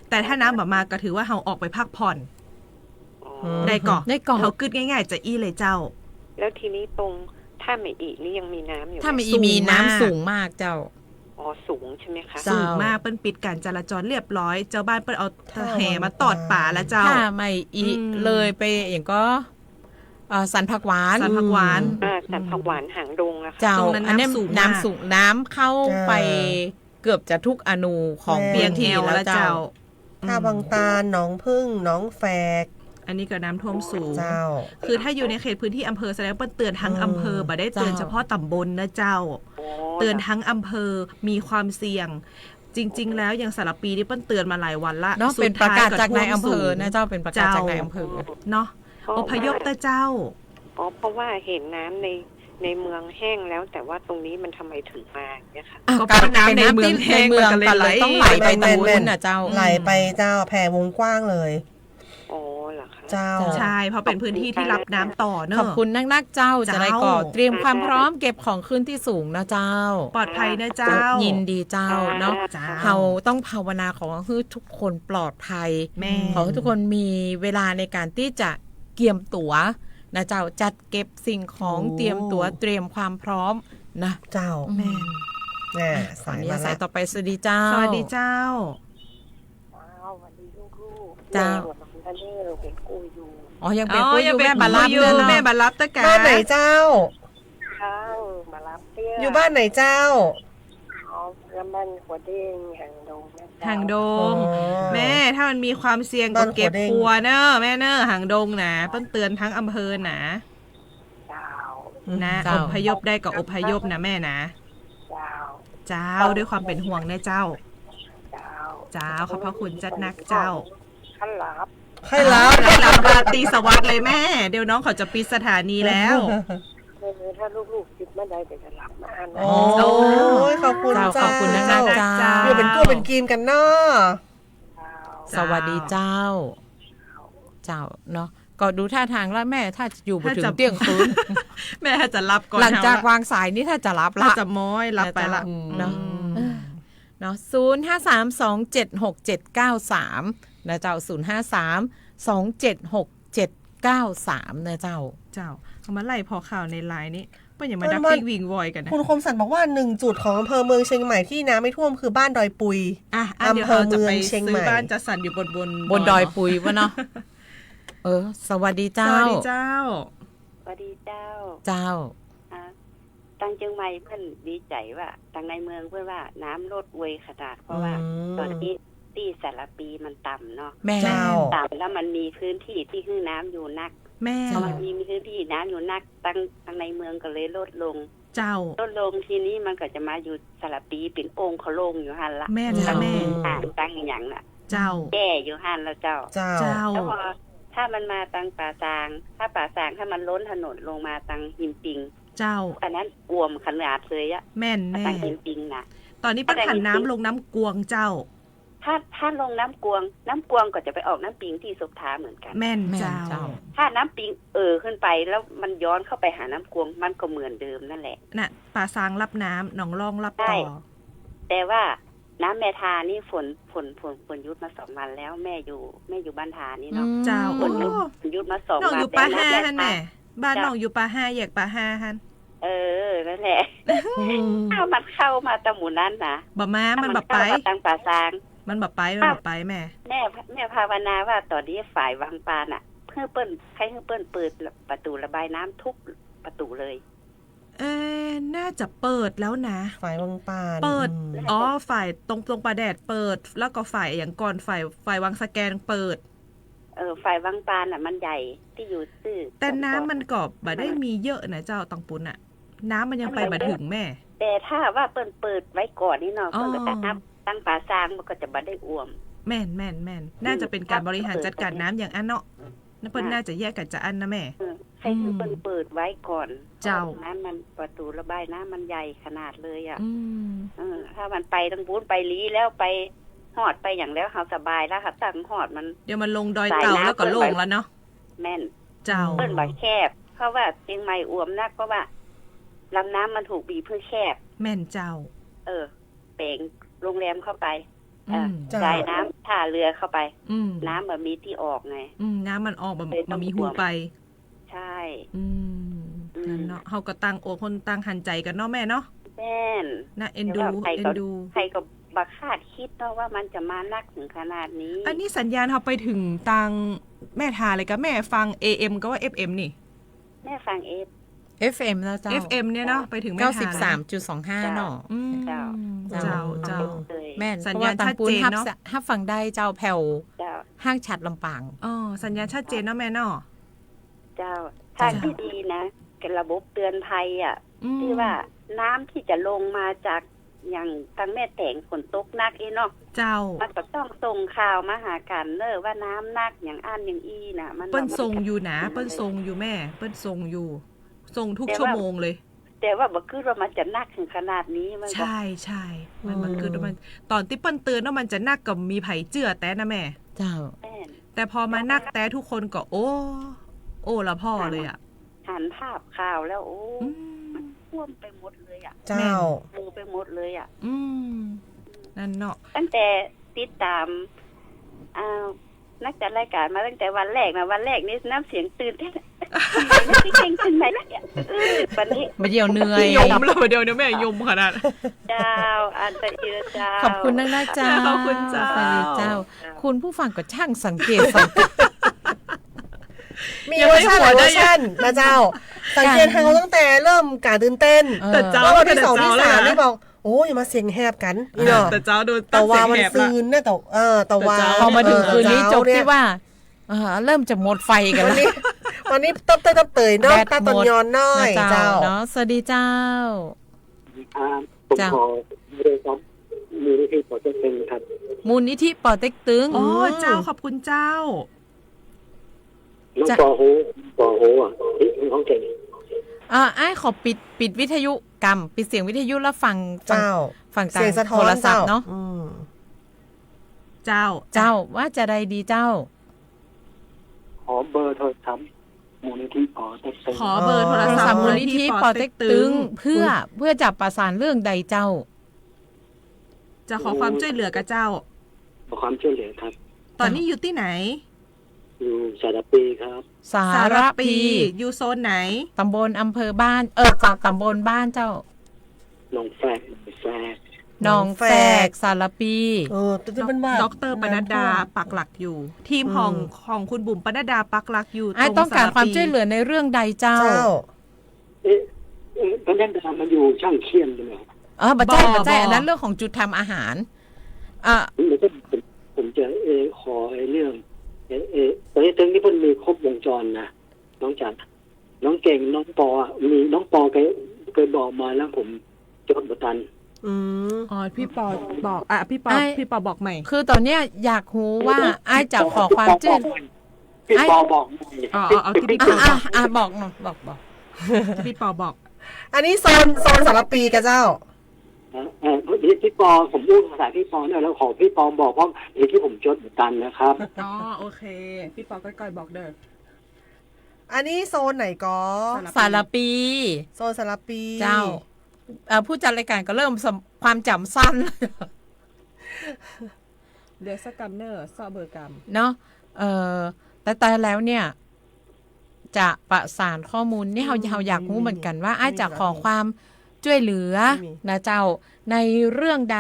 แต่ถ้าน้ำมาก็ถือว่าเราออกไปพักผ่อนได้ก่อนเขากึดง่ายๆจะเลยเจ้าแล้วทีนี้ตรงถ้าไม่อีนี่ยังมีน้ำอยู่ถ้าไม่อีมีน้ำสูงมากเจ้าสูงใช่ไหมคะสูงมากเปิ้นปิดการจราจรเรียบร้อยเจ้าบ้านเปิ้นเอาแห่มาตอดป่าแล้วเจ้าถ้าไม่อีเลยไปอย่างก็สันผักหวาน สันผักหวานหางดงอะค่ะ เจ้า ตรงนั้น อันนี้ น้ำสูง น้ำ มาก สูงน้ำเข้าไปเกือบจะทุกอนูของ เปียง พื้นที่ แถว แล้ว แล้วเจ้า เจ้า ท่าบางตาลหนองพึ่งหนองแฝก อันนี้ก็น้ำท่วมสูง เจ้า คือถ้าอยู่ในเขตพื้นที่อำเภอแสดงว่าเตือนทั้งอำเภอบ่ได้เตือน เจ้า เฉพาะตำบลนะเจ้า เตือนทั้งอำเภอมีความเสี่ยง จริง ๆ แล้วอย่างสารปีนี่เปิ้ลเตือนมาหลายวันละ เนาะ สุด เป็นประกาศ ท้ย จากนาย ท่วม อำเภอ สูง นะเจ้าเป็นประกาศจากนายอำเภอ เนาะอพยพแต่เจ้า อ๋อเพราะว่าเห็นน้ำในเมืองแห้งแล้ว แต่ว่าตรงนี้มันทำไมถึงมาเนี่ยค่ะ ก็เพราะน้ำในเมืองแห้ง เมือง มันก็ กัน เล เลย ยต้องไหลไปตรงนู้นน่ะเจ้า ไหลไปเจ้าแผ่วงกว้างเลย อ๋อเหรอคะ เจ้า ใช่เพราะเป็นพื้นที่ที่รับน้ำต่อเนอะ ขอบคุณนักๆเจ้า เจ้า จะได้ก่อเตรียมความพร้อมเก็บของขึ้นที่สูงนะเจ้า ปลอดภัยนะเจ้า ยินดีเจ้าเนาะ เจ้า เราต้องภาวนาขอให้ทุกคนปลอดภัย แม่ ขอให้ทุกคนมีเวลาในการที่จะเกียมตั๋วนะเจ้าจัดเก็บสิ่งของ โอ้ เตรียมตั๋วเตรียมความพร้อมนะ เจ้า แม่ แม่ ขอ สา อย นุ มา ญาตสา ละ ยต่อไปสวัสดีเจ้า สวัสดีเจ้า เจ้า อันนี้เราเป็นกู้อยู่ อ๋อยังเป็นกู้อยู่แม่บารับ อยู่ เด้อเนาะ แม่บารับตะกา บ้านไหนเจ้า ข้าวมารับเตี้ย อยู่บ้านไหนเจ้า อ๋อแล้วบ้านหัวเด้งหางดงนะเจ้า หางดง อ๋อ แม่ถ้ามันมีความเสี่ยง บ้า ก็ น เก็บ หัวเด้ง ครัวเนอะแม่เนอะหางดงนะเปิ้ลเตือนทั้งอำเภอนะ เจ้า นะ เจ้า อพยพได้ก็อพยพนะแม่นะ เจ้า เจ้าด้วยความเป็นห่วงนะเจ้า เจ้า เจ้าขอบพระคุณจัดนักเจ้า ขั้นลับ ให้รับ ให้รับราตรีสวัสดิ์เลยแม่ เดี๋ยวน้องเขาจะปิดสถานีแล้ว ถ้าลูกๆคิดเมื่อใดจะรับมานะ โอ้ยขอบคุณ เจ้า เจ้า ขอบคุณนักๆเจ้า อยู่เป็นกู้เป็นกีมกันเนาะ สวัสดีเจ้า เจ้าเนาะก็ดูท่าทางแล้วแม่ถ้าจะอยู่บนถึงเที่ยงคืน แม่ถ้าจะรับก่อน หลังจาก เอ วางสายนี่ถ้าจะรับ ละ ละ จะม้อยรับไปละ เนาะเนาะ053276793นะเจ้า053276793นะเจ้า เจ้าเอามาไล่พอข่าวในไลน์นี้เปิ้ลอย่ามา เปิ้ ดั ล ก ว่า พิกวิงวอยกันนะ คุณคมสันบอกว่า1จุดของอำเภอเมืองเชียงใหม่ที่น้ำไม่ท่วมคือบ้านดอยปุย อ่ะเดี๋ยว อำเภอ เราจะ เมือง ไป เชียง ซื้ ให อ ม่ บ้านจัดสรรอยู่บนดอยปุยวะเนาะสวัสดี ส เจ้า วัสดีเจ้า สวัสดีเจ้า เจ้า ตังเชียงใหม่เพื่อนดีใจว่าตังในเมืองเพื่อนว่าน้ำลดเวยขนาดเพราะว่าตอนนี้ตีสารปีมันต่ำเนาะ แม่ ต่ำแล้วมันมีพื้นที่ที่คือน้ำอยู่นัก แม่ พอมันมีพื้นที่น้ำอยู่นักตังในเมืองก็เลยลดลง เจ้า ลดลงทีนี้มันก็จะมาอยู่สารปีเป็นองค์เขาลงอยู่หันละ แม่ละแม่ ตั้งอย่างน่ะ เจ้า แย่อยู่หันแล้วเจ้า เจ้า เจ้า แล้วพอถ้ามันมาตังป่าซางถ้าป่าซางถ้ามันล้นถนนลงมาตังหิมปิง เจ้า อันนั้นอวมขนาดเลยอะ แม่นแม่ ตังหิมปิงนะ ตอนนี้ปัญหาน้ำลงน้ำกวงเจ้า ถ้าลงน้ำกวงก็จะไปออกน้ำปิงที่ศพท้าเหมือนกัน แม่นเจ้า ถ้าน้ำปิงขึ้นไปแล้วมันย้อนเข้าไปหาน้ำกวงมันก็เหมือนเดิมนั่นแหละ น่ะป่าซางรับน้ำหนองร่องรับ ใช่ ต่อ แต่ว่าน้ำแม่ทานี่ฝนยุดมา2 วันแล้วแม่อยู่บ้านทานี่เนาะ เจ้า ฝนยุดมา2 วัน น้องอยู่ป่าห้าฮัน แม่ แม่บ้านน้องอยู่ป่าห้าแยกป่าห้าฮัน นั่นแหละถ้ามันเข้ามาตะหมูนั้นนะ บ่มามันบ่ เข้า ไป มาตังป่าซาง มันบ่ไปแม่ แม่ภาวนาว่าตอนนี้ฝ่ายวังปานอ่ะเพื่อเปิ้ลใครเพื่อเปิ้ลเปิดประตูระบายน้ำทุกประตูเลย น่าจะเปิดแล้วนะ ฝ่ายวังปาน เปิดฝ่ายตรงปลาแดดเปิด แล้วก็ฝ่ายอย่างก่อนฝ่ายวังสแกนเปิด ฝ่ายวังปานอ่ะมันใหญ่ที่อยู่ซื่อ แต่น้ำมันก็บ่ได้มีเยอะนะเจ้าตังปุนอะน้ำมันยังไปบ่ถึงแม่ แต่ถ้าว่าเปิ้ลเปิดไว้ก่อนนี่เนาะเปิ้ลก็จะน้ำตั้งป่าซางมันก็จะบ่ได้อ่วม แม่นน่าจะเป็นการบริหารจัดการน้ำอย่างอันเนาะนั่นเปิ้ลน่าจะแยกกันจะอันนะแม่ ให้คือเปิ้ลเปิดไว้ก่อน เจ้า น้ำมันประตูระบายน้ำมันใหญ่ขนาดเลยอ่ะถ้ามันไปทั้งบูนไปลีแล้วไปหอดไปอย่างแล้วเขาสบายแล้วค่ะตั้งหอดมัน เดี๋ยวมันลงดอยเต่าแล้วก็ลงแล้วเนาะ แม่น เจ้า เปิ้ลบ่แคบเพราะว่าเชียงใหม่อ่วมนักเพราะว่าลำน้ำมันถูกบีบเพื่อแคบ แม่นเจ้า เป่งโรงแรมเข้าไป เจ้า จ่ายน้ำท่าเรือเข้าไป ม น้ำมันมีที่ออกไง น้ำมันออกมันมีหูไป ใช่ นั่นเนาะเฮาก็ตั้งโอคนตั้งหันใจกันเนาะแม่เนาะ แม่น นะเอ็นดู ใครก็บักคาดคิดเนาะว่ามันจะมานักถึงขนาดนี้ อันนี้สัญญาณเฮาไปถึงตังแม่ทาเลยกับแม่ฟัง AM ก็ว่า FM นี่ แม่ฟัง FM นะเจ้า FM เนี่ยเนาะไปถึงไม่ทัน 93.25 เนาะ เจ้าแม่น สัญญาณชัดเจนเนาะ ถ้าฟังได้เจ้าแผ่วห้างฉัดลำปาง สัญญาณชัดเจนเนาะแม่เนาะ เจ้าทางที่ดีนะกับระบบเตือนภัยอ่ะที่ว่าน้ำที่จะลงมาจากอย่างทางแม่แตงฝนตกหนักเนาะเจ้ามันก็ต้องส่งข่าวมาหากันเนอะว่าน้ำหนักอย่างอันอย่างอีน่ะมันเปิ้นส่งอยู่นะเปิ้นส่งอยู่แม่เปิ้นส่งอยู่ส่งทุกชั่วโมงเลยแต่ว่าบ่คือว่ามันจะหนักถึงขนาดนี้มันใช่มันคือมันตอนที่เปิ้นเตือนว่ามันจะหนักกับมีไผเจือแต่นะแม่เจ้าแต่พอมานักแต่ทุกคนก็โอ้ละพ่อเลยอ่ะหันภาพข่าวแล้วมันท่วมไปหมดเลยอ่ะเจ้ามูไปหมดเลยอ่ะนั่นเนาะตั้งแต่ติดตามนักจัดรายการมาตั้งแต่วันแรกนะวันแรกนี่น้ำเสียงตื่นเต้นไม่เก่งขึ้นไหมวันนี้มาเดียวเหนื่อยยมแล้วมาเดียวเนี่ยแม่ยมขนาดเจ้าอันตรีเจ้าขอบคุณนักเจ้าขอบคุณเจ้าเจ้าคุณผู้ฟังก็ช่างสังเกตมีเวอร์ชันนะเจ้าสังเกตทางเราตั้งแต่เริ่มการตื่นเต้นแล้ววันที่2ที่3นี่บอกโอ้ยมาเสียงแหบกันนี่เนาะแต่เจ้าโดนแต่ว่ามันซืนเนี่ยแต่ว่าพอมาถึงคืนนี้จบที่ว่าเริ่มจะหมดไฟกันแล้ววันนี้ตับเตยเนาะตาตอนย้อนน้อยเจ้าเนาะสวัสดีเจ้าผมขอเลยครับมูลนิธิปอเต็กตึงครับมูลนิธิปอเต็กตึงเจ้าขอบคุณเจ้าน้องปอโหอ่ะน้องเก่งไอ้ขอปิดวิทยุกรรมปิดเสียงวิทยุแล้วฟังเจ้าฟังเสียงโทรศัพท์เนาะเจ้าว่าจะได้ดีเจ้าขอเบอร์โทรศัพท์มูลนิธิปอเต็กตึงขอเบอร์โทรศัพท์มูลนิธิปอเต็กตึงเพื่อจะประสานเรื่องใดเจ้าจะขอความช่วยเหลือกับเจ้าขอความช่วยเหลือครับตอนนี้อยู่ที่ไหนอยู่สารปีครับสารปีอยู่โซนไหนตำบลอำเภอบ้านตำบลบ้านเจ้าหนองแฝกหนองแฝกสารปีจะเป็นว่าดร.ปนัดดาปักหลักอยู่ทีมของคุณบุ๋มปนัดดาปักหลักอยู่ตรงต้องการความช่วยเหลือในเรื่องใดเจ้าปนัดดามันอยู่ช่างเคียนใช่ไหมบัจจัยอันนั้นเรื่องของจุดทำอาหารผมจะขอเรื่องตอนนี้ถึงที่เพิ่นมีครบวงจรนะน้องจันน้องเก่งน้องปอมีน้องปอเคยบอกมาแล้วผมจดบ่ทันพี่ปอบอกพี่ปอบอกใหม่คือตอนเนี้ยอยากรู้ว่าไอ้จะขอความช่วยพี่ปอบอกเอาที่พี่ปอบอกหน่อยบอกที่พี่ปอบอกอันนี้โซนสารปีกับเจ้าพี่ปอผมพูดภาษาพี่ปอเนี่ยแล้วขอพี่ปอบอกเพราะเดี๋ยวที่ผมจดบ่ทันนะครับโอเคพี่ปอก้อยๆบอกเด้ออันนี้โซนไหนก็สารปีโซนสารปีเจ้าผู้จัดรายการก็เริ่มความจำสั้นเดี๋ยวสักกรรมเนอร์ซอเบอร์กรรมเนาะแต่แล้วเนี่ยจะประสานข้อมูลนี่เราอยากรู้เหมือนกันว่าไอ้จะขอความช่วยเหลือนะเจ้าในเรื่องใด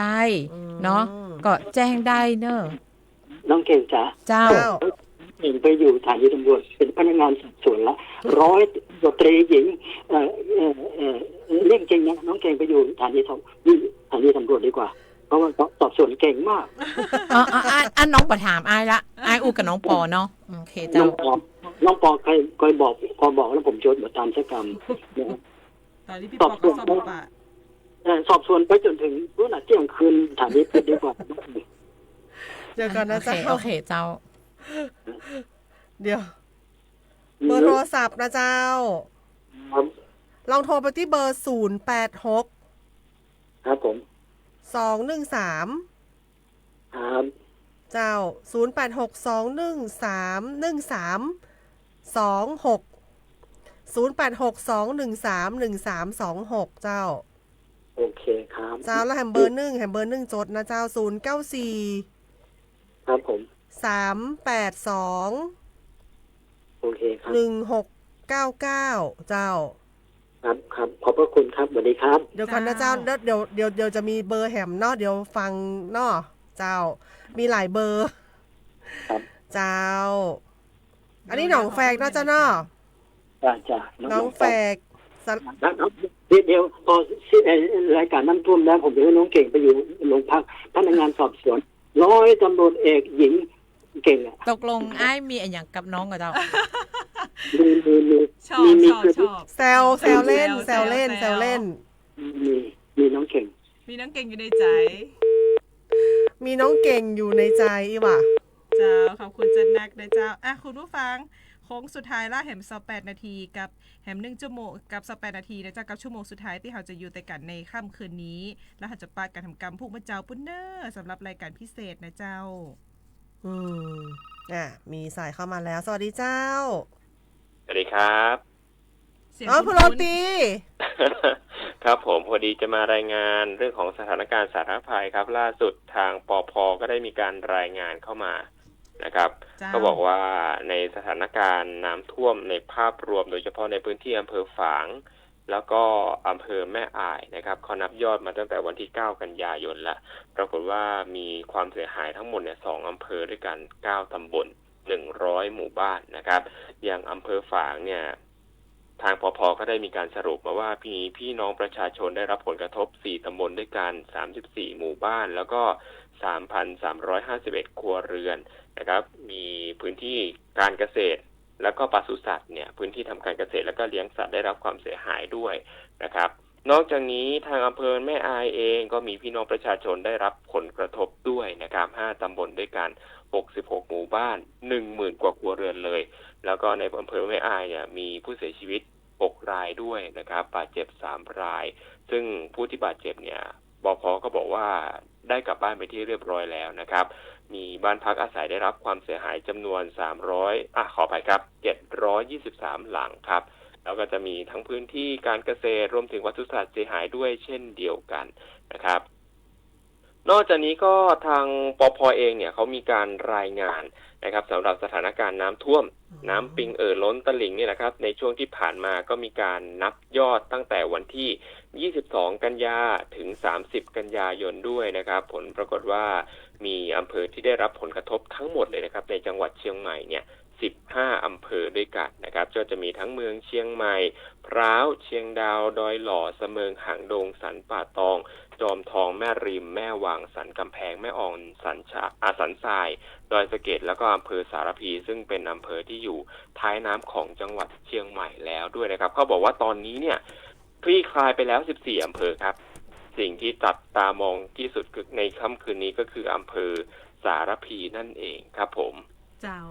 เนาะก็แจ้งได้เนอะน้องเก่งจ๋าเจ้าเห็นไปอยู่สถานีตำรวจเป็นพนักงานสอบสวนละร้อยตรีหญิงเรื่องจริงนะน้องเก่งไปอยู่สถานีตำรวจดีกว่าเพราะว่าสอบสวนเก่งมากน้องประถามไอ้ละไอ้อูกับน้องปอเนาะโอเคเจ้าน้องปอเคยบอกพอบอกแล้วผมจดมาตามสักกรรมสอบสวนไปจนถึงเมื่อเที่ยงคืนสถานีไปดีกว่าเดี๋ยวก่อนนะเจ้าโอเคเจ้าเดี๋ยวเบอร์โทรศัพท์นะเจ้าลองโทรไปที่เบอร์086ครับผม213ครับเจ้า0862131326 0862131326เจ้าโอเคครับเจ้าแล้วแฮมเบอร์1จดนะเจ้า094ครับผม382โอเคครับ1699เจ้าครับขอบพระคุณครับสวัสดีครับเดี๋ยวก่อนนะเจ้าเดี๋ยวจะมีเบอร์แหมเนาะเดี๋ยวฟังเนาะเจ้ามีหลายเบอร์ครับเจ้าอันนี้หนองแฝกเนาะเจ้าเนาะจ้าน้องแฝก เดี๋ยวพอรายการน้ำท่วมแล้วผมจะให้น้องเก่งไปอยู่โรงพักพนักงานสอบสวนร้อยตำรวจเอกหญิงเก่งอะ ตกลงไอ้มีอะไรอย่างกับน้องกับเจ้า ชอบ แซวเล่นมีน้องเก่ง มีน้องเก่งอยู่ในใจ มีน้องเก่งอยู่ในใจอีว่ะ เจ้าขอบคุณจันนักนะเจ้าคุณผู้ฟังโค้งสุดท้ายละแหม28นาทีกับแหม1ชั่วโมงกับ28นาทีนะเจ้ากับชั่วโมงสุดท้ายที่เราจะอยู่แต่กันในค่ำคืนนี้แล้วเราจะปาดการทำกรรมพวกมะเจ้าปุ้นเนอร์สำหรับรายการพิเศษนะเจ้ามีสายเข้ามาแล้วสวัสดีเจ้าสวัสดีครับคุณโรตี ครับผมพอดีจะมารายงานเรื่องของสถานการณ์สาธารณภัยครับล่าสุดทางปภ.ก็ได้มีการรายงานเข้ามานะครับก็บอกว่าในสถานการณ์น้ำท่วมในภาพรวมโดยเฉพาะในพื้นที่อำเภอฝางแล้วก็อำเภอแม่อายนะครับเขานับยอดมาตั้งแต่วันที่9กันยายนละปรากฏว่ามีความเสียหายทั้งหมดเนี่ย2อำเภอด้วยกัน9ตำบล100หมู่บ้านนะครับอย่างอำเภอฝางเนี่ยทางปภ.ก็ได้มีการสรุปมาว่าพี่น้องประชาชนได้รับผลกระทบ4ตำบลด้วยกัน34หมู่บ้านแล้วก็ 3,351 ครัวเรือนนะครับมีพื้นที่การเกษตรแล้วก็ปศุสัตว์เนี่ยพื้นที่ทำการเกษตรแล้วก็เลี้ยงสัตว์ได้รับความเสียหายด้วยนะครับนอกจากนี้ทางอำเภอแม่อายเองก็มีพี่น้องประชาชนได้รับผลกระทบด้วยนะครับ5ตำบลด้วยกัน66หมู่บ้าน 10,000 กว่าครัวเรือนเลยแล้วก็ในอำเภอแม่อายเนี่ยมีผู้เสียชีวิต6รายด้วยนะครับบาดเจ็บ3รายซึ่งผู้ที่บาดเจ็บเนี่ยปภ.ก็บอกว่าได้กลับบ้านไปที่เรียบร้อยแล้วนะครับมีบ้านพักอาศัยได้รับความเสียหายจำนวน723 หลังครับแล้วก็จะมีทั้งพื้นที่การเกษตรรวมถึงวัตถุสัตว์เสียหายด้วยเช่นเดียวกันนะครับนอกจากนี้ก็ทางปภ.เองเนี่ยเขามีการรายงานนะครับสำหรับสถานการณ์น้ำท่วมน้ำปิงล้นตลิ่งนี่นะครับในช่วงที่ผ่านมาก็มีการนับยอดตั้งแต่วันที่22กันยาถึง30กันยายนด้วยนะครับผลปรากฏว่ามีอำเภอที่ได้รับผลกระทบทั้งหมดเลยนะครับในจังหวัดเชียงใหม่เนี่ย15อำเภอด้วยกันนะครับก็จะมีทั้งเมืองเชียงใหม่พร้าวเชียงดาวดอยหล่อเสมิงหางดงสันป่าตองจอมทองแม่ริมแม่วางสันกำแพงแม่ออนสันทรายดอยสะเก็ดแล้วก็อำเภอสารพีซึ่งเป็นอำเภอที่อยู่ท้ายน้ำของจังหวัดเชียงใหม่แล้วด้วยนะครับเขาบอกว่าตอนนี้เนี่ยคลี่คลายไปแล้ว14อำเภอครับสิ่งที่จับตามองที่สุดในค่ำคืนนี้ก็คืออำเภอสารพีนั่นเองครับผมเจ้า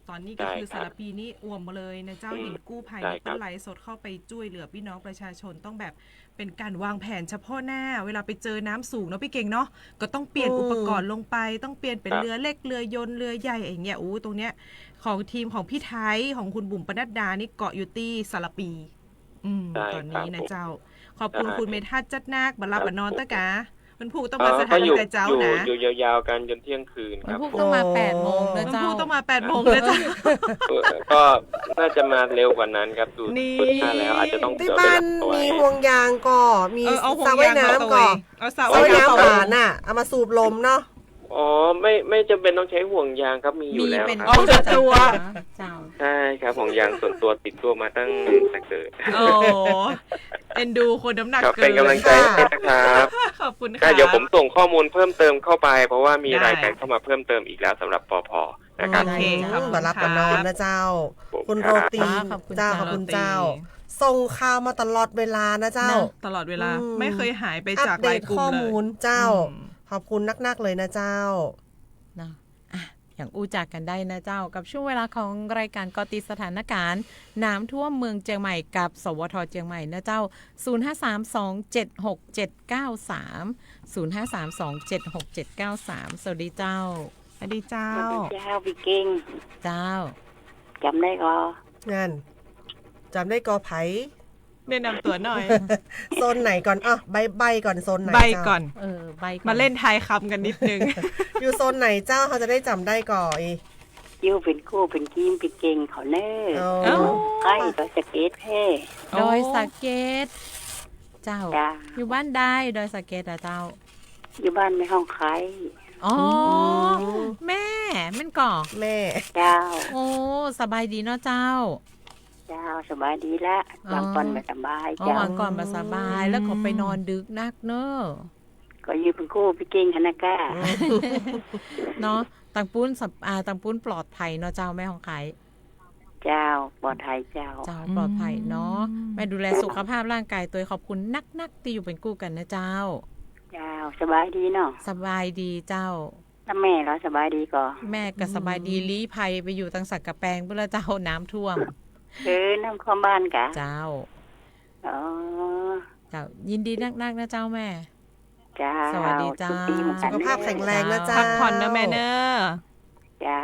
ตอนนี้ก็คือสารพีนี่อ่วมมาเลยนะเจ้าเห็นกู้ภัยต้องไล่สดเข้าไปช่วยเหลือพี่น้องประชาชนต้องแบบเป็นการวางแผนเฉพาะหน้าเวลาไปเจอน้ำสูงเนาะพี่เก่งเนาะก็ต้องเปลี่ยนอุปกรณ์ลงไปต้องเปลี่ยนเป็นเรือเล็กเรือยนต์เรือใหญ่อย่างเงี้ยตรงเนี้ยของทีมของพี่ไทยของคุณบุ๋มปนัดดานี่เกาะอยู่ที่สารปีตอนนี้นะเจ้าขอบคุณคุณเมธาจัดนักบรรลับบรรนอนตะกามันพูดต้องมาสถานการณ์เจ้านะอยู่ยาวๆกันจนเที่ยงคืนครับมันพูดต้องมา8 โมงนะเจ้ามันพูดต้องมา8 โมงนะเจ้าก็น่าจะมาเร็วกว่านั้นครับดูท่าแล้วอาจจะต้องที่บ้านมีห่วงยางก็มีสระว่ายน้ำก็สระว่ายน้ำผ่านน่ะเอามาสูบลมเนาะอ๋อไม่จำเป็นต้องใช้ห่วงยางครับมีอยู่แล้วครับส่วนตัวใช่ครับห่วงยางส่วนตัวติดตัวมาตั้งแต่เกิดโอ้เอ็นดูคนน้ำหนักเกินเป็นกำลังใจให้นะครับขอบคุณค่ะเดี๋ยวผมส่งข้อมูลเพิ่มเติมเข้าไปเพราะว่ามีรายการเข้ามาเพิ่มเติมอีกแล้วสำหรับปภ.นะครับมารับมานอนนะเจ้าคุณโรตีเจ้าขอบคุณเจ้าส่งข่าวมาตลอดเวลานะเจ้าตลอดเวลาไม่เคยหายไปจากรายกลุ่มเลยข้อมูลเจ้าขอบคุณนักๆเลยนะเจ้านะอย่างอู้จักกันได้นะเจ้ากับช่วงเวลาของรายการกอติสถานการณ์น้ำท่วมเมืองเชียงใหม่กับสวทเชียงใหม่นะเจ้า0532767793 0532767793สวัสดีเจ้าสวัสดีเจ้าพี่เก่งเจ้าจำได้ก็งั้นจำได้ก็ไผแนะนำตัวหน่อยโซนไหนก่อนใบก่อนโซนไหนใบก่อนใบมาเล่นทายคำกันนิดนึงอยู่โซนไหนเจ้าเขาจะได้จำได้ก่อนอยู่เป็นกู้เป็นกีมเป็นเก่งเขาเนอใกล้ดอยสะเก็ดแพ่ดอยสะเก็ดเจ้าอยู่บ้านได้ดอยสะเก็ดเจ้าอยู่บ้านไม่ห้องใครอ๋อแม่มันก่อแม่เจ้าโอ้สบายดีเนาะเจ้า เจ้าสบายดีละวางก่อนไม่สบายเจ้าว างก่อนมาสบายแล้วก็ไปนอนดึกนักเนอะก็ยืมเป็นคู่พี่เก่งคณะก้าเนาะตังปุ้นตังปุ้นปลอดภัยเนาะเจ้าแม่ของใครเจ้าปลอดภัยเจ้าปลอดภัยเนาะแม่ดูแลสุขภาพร่างกายตัวขอบคุณนักที่อยู่เป็นกู้กันนะเจ้าเจ้าสบายดีเนาะสบายดีเจ้าแล้วแม่เราสบายดีก่อแม่ก็สบายดีลี้ภัยไปอยู่ตังสักกะแปงเพื่อเจ้าน้ำท่วมน้ำความบ้านกะเจ้าอ๋อเจ้ายินดีนักนะเจ้าแม่เจ้าสวัสดีเจ้าสุขภาพแข็งแรงนะเจ้าพักผ่อนนะแม่เนอะเจ้า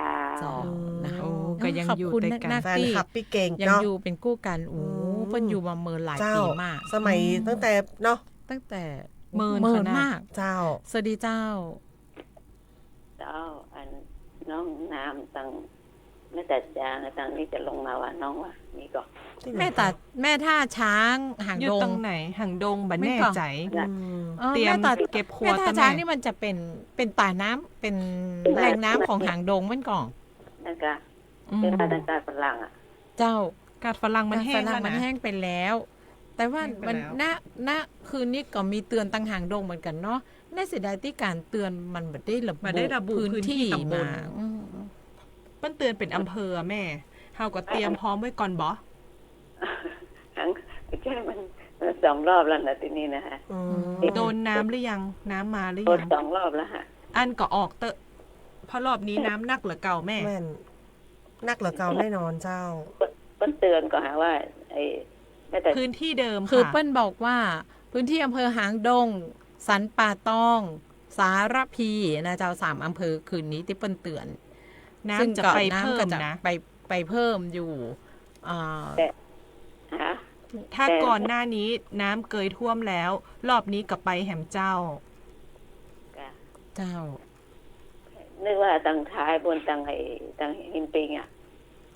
ก็ยังอยู่ด้วยกันแฟนคลับพี่เก่งยังอยู่เป็นกู้กันโอ้เพิ่นอยู่มาเมินหลายปีมากสมัยตั้งแต่เนาะตั้งแต่เมินมากเจ้าสวัสดีเจ้าอันน้องน้ำตังแม่แต่จางตังนี่จะลงมาว่าน้องว่านี่ก็แม่ท่าช้างหางดงอยู่ตรงไหนหางดงบัดแน่ใจเตรียมเก็บขวดแม่ท่าช้างนี่มันจะเป็นตาน้ำเป็นแหล่งน้ำของหางดงมันก่อนนั่นก็เป็นกาดฝรั่งอ่ะเจ้ากาดฝรั่งมันแห้งแล้วนะมันแห้งไปแล้วแต่ว่ามันณคืนนี้ก็มีเตือนตั้งหางดงเหมือนกันเนาะน่าเสียดายที่การเตือนมันไม่ได้ระบุพื้นที่มาเปิ้นเตือนเป็นอำเภอแม่เฮาก็เตรียมพร้อมไว้ก่อนบ่ใช่มัน2 รอบแล้วนะที่นี่นะฮะโดนน้ำหรือยังน้ำมาหรือยังโดน2 รอบแล้วฮะอันก็ออกเตอะเพราะรอบนี้น้ำหนักเหลือเก่าแม่นักเหลือเก่าแน่นอนเจ้าเปิ้นเตือนก็หาว่าไอ้พื้นที่เดิมคือเปิ้นบอกว่าพื้นที่อำเภอหางดงสันป่าตองสารพีนะเจ้า3อำเภอคืนนี้ที่เปิ้นเตือนน้ำจะไปเพิ่มนะไปเพิ่มอยู่ถ้าก่อนหน้านี้น้ำเกยท่วมแล้วรอบนี้กับไปแหมเจ้านึกว่าตังท้ายบนตังหินปิงอ่ะ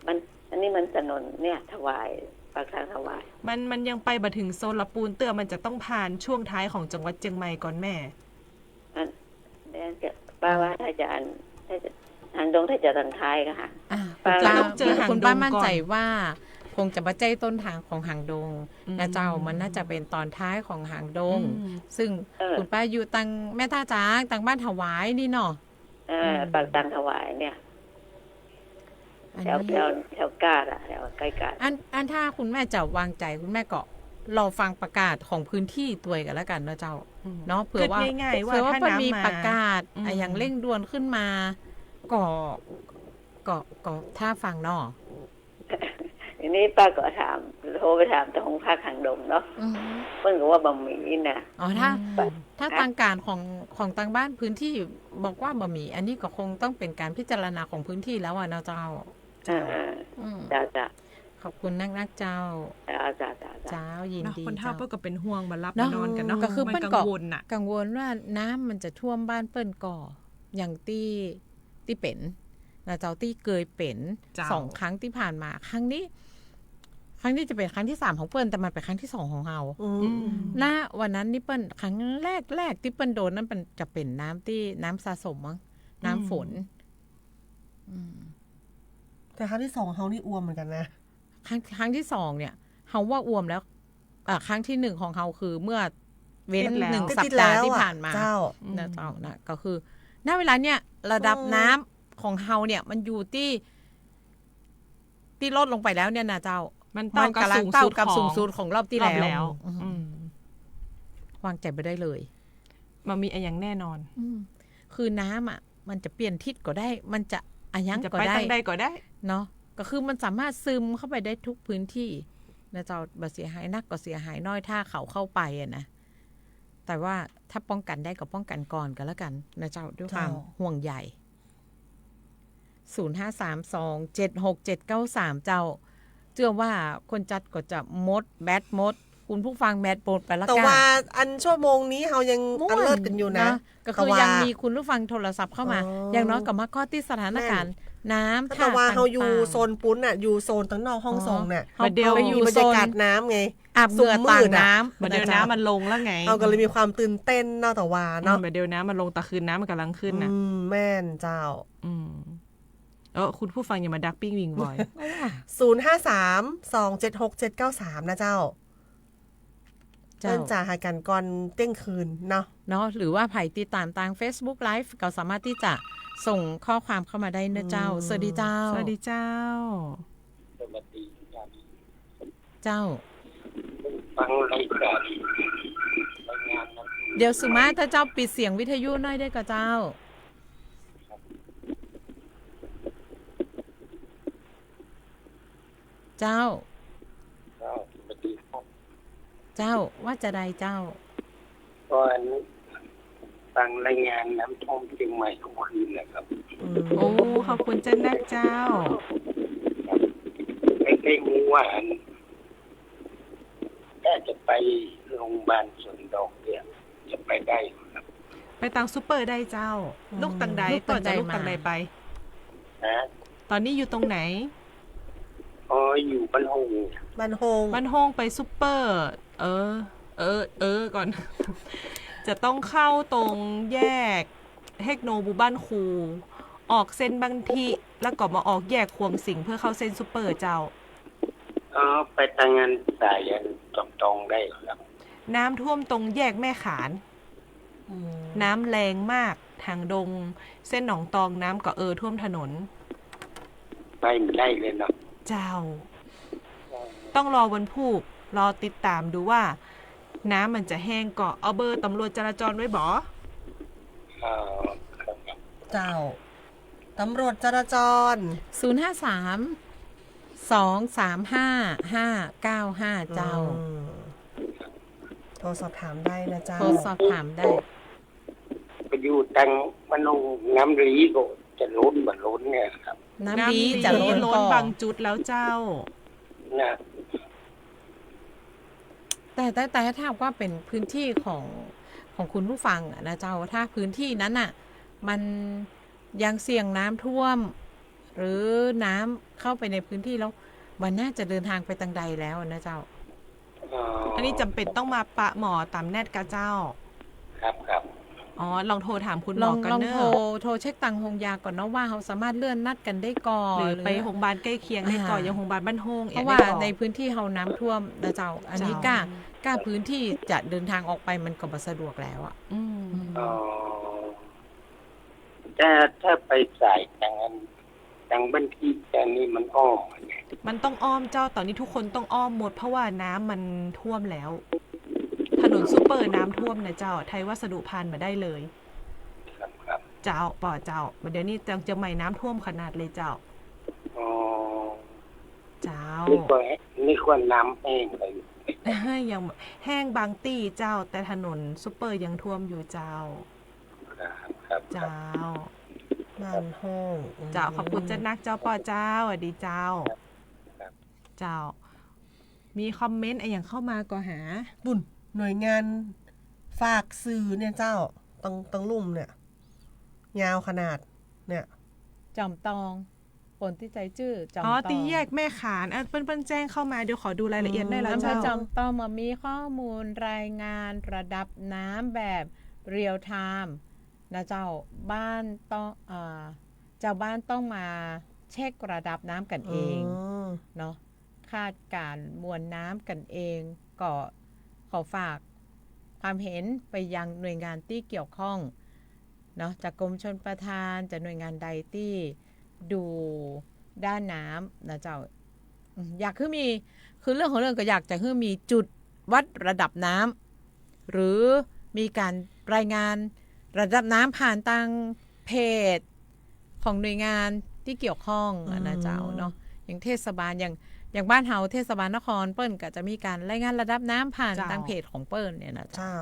มันอันนี้มันถนนเนี่ยถวายปากทางถวายมันยังไปบ่ถึงโซนละปูนเตื้อมันจะต้องผ่านช่วงท้ายของจังหวัดเชียงใหม่ก่อนแม่เนี่ยจะป้าว่าถ้าจะหางดงถ้าจะตังท้ายก็ค่ะคุณป้ามั่นใจว่าคงจะมาใจต้นทางของหางดงนะเจ้ามันน่าจะเป็นตอนท้ายของหางดงซึ่งคุณป้าอยู่ตังแม่ท่าจ้างตังบ้านถวายนี่เนาะปากตังถวายเนี่ยแถวกาดอะแถวใกล้กาดอันถ้าคุณแม่จะวางใจคุณแม่ก็รอฟังประกาศของพื้นที่ตัวกันแล้วกันนะเจ้าเนาะเผื่อว่ามันมีประกาศอย่างเร่งด่วนขึ้นมาก็ถ้าฟังเนาะทีนี้ป้าก็โทรไปถามตรงภาคหางดงเนาะเพิ่นก็ว่าบ่มีนะอ๋อถ้าทางการของทางบ้านพื้นที่บอกว่าบ่มีอันนี้ก็คงต้องเป็นการพิจารณาของพื้นที่แล้วอ่ะนะเจ้าจ้าขอบคุณนักเจ้าเจ้ายินดีคนเฒ่าเพิ่นก็เป็นห่วงมารับนอนกันเนาะก็คือเปิ้นกังวลว่าน้ำมันจะท่วม2 เปิ้นก่ออย่างที่เป็นนะเจ้าที่เคยเป็น2 ครั้งที่ผ่านมาครั้งนี้จะเป็นครั้งที่3ของเปิ้นแต่มันเป็นครั้งที่2ของเฮาณวันนั้นนี่เปิ้นครั้งแรกที่เปิ้นโดนนั้นมันจะเป็นน้ำสะสมมั้งน้ำฝนแต่ครั้งที่2เฮานี่อ้วมเหมือนกันนะครั้งที่2เนี่ยเฮาว่าอ้วมแล้วครั้งที่1ของเฮาคือเมื่อเว้น1 สัปดาห์ที่ผ่านมานะเจ้านะก็คือณเวลาเนี่ยระดับน้ำของเฮาเนี่ยมันอยู่ที่ลดลงไปแล้วเนี่ยนะเจ้ามันเท่ากับสูงสุดของรอบที่แล้ววางใจไปได้เลยมันมีอย่างแน่นอนคือน้ำอ่ะมันจะเปลี่ยนทิศก็ได้มันจะยังก็ได้เนาะก็คือมันสามารถซึมเข้าไปได้ทุกพื้นที่นะเจ้าบ่เสียหายนักก็เสียหายน้อยถ้าเขาเข้าไปอ่ะนะแต่ว่าถ้าป้องกันได้ก็ป้องกันก่อนกันแล้วกันนะเจ้าด้วยความห่วงใย0532767793เจ้าเชื่อว่าคนจัดก็จะแบตคุณผู้ฟังแบตโปรดไปละกันแต่ว่าอันชั่วโมงนี้เฮายังอันเลิศกันอยู่นะก็คือยังมีคุณผู้ฟังโทรศัพท์เข้ามาอย่างน้อยก็มาข้อที่สถานการณ์น้ำแต่ว่าเฮาอยู่โซนปุ้นน่ะอยู่โซนตั้งนอกห้องส่งน่ะเดี๋ยวอยู่บรรยากาศน้ำไงอาบเหงื่อต่างน้ำเดี๋ยวน้ำมันลงแล้วไงเราก็เลยมีความตื่นเต้นเนาะแต่ว่าเนาะเดี๋ยวน้ำมันลงตะคืนน้ำมันกำลังขึ้นน่ะแม่นเจ้า คุณผู้ฟังอย่ามาดักปิ้งวิงบ่อย 053-276-793 นะเจ้าเจ้าจะหากันก่อนเต้งคืนเนาะหรือว่าไผ่ติดตามทาง Facebook Live ก็สามารถที่จะส่งข้อความเข้ามาได้นะเจ้าสวัสดีเจ้าสวัสดีเจ้าเจ้าฟังรายการเดี๋ยวสุมาถ้าเจ้าปิดเสียงวิทยุหน่อยได้ก็เจ้าเจ้าว่าจะได้เจ้าตอนฟังรายงานน้ำท่วมเชียงใหม่ทุกคืนนะครับโอ้ขอบคุณเจ้านักเจ้าไม่ได้รู้ว่าถ้าจะไปโรงพยาบาลสวนดอกเนี่ยจะไปได้ครับไปตังซุปเปอร์ได้เจ้าลูกตังใดต่อจากลูกตังใดไปตอนนี้อยู่ตรงไหนอยู่บ้านฮงไปซุปเปอร์ก่อน จะต้องเข้าตรงแยกเฮกโนบูบ้านครูออกเส้นบางทีแล้วก็มาออกแยกควงสิงเพื่อเข้าเส้นซุปเปอร์เจ้าไปทางงานสายตรงได้ครับน้ำท่วมตรงแยกแม่ขานน้ำแรงมากทางดงเส้นหนองตองน้ำก็ท่วมถนนไปไม่ได้เลยเนาะเจ้าต้องรอวันพุธรอติดตามดูว่าน้ำมันจะแห้งก็เอาเบอร์ตำรวจจราจรไว้บ่เจ้าตำรวจจราจร053-235-595เจ้าโทรสอบถามได้นะเจ้าโทรสอบถามได้ไปอยู่ตังมันลงน้ำรีก็จะล้นมันล้นเนี่ยครับน้ำรีจะล้นบางจุดแล้วเจ้านะแต่ถ้าว่าเป็นพื้นที่ของคุณผู้ฟังนะเจ้าถ้าพื้นที่นั้นน่ะมันยังเสี่ยงน้ำท่วมหรือน้ำเข้าไปในพื้นที่แล้วมันน่าจะเดินทางไปทางใดแล้วนะเจ้าอันนี้จำเป็นต้องมาปะหมอตามแนทกะเจ้าครับลองโทรถามคุณหมอกันเนอะลองโทรเช็คตังโรงยาก่อนเนาะว่าเขาสามารถเลื่อนนัดกันได้ก่อนหรือไปโรงพยาบาลใกล้เคียงได้ก่อนอย่างโรงพยาบาลบ้านโฮงเพราะว่าในพื้นที่เฮาน้ำท่วมนะเจ้าอันนี้กล้าพื้นที่จะเดินทางออกไปมันก็บ่สะดวกแล้วอ่ะถ้าไปสายทางบ้านที่แต่นี่มันอ้อมมันต้องอ้อมเจ้าตอนนี้ทุกคนต้องอ้อมหมดเพราะว่าน้ำมันท่วมแล้วถนนซุปเปอร์น้ำท่วมนะเจ้าไทยวัสดุผ่านมาได้เลยครับเจ้าป่อเจ้าเดี๋ยวนี้จะใหม่น้ำท่วมขนาดเลยเจ้าเจ้านี่ควรน้ำแห้งเลยยังแห้งบางตี้เจ้าแต่ถนนซุปเปอร์ยังท่วมอยู่เจ้าเจ้าบ้านห้องเจ้าขอบคุณเจ้านักเจ้าป่อเจ้าสวัสดีเจ้าเจ้ามีคอมเมนต์อะไรอย่างเข้ามาก็หาบุญหน่วยงานฝากสื่อเนี่ยเจ้าตังลุ่มเนี่ยยาวขนาดเนี่ยจอมตองผลที่ใจจื้อจอมตองตีแยกแม่ขานเปิ้นแจ้งเข้ามาเดี๋ยวขอดูรายละเอียดได้แล้วเจ้าจอมตองมามีข้อมูลรายงานระดับน้ำแบบเรียลไทม์นะเจ้าบ้านต้องเจ้าบ้านต้องมาเช็คระดับน้ำกันเองเนาะคาดการมวลน้ำกันเองก็ขอฝากความเห็นไปยังหน่วยงานที่เกี่ยวข้องเนาะจากกรมชลประทานจากหน่วยงานใดที่ดูด้านน้ำนะเจ้าอยากคือเรื่องของเรื่องก็อยากจะให้มีจุดวัดระดับน้ำหรือมีการรายงานระดับน้ำผ่านทางเพจของหน่วยงานที่เกี่ยวข้องนะเจ้าเนาะอย่างเทศบาลอย่างบ้านเฮาเทศบาลนครเปิ้ลก็จะมีการรายงานระดับน้ำผ่านทางเพจของเปิ้ลเนี่ยนะเจ้า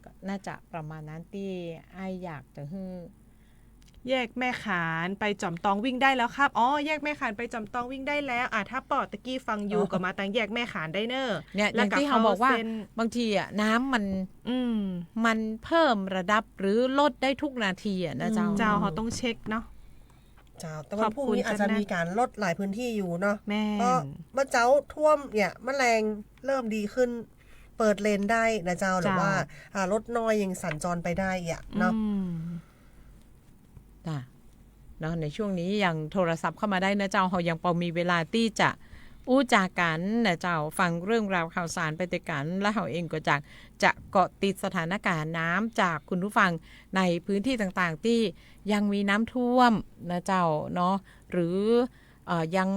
ก็น่าจะประมาณนั้นที่ไออยากจะให้แยกแม่ขานไปจอมตองวิ่งได้แล้วครับแยกแม่ขานไปจอมตองวิ่งได้แล้วถ้าปอตะกี้ฟังอยู่ก็มาตั้งแยกแม่ขานได้เนอะเนี่ยอย่างที่เขาบอกว่าบางทีน้ำมันเพิ่มระดับหรือลดได้ทุกนาทีนะเจ้าเขาต้องเช็คเนาะแต่วันพรุ่งนี้อาจจะมีการลดหลายพื้นที่อยู่เนาะเพราะเมื่อเจ้าท่วมเนี่ยแมลงเริ่มดีขึ้นเปิดเลนได้นะเจ้าหรือว่ารถน้อยยังสัญจรไปได้เนาะ เนาะในช่วงนี้ยังโทรศัพท์เข้ามาได้นะเจ้าเรายังพอมีเวลาที่จะอู้จากันนะเจ้าฟังเรื่องราวข่าวสารไปด้วยกันและเราเองก็จะเกาะติดสถานการณ์น้ำจากคุณผู้ฟังในพื้นที่ต่างๆที่ยังมีน้ำท่วมนะเจ้าเนาะหรือยัง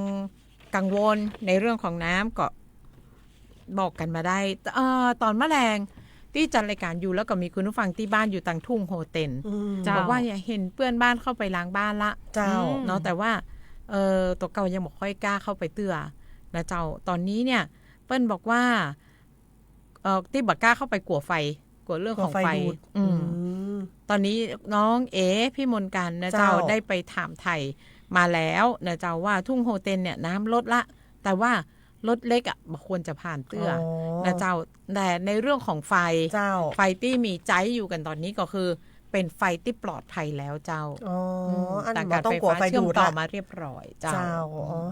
กังวลในเรื่องของน้ำก็บอกกันมาได้ตอนแมลงที่จัดรายการอยู่แล้วก็มีคุณผู้ฟังที่บ้านอยู่ต่างทุ่งโฮเต็นบอกว่าอย่าเห็นเพื่อนบ้านเข้าไปล้างบ้านละเจ้าเนาะแต่ว่าตัวเก่ายังบอกค่อยกล้าเข้าไปเตื้อนะเจ้าตอนนี้เนี่ยเปิ้ลบอกว่าที่บักกล้าเข้าไปกลัวไฟกลัวเรื่องของไฟตอนนี้น้องพี่มนกันนะเจ้าได้ไปถามไทยมาแล้วนะเจ้าว่าทุ่งโฮเต็นเนี่ยน้ำลดละแต่ว่ารถเล็กอ่ะบ่ควรจะผ่านเตื้อนะเจ้าแต่ในเรื่องของไฟไฟที่มีใจอยู่กันตอนนี้ก็คือเป็นไฟที่ปลอดภัยแล้วเจ้าแต่การไฟฟ้าเชื่อมต่อมาเรียบร้อยเจ้า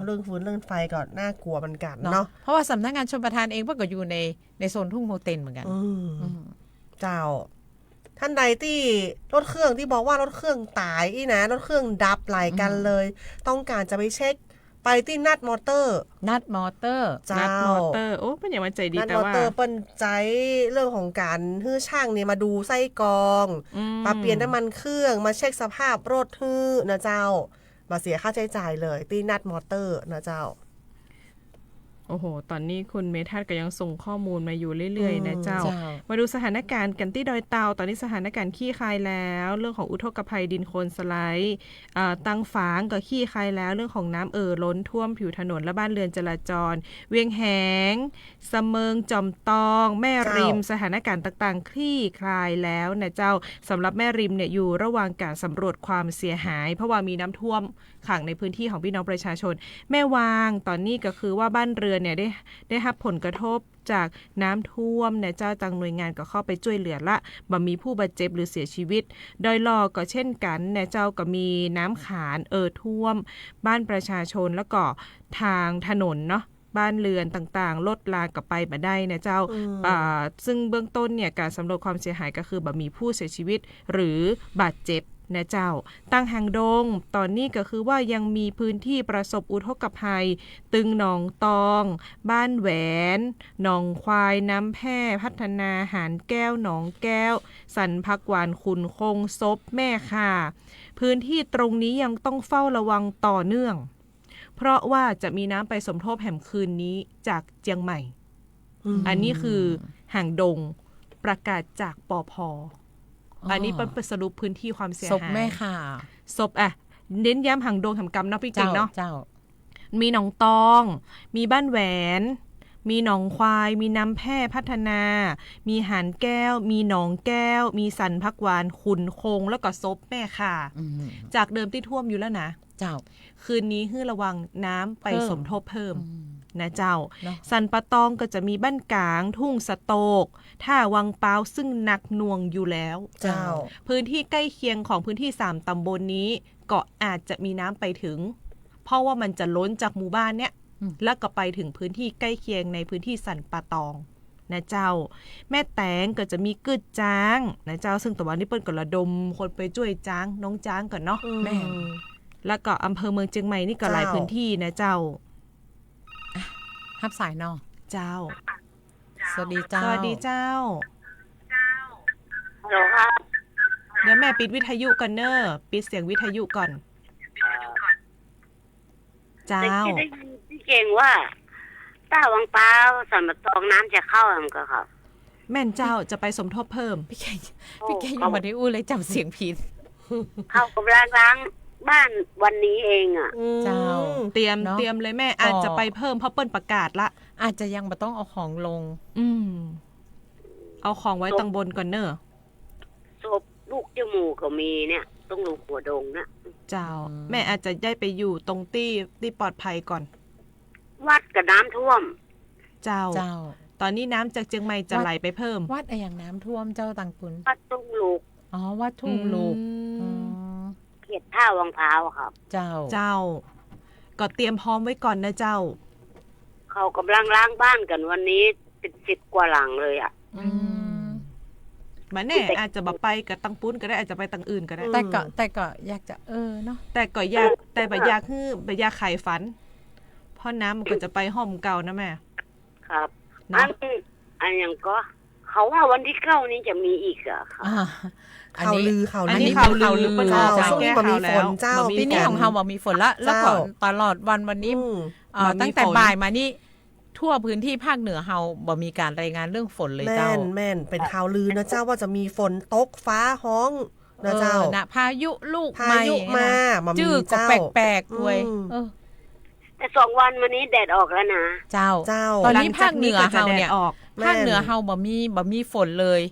เรื่องฟื้นเรื่องไฟก็น่ากลัวเหมือนกันเนาะเพราะว่าสำนักงานชลประทานเองก็อยู่ในโซนทุ่งโฮเต็นเหมือนกันเจ้าท่านใดที่รถเครื่องที่บอกว่ารถเครื่องตายอีนะรถเครื่องดับไหลกันเลยต้องการจะไปเช็คไปที่นัดมอเตอร์โอ้เป็นอย่างมันใจดีแต่ว่านัดมอเตอร์เปิ้นใจเรื่องของการฮื้อช่างเนี่ยมาดูไส้กรองมาเปลี่ยนน้ำมันเครื่องมาเช็คสภาพรถฮื้อนะเจ้ามาเสียค่าใช้จ่ายเลยที่นัดมอเตอร์นะเจ้าโอ้โหตอนนี้คุณเมทัศน์ก็ยังส่งข้อมูลมาอยู่เรื่อยๆนะเจ้ามาดูสถานการณ์กันที่ดอยเตาตอนนี้สถานการณ์ขี้คายแล้วเรื่องของอุทกภัยดินโคลนสไลด์ตังฝางก็ขี้คายแล้วเรื่องของน้ำล้นท่วมผิวถนนและบ้านเรือนจราจรเวียงแหงเสมิงจอมตองแม่ริมสถานการณ์ต่างๆคลี่คลายแล้วนะเจ้าสำหรับแม่ริมเนี่ยอยู่ระหว่างการสำรวจความเสียหายเพราะว่ามีน้ำท่วมขังในพื้นที่ของพี่น้องประชาชนแม่วางตอนนี้ก็คือว่าบ้านเรือนเนี่ยได้รับผลกระทบจากน้ำท่วมเนี่ยเจ้าต่างหน่วยงานก็เข้าไปช่วยเหลือละบ่มีผู้บาดเจ็บหรือเสียชีวิตดอยลอก็เช่นกันเนี่ยเจ้าก็มีน้ำขานท่วมบ้านประชาชนแล้วก็ทางถนนเนาะบ้านเรือนต่างๆลดลากับไปบ่ได้นะเจ้าซึ่งเบื้องต้นเนี่ยการสำรวจความเสียหายก็คือบ่มีผู้เสียชีวิตหรือบาดเจ็บนะเจ้าตั้งหางดงตอนนี้ก็คือว่ายังมีพื้นที่ประสบอุทกภัยตึงหนองตองบ้านแหวนหนองควายน้ำแพร่พัฒนาหานแก้วหนองแก้วสันพักหวานขุนคงซบแม่ค่ะพื้นที่ตรงนี้ยังต้องเฝ้าระวังต่อเนื่องเพราะว่าจะมีน้ำไปสมทบแห่มคืนนี้จากเจียงใหม่อันนี้คือหางดงประกาศจากปภ.อันนี้เป็นสรุปพื้นที่ความเสียหายศพแม่ค่ะศพเน้นย้ำหางดงหำกำเนาะพี่เก่งเนาะมีหนองตองมีบ้านแหวนมีหนองควายมีน้ำแพร่พัฒนามีหานแก้วมีหนองแก้วมีสันพักหวานขุนคงแล้วก็ศพแม่ค่ะจากเดิมที่ท่วมอยู่แล้วนะเจ้าคืนนี้ให้ระวังน้ำไปสมทบเพิ่มนะเจ้าสันปะตองก็จะมีบ้านกลางทุ่งสะโตกท่าวังเปาซึ่งหนักหน่วงอยู่แล้วเจ้าพื้นที่ใกล้เคียงของพื้นที่3ตำบลนี้ก็อาจจะมีน้ำไปถึงเพราะว่ามันจะล้นจากหมู่บ้านเนี้ยแล้วก็ไปถึงพื้นที่ใกล้เคียงในพื้นที่สันปะตองนะเจ้าแม่แตงก็จะมีกึดจ้างนะเจ้าซึ่งแต่วันนี้เปิ้ลก็ระดมคนไปช่วยจ้างน้องจ้างก่อนเนาะแม่แล้วก็อำเภอเมืองเชียงใหม่นี่ก็หลายพื้นที่นะเจ้าฮับสายเนาะเจ้าสวัสดีเจ้าสวัสดีเจ้าฮัลโหลครับเดี๋ยวแม่ปิดวิทยุก่อนเนอะปิดเสียงวิทยุก่อนเจ้าได้ยินพี่เก่งว่าต้าวังเปาสันปะตองน้ำจะเข้ามั้งก็ครับแม่นเจ้าจะไปสมทบเพิ่มพี่แกยังมาได้อู้เลยจำเสียงผิดเขากำลังล้างบ้านวันนี้เองอ่ะเจ้าเตรียมเลยแม่อาจจะไปเพิ่มเพราะเปิ้ลประกาศละอาจจะยังไม่ต้องเอาของลงเอาของไว้ตังบนก่อนเนอะศพลูกจมูกก็มีเนี่ยต้องลูกหัวดงนะเจ้าแม่อาจจะได้ไปอยู่ตรงที่ปลอดภัยก่อนวัดกับน้ำท่วมเจ้าตอนนี้น้ำจากเชียงใหม่จะไหลไปเพิ่มวัดอะไรอย่างน้ำท่วมเจ้าตังคุณวัดทุ่งลูกวัดทุ่งลูกเขตท่าวังพร้าวครับเจ้าก็เตรียมพร้อมไว้ก่อนนะเจ้าเขากำลังล้างบ้านกันวันนี้เป็น10 กว่าหลังเลยอ่ะ มาแน่อาจจะบ่ไปกับตังปุ้นก็ได้อาจจะไปตังอื่นก็ได้แต่ก็อยากจะเนาะแต่ก็อยากแต่บ่อยากคือบ่อยากไขฝันเพราะน้ำมันก็จะไปห้อมเก่านะแม่ครับอันยังก็เขาว่าวันที่9นี้จะมีอีกอ่ะค่ะข่าวลืออันนี้ข่าวลือเจ้าช่วงนี้บ่มีฝนเจ้าปีนี้ของเฮาบ่มีฝนละแล้วก็ตลอดวันนี้ตั้งแต่บ่ายมานี่ทั่วพื้นที่ภาคเหนือเฮาบ่มีการรายงานเรื่องฝนเลยเจ้าแม่นเป็นข่าวลือนะเจ้าว่าจะมีฝนตกฟ้าฮ้องนะเจ้านะพายุลูกพายุมาจื้อก็แปลกๆด้วยแต่2 วันวันนี้แดดออกแล้วนะเจ้าตอนนี้ภาคเหนือเฮาเนี่ยภาคเหนือเฮาบ่มีฝนเลย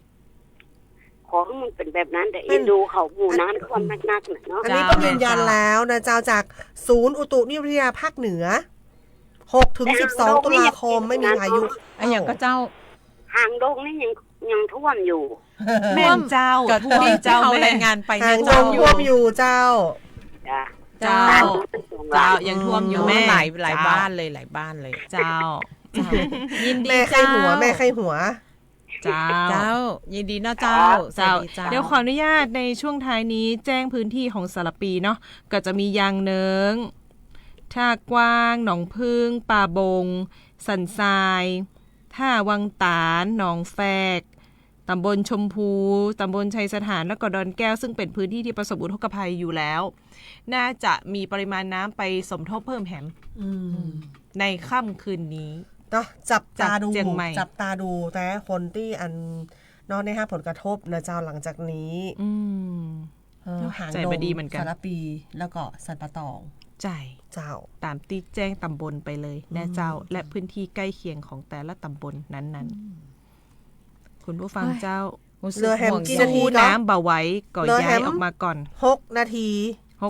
ขอให้มันเป็นแบบนั้นแต่ดูเขาหมู่นั้นความนักๆเนาะอันนี้ก็ยืนยันแล้วนะเจ้าจากศูนย์อุตุนิยมวิทยาภาคเหนือ6 ถึง 12 ตุลาคมไม่มีพายุอย่างก็เจ้าหางดงนี่ยังท่วมอยู่แม่นเจ้าท่วมเจ้ารายงานไปหางดงท่วมอยู่เจ้ายังท่วมอยู่แม่หลายบ้านเลยหลายบ้านเลยเจ้ายินดีแม่ใครหัวเจ้ายินดีนะเจ้าเดี๋ยวขออนุญาตในช่วงท้ายนี้แจ้งพื้นที่ของสระปีเนาะก็จะมียางเนิงท่ากว้างหนองพึ่งป่าบงสันทรายท่าวังตาลหนองแฟกตำบลชมพูตำบลชัยสถานและก็ดอนแก้วซึ่งเป็นพื้นที่ที่ประสบอุทกภัยอยู่แล้วน่าจะมีปริมาณน้ำไปสมทบเพิ่มแหมในค่ำคืนนี้เนาะจับตาดูแต่คนที่นอนใน5ผลกระทบนะเจ้าหลังจากนี้หางดงดีเหมือนกันสารปีแล้วก็สันปะตองใจเจ้าตามที่แจ้งตำบลไปเลยนะเจ้าและพื้นที่ใกล้เคียงของแต่ละตำบลนั้นๆคุณผู้ฟังเจ้าเรือแฮมกี่นาทีน้ำเบาไว้ก่อนย้ายออกมาก่อน6 นาที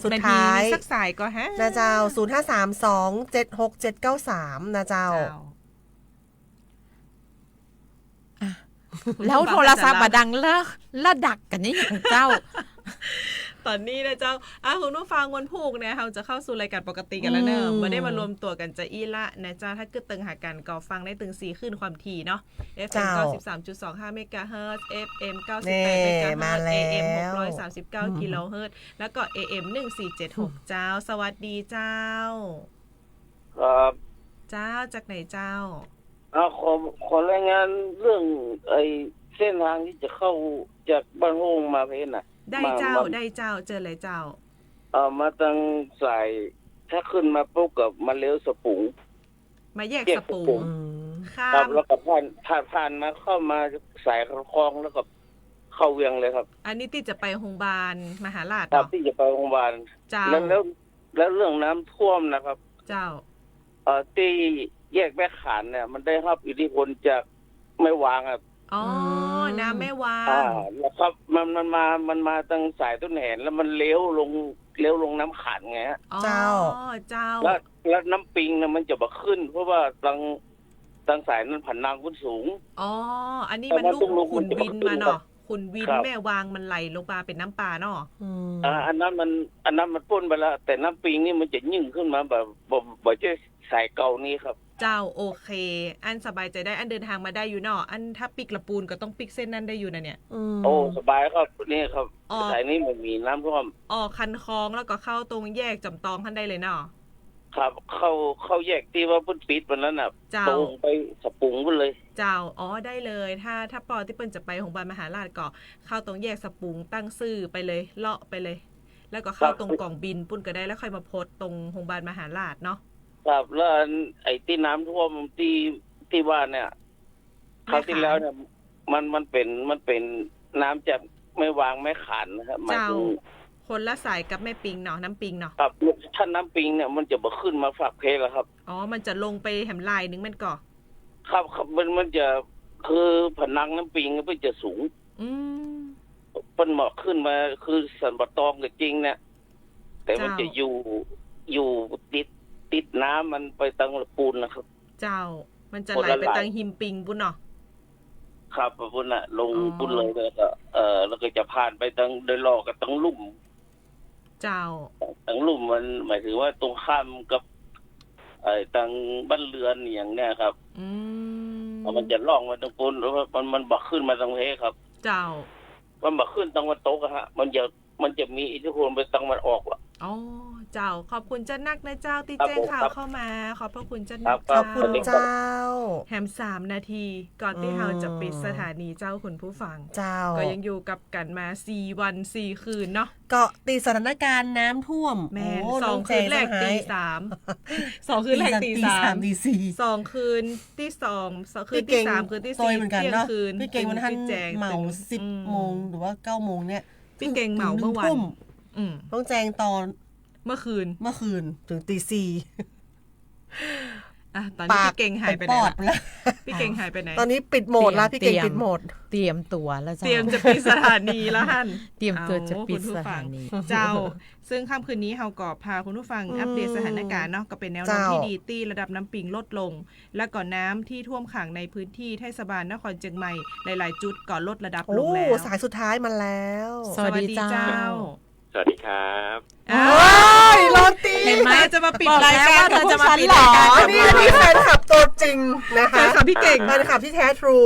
สุดท้ายสักสายก็ฮะนะเจ้า0532767793นะเจ้าแล้วโทรศัพท์ดังละดักกันนี่อย่างเจ้าตอนนี้นะเจ้าคุณผู้ฟังวันพุธเนี่ยเราจะเข้าสู่รายการปกติกันแล้วเนอะไม่ได้มารวมตัวกันจะอี้ละนะเจ้าถ้าเกิดตึงหากันก็ฟังได้ตึง4ขึ้นความถี่เนาะ FM 93.25 เมกะเฮิรตซ์ FM 98 เมกะเฮิรตซ์ AM 639 กิโลเฮิรตซ์แล้วก็ AM 1476เจ้าสวัสดีเจ้าครับเจ้าจากไหนเจ้าขอรายงานเรื่องเส้นทางที่จะเข้าจากบ้านโฮงมาเพชรน่ะได้เจ้าเจอเลยเจ้ามาตั้งสายถ้าขึ้นมาปุ๊บกับมาเลี้ยวสปุงมาแยกสปุงครับแล้วก็ผ่านมาเข้ามาสายคลองแล้วก็เข้าเวียงเลยครับอันนี้ที่จะไปโรงพยาบาลมหาราชครับที่จะไปโรงพยาบาลแล้วเรื่องน้ำท่วมนะครับเจ้าที่แยกแม่ขานเนี่ยมันได้รับอิทธิพลจากไม่วางครับน้ำไม่วางแล้วครับมันมาตั้งสายต้นแหนแล้วมันเลี้ยวลงน้ำขันไงฮะเจ้าแล้วน้ำปิงเนี่ยมันจะบ่ขึ้นเพราะว่าตั้งสายนั้นผันนางขึ้นสูงอันนี้มันลูกขุนวินมาเนาะขุนวินแม่วางมันไหลลงมาเป็นน้ำปลาเนาะอันนั้นมันป้นไปแล้วแต่น้ำปิงนี่มันจะยิ่งขึ้นมาแบบบ่จะสายเก่านี้ครับเจ้าโอเคอันสบายใจได้อันเดินทางมาได้อยู่เนาะอันถ้าปิกละปูนก็ต้องปิกเส้นนั้นได้อยู่นะเนี่ยสบายครับนี่ครับสายนี้มันมีน้ำท่วมคันคลองแล้วก็เข้าตรงแยกจำตองท่านได้เลยเนาะครับเข้าแยกที่ว่าพุ่นปิดวันนั้นน่ะตรงไปสปุงพุ่นเลยเจ้าได้เลยถ้าปอที่เปิ้นจะไปโรงพยาบาลมหาราชก็เข้าตรงแยกสปุงตั้งซื่อไปเลยเลาะไปเลยแล้วก็เข้าตรงกล่องบินปุ้นก็ได้แล้วค่อยมาโพสตรงโรงพยาบาลมหาราชเนาะครับแล้วไอ้ที่น้ำท่วมที่ว่าเนี่ยคราวที่แล้วเนี่ยมันเป็นน้ำจากไม่วางไม่ขันนะครับหมายถึงคนละสายกับแม่ปิงเนาะน้ำปิงเนาะครับถ้าน้ำปิงเนี่ยมันจะบ่ขึ้นมาฝากเพลแล้วครับมันจะลงไปแหมลายนึงมันก่อครับมันจะคือผนังน้ำปิงมันจะสูงมันเหมาะขึ้นมาคือสันปะตองก็จริงเนี่ยแต่มันจะอยู่ติดน้ำมันไปตังปูนนะครับเจ้ามันจะไหลไปตังหิมปิงปุ้นเนาะครับปุ้นน่ะลงปุ้นเลยแล้วก็แล้วก็จะผ่านไปตังโดยรอบกับตังลุ่มเจ้าตังลุ่มมันหมายถึงว่าตรงข้ามกับตังบ้านเรือนอย่างเนี้ยครับมันจะล่องมาตรงปุ้นแล้วมันบักขึ้นมาตรงเพครับเจ้า มันมาขึ้นตะวันตกอะฮะมันจะมีอิทธิพลไปตะวันออกว่ะ อ๋อเจ้าขอบคุณเจ้านักนะเจ้าที่แจ้งข่าวเข้ามาขอบพระคุณเจ้า ค นั รั ก บครับ ขอบคุณเจ้า แฮม3 นาทีก่อนที่เราจะปิดสถานีเจ้าคุณผู้ฟัง เจ้า ก็ยังอยู่กับกันมา4 วัน 4 คืนเนาะ เกาะติดสถานการณ์น้ำท่วม แม่ โอ้ 2 คืนแรกตี 3 2 คืนแรกตี 3 ตี4 2 คืนที่ 2 คืน พี่เก่ ที่ ง 3 คืนที่ ซอยเหมือนกันเนาะ คืน พี่เก่งวันท่าน แจง เหมา10 โมงหรือว่า9 โมงเนี่ย พี่เก่งเหมาเมื่อวัน ต้องแจงตอน เมื่อคืนถึงตี อ่ะตอนนี้พี่เก่งหายไปไหนละพี่เก่งหายไปไหนตอนนี้ปิดโหมดแล้วพี่เก่งปิดโหมด เตรียมตัวแล้วเจ้า เตรียมจะปิดสถานีแล้วฮั่น เตรียมตัวจะปิดสถานี เจ้าซึ่งค่ำคืนนี้เฮาก็พาคุณผู้ฟังอัปเดตสถานการณ์เนาะก็เป็นแนวโน้มที่ดีตี้ระดับน้ำปิงลดลงและก่อนน้ำที่ท่วมขังในพื้นที่เทศบาลนครเชียงใหม่หลายๆจุดก็ลดระดับลงแล้ว สายสุดท้ายมาแล้ว สวัสดีเจ้า สวัสดีครับ โรตี เห็นไหมจะมาปิดรายการ เธอจะมาปิดรายการนี่แฟนคลับตัวจริงนะคะ แฟนคลับพี่เก่ง แฟนคลับที่แท้ทรู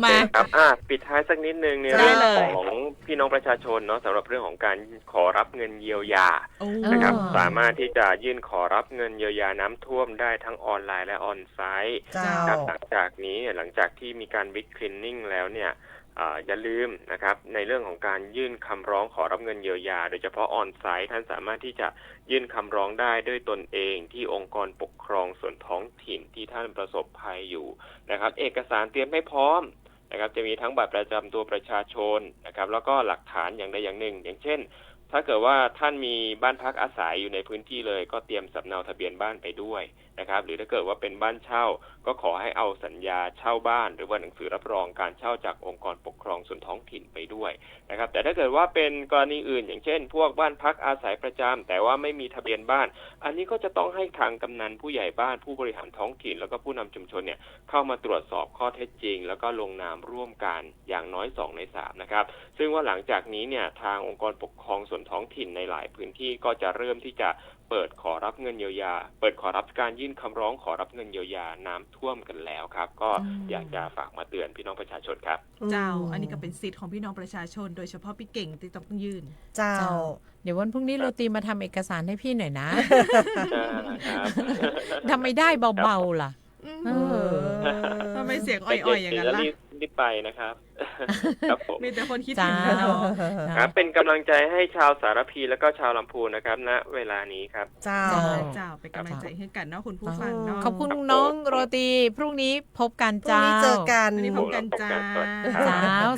มาครับปิดท้ายสักนิดนึงในเรื่องของพี่น้องประชาชนเนาะสำหรับเรื่องของการขอรับเงินเยียวยานะครับสามารถที่จะยื่นขอรับเงินเยียวยาน้ำท่วมได้ทั้งออนไลน์และออนไซต์ครับหลังจากที่มีการบิ๊กคลีนนิ่งแล้วเนี่ยอย่าลืมนะครับในเรื่องของการยื่นคำร้องขอรับเงินเยียวยาโดยเฉพาะออนไซต์ท่านสามารถที่จะยื่นคำร้องได้ด้วยตนเองที่องค์กรปกครองส่วนท้องถิ่นที่ท่านประสบภัยอยู่นะครับเอกสารเตรียมให้พร้อมนะครับจะมีทั้งบัตรประจำตัวประชาชนนะครับแล้วก็หลักฐานอย่างใดอย่างหนึ่งอย่างเช่นถ้าเกิดว่าท่านมีบ้านพักอาศัยอยู่ในพื้นที่เลยก็เตรียมสำเนาทะเบียนบ้านไปด้วยนะครับหรือถ้าเกิดว่าเป็นบ้านเช่าก็ขอให้เอาสัญญาเช่าบ้านหรือว่าหนังสือรับรองการเช่าจากองค์กรปกครองส่วนท้องถิ่นไปด้วยนะครับแต่ถ้าเกิดว่าเป็นกรณีอื่นอย่างเช่นพวกบ้านพักอาศัยประจำแต่ว่าไม่มีทะเบียนบ้านอันนี้ก็จะต้องให้ทางกำนันผู้ใหญ่บ้านผู้บริหารท้องถิ่นแล้วก็ผู้นำชุมชนเนี่ยเข้ามาตรวจสอบข้อเท็จจริงแล้วก็ลงนามร่วมกันอย่างน้อย2 ใน 3นะครับซึ่งว่าหลังจากนี้เนี่ยทางองค์กรปกครองส่วนท้องถิ่นในหลายพื้นที่ก็จะเริ่มที่จะเปิดขอรับเงินเยียวยาเปิดขอรับการยื่นคำร้องขอรับเงินเยียวยาน้ำท่วมกันแล้วครับก็อยากจะฝากมาเตือนพี่น้องประชาชนครับเจ้าอันนี้ก็เป็นสิทธิ์ของพี่น้องประชาชนโดยเฉพาะพี่เก่งที่ต้องยื่นเจ้าเดี๋ยววันพรุ่งนี้โรตีมาทำเอกสารให้พี่หน่อยนะทำไม่ได้เบาๆล่ะทำไมเสียงอ่อยๆอย่างนั้นล่ะรีบไปนะครับครับผมมีแต่คนคิดถึงนะครับเป็นกำลังใจให้ชาวสารพีแล้วก็ชาวลำพูนนะครับณเวลานี้ครับเจ้าเป็นกำลังใจให้กันเนาะคุณผู้ฟังเนาะขอบคุณน้องโรตีพรุ่งนี้พบกันเจ้าพรุ่งนี้เจอกัน วันนี้พบกันเจ้า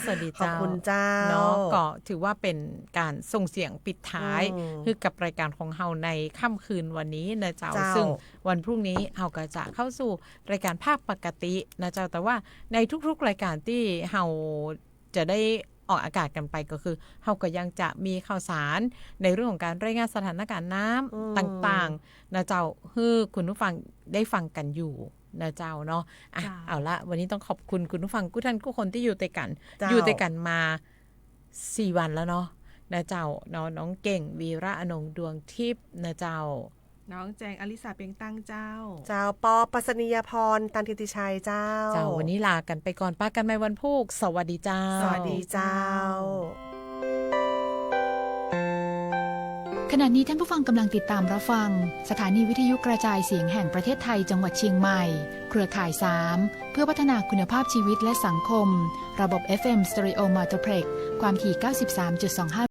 สวัสดีเจ้าขอบคุณเจ้าเนาะก็ถือว่าเป็นการส่งเสียงปิดท้ายคือกับรายการของเฮาในค่ำคืนวันนี้นะเจ้าซึ่งวันพรุ่งนี้เฮาก็จะเข้าสู่รายการภาคปกตินะเจ้าแต่ว่าในทุกๆรายการที่เฮาจะได้ออกอากาศกันไปก็คือเฮาก็ยังจะมีข่าวสารในเรื่องของการรายงานสถานการณ์น้ำต่างๆนะเจ้าคือคุณผู้ฟังได้ฟังกันอยู่นะเจ้าเนาะเอาละวันนี้ต้องขอบคุณคุณผู้ฟังทุกท่านทุกคนที่อยู่ด้วยกันมา4 วันแล้วเนาะนะเจ้าน้องเก่งวีระอนงดวงทิพย์นะเจ้าน้องแจงอลิสาเปียงตั้งเจ้าปอปัสนียพรตันทิติชัยเจ้าวันนี้ลากันไปก่อนป้ากันใหม่วันพุธสวัสดีเจ้าสวัสดีเจ้าขณะนี้ท่านผู้ฟังกำลังติดตามรับฟังสถานีวิทยุกระจายเสียงแห่งประเทศไทยจังหวัดเชียงใหม่เครือข่าย3เพื่อพัฒนาคุณภาพชีวิตและสังคมระบบ FM Stereo Multiplex ความถี่ 93.25